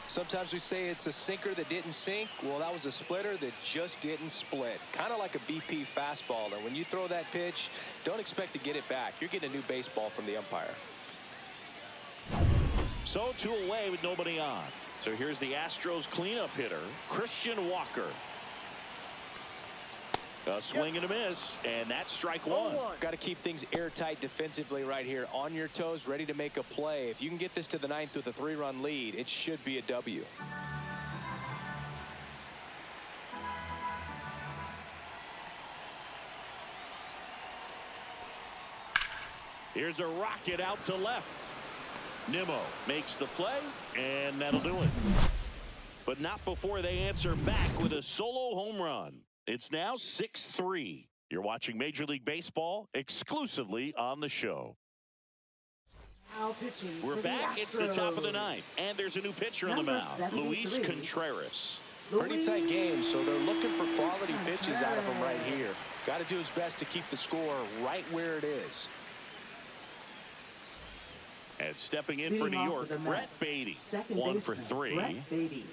Sometimes we say it's a sinker that didn't sink. Well, that was a splitter that just didn't split. Kind of like a BP fastball. And when you throw that pitch, don't expect to get it back. You're getting a new baseball from the umpire. So 2 away with nobody on. So here's the Astros cleanup hitter, Christian Walker. A swing and a miss, and that's strike 1. Got to keep things airtight defensively right here. On your toes, ready to make a play. If you can get this to the 9th with a 3-run lead, it should be a W. Here's a rocket out to left. Nimmo makes the play, and that'll do it. But not before they answer back with a solo home run. It's now 6-3. You're watching Major League Baseball exclusively on the show. Now pitching We're for the back. It's the top of the Astros. 9th, and there's a new pitcher on the Number mound, 73. Luis Contreras. Pretty tight game, so they're looking for quality pitches out of him right here. Got to do his best to keep the score right where it is. And stepping in for Leading New off York, for the Mets, Brett Beatty. second 1 for baseman, 3. Brett Beatty.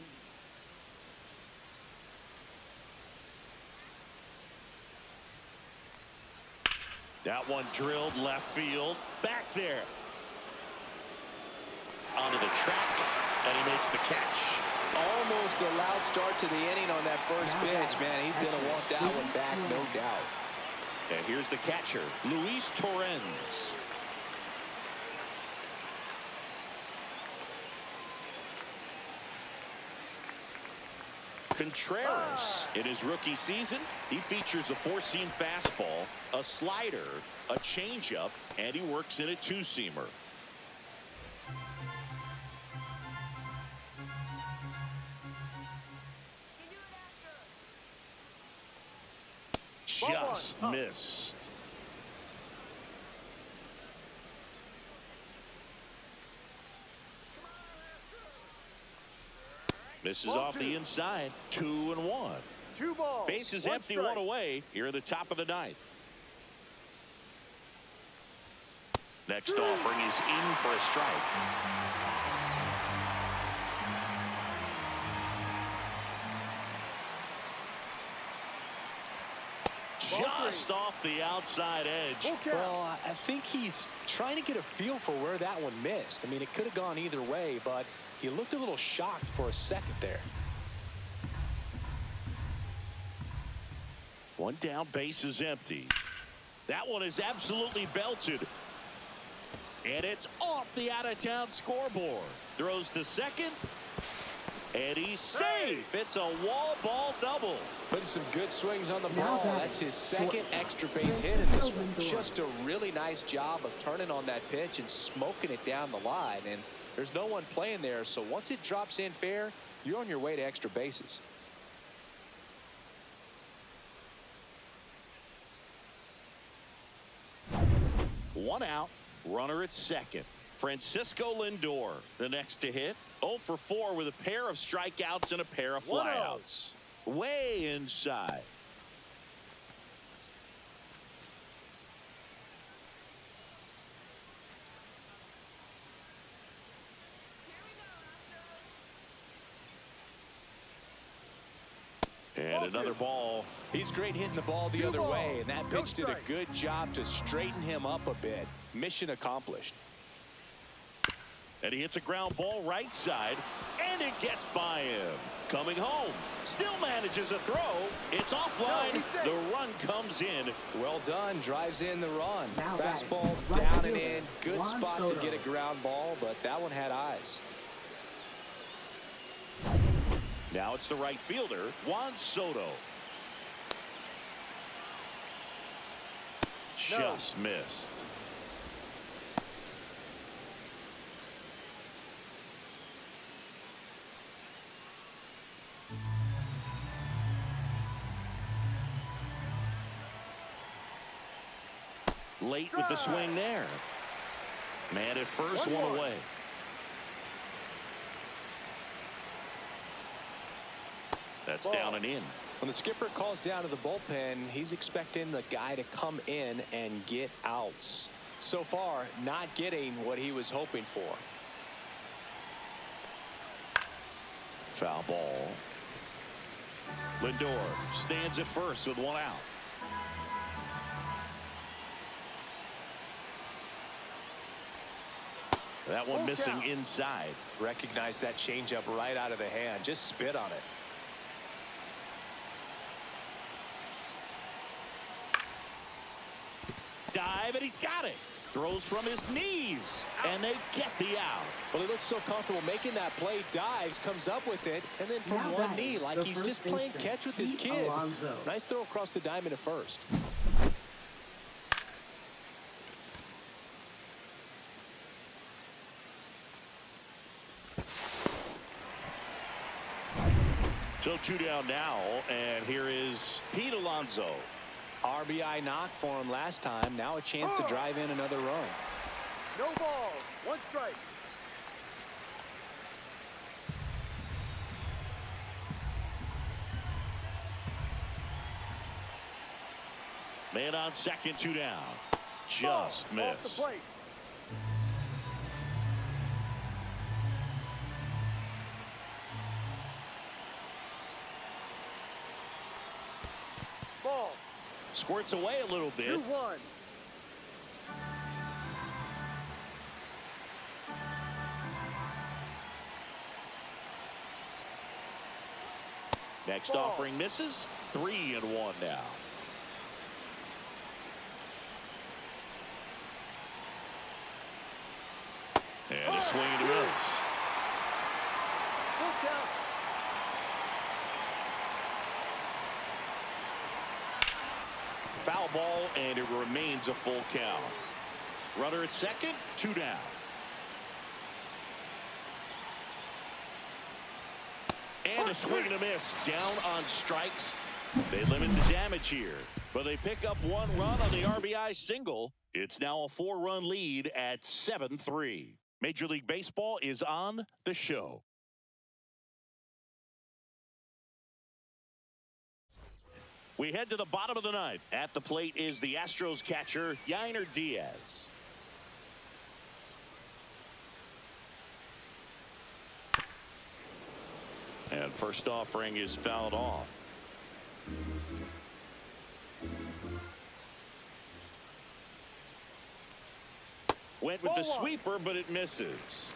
That one drilled left field. Back there. Onto the track, and he makes the catch. Almost a loud start to the inning on that first pitch, man. He's going to want that one back, no doubt. And here's the catcher, Luis Torrens. Contreras, in his rookie season, he features a four-seam fastball, a slider, a changeup, and he works in a two-seamer. Just missed. Misses off the inside. 2-1. 2 balls. Bases empty, one away here at the top of the ninth. Next offering is in for a strike. Just off the outside edge. Well, I think he's trying to get a feel for where that one missed. I mean, it could have gone either way, but he looked a little shocked for a second there. One down, base is empty. That one is absolutely belted. And it's off the out-of-town scoreboard. Throws to second. And he's safe. It's a wall ball double. Putting some good swings on the ball. That's his second extra base hit in this one. Just a really nice job of turning on that pitch and smoking it down the line. And there's no one playing there, so once it drops in fair, you're on your way to extra bases. One out, runner at second. Francisco Lindor, the next to hit. 0 for 4 with a pair of strikeouts and a pair of flyouts. Way inside. And another ball. He's great hitting the ball the other way, and that pitch did a good job to straighten him up a bit. Mission accomplished. And he hits a ground ball right side, and it gets by him. Coming home, still manages a throw. It's offline. The run comes in. Well done. Drives in the run. Now Fastball right down and fielder, in. Good Juan spot Soto. to get a ground ball, but that one had eyes. Now it's the right fielder, Juan Soto. Just missed. Late with the swing there. Man at first, one away. That's down and in. When the skipper calls down to the bullpen, he's expecting the guy to come in and get outs. So far, not getting what he was hoping for. Foul ball. Lindor stands at first with one out. That one missing inside. Recognize that changeup right out of the hand. Just spit on it. Dive, and he's got it. Throws from his knees, and they get the out. Well, he looks so comfortable making that play. Dives, comes up with it, and then from Now one batting, knee, like the he's first just playing baseman, catch with his Pete kid. Alonso. Nice throw across the diamond at first. So 2 down now, and here is Pete Alonso. RBI knock for him last time. Now a chance to drive in another run. No balls. 1 strike. Man on second, 2 down. Just Off the missed. plate. Ball. Squirts away a little bit. 2-1. Next Ball. offering misses. 3-1 now. And a swing and a miss. Full count. Foul ball, and it remains a full count. Runner at second, 2 down. And a swing and a miss. Down on strikes. They limit the damage here, but they pick up 1 run on the RBI single. It's now a 4-run lead at 7-3. Major League Baseball is on the show. We head to the bottom of the ninth. At the plate is the Astros catcher, Yainer Diaz. And first offering is fouled off. Went with the sweeper, but it misses.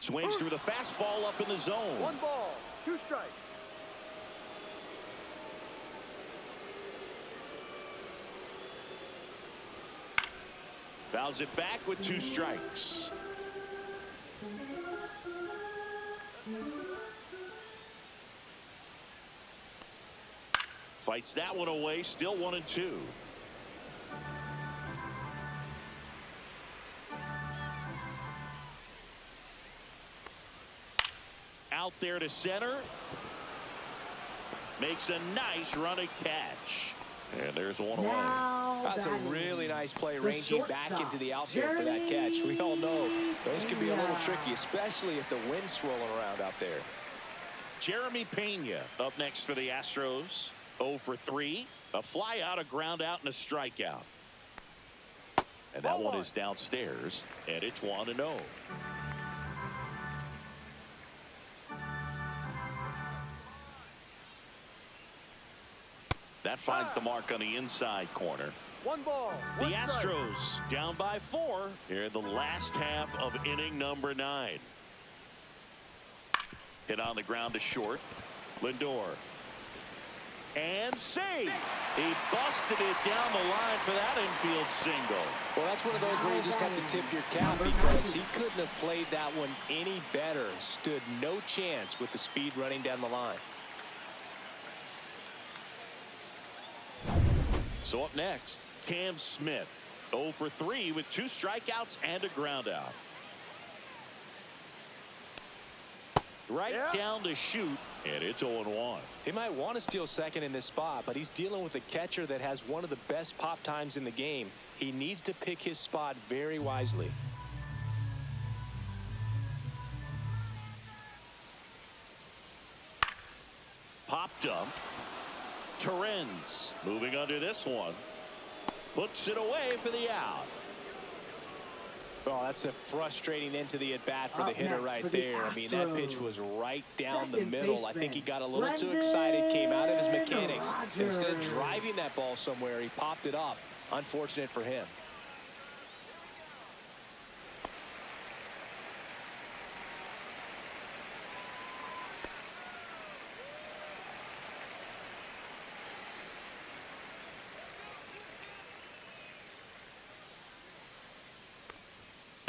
Swings through the fastball up in the zone. 1 ball, 2 strikes. Fouls it back with 2 strikes. Fights that one away, still 1-2. Out there to center. Makes a nice running catch. And there's 1 away. That's a really nice play, ranging back into the outfield for that catch. We all know those can be a little tricky, especially if the wind's swirling around out there. Jeremy Pena up next for the Astros. 0 for 3. A fly out, a ground out, and a strikeout. And that one is downstairs, and it's 1-0. That finds the mark on the inside corner. 1 ball, The 1 strike. Astros down by 4 here in the last half of inning number 9. Hit on the ground to short. Lindor. And save. He busted it down the line for that infield single. Well, that's one of those where you just have to tip your cap because he couldn't have played that one any better. Stood no chance with the speed running down the line. So up next, Cam Smith. 0 for 3 with 2 strikeouts and a ground out. Right down to shoot, and it's 0-1. He might want to steal second in this spot, but he's dealing with a catcher that has one of the best pop times in the game. He needs to pick his spot very wisely. Popped up. Torrens moving under this one. Puts it away for the out. Oh, that's a frustrating end to the at-bat for the hitter right there. I mean, that pitch was right down the middle. I think he got a little too excited, came out of his mechanics. Instead of driving that ball somewhere, he popped it up. Unfortunate for him.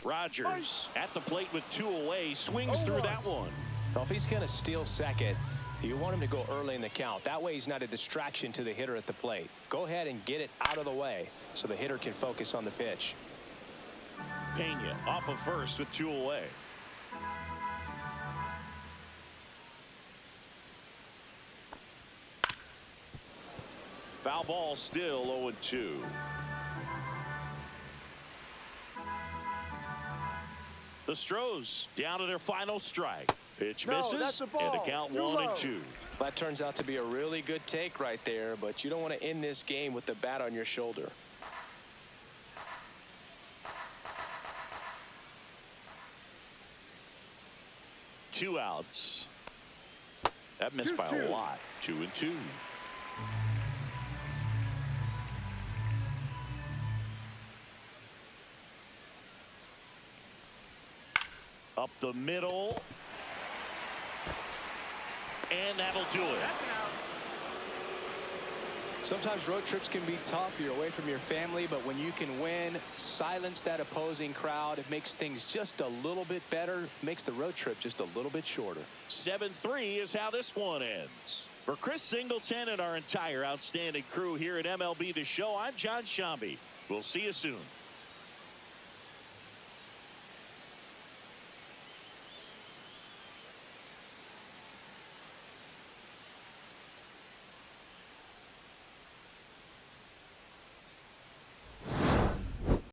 Rogers at the plate with 2 away, swings through that one. Well, if he's going to steal second, you want him to go early in the count. That way he's not a distraction to the hitter at the plate. Go ahead and get it out of the way so the hitter can focus on the pitch. Pena off of first with 2 away. Foul ball, still 0-2. The Astros down to their final strike. Pitch misses, and the count 1-2. That turns out to be a really good take right there, but you don't want to end this game with the bat on your shoulder. Two outs. That missed by a lot. 2-2. Up the middle. And that'll do it. Sometimes road trips can be tough. You're away from your family, but when you can win, silence that opposing crowd, it makes things just a little bit better, makes the road trip just a little bit shorter. 7-3 is how this one ends. For Chris Singleton and our entire outstanding crew here at MLB The Show, I'm John Shambi. We'll see you soon.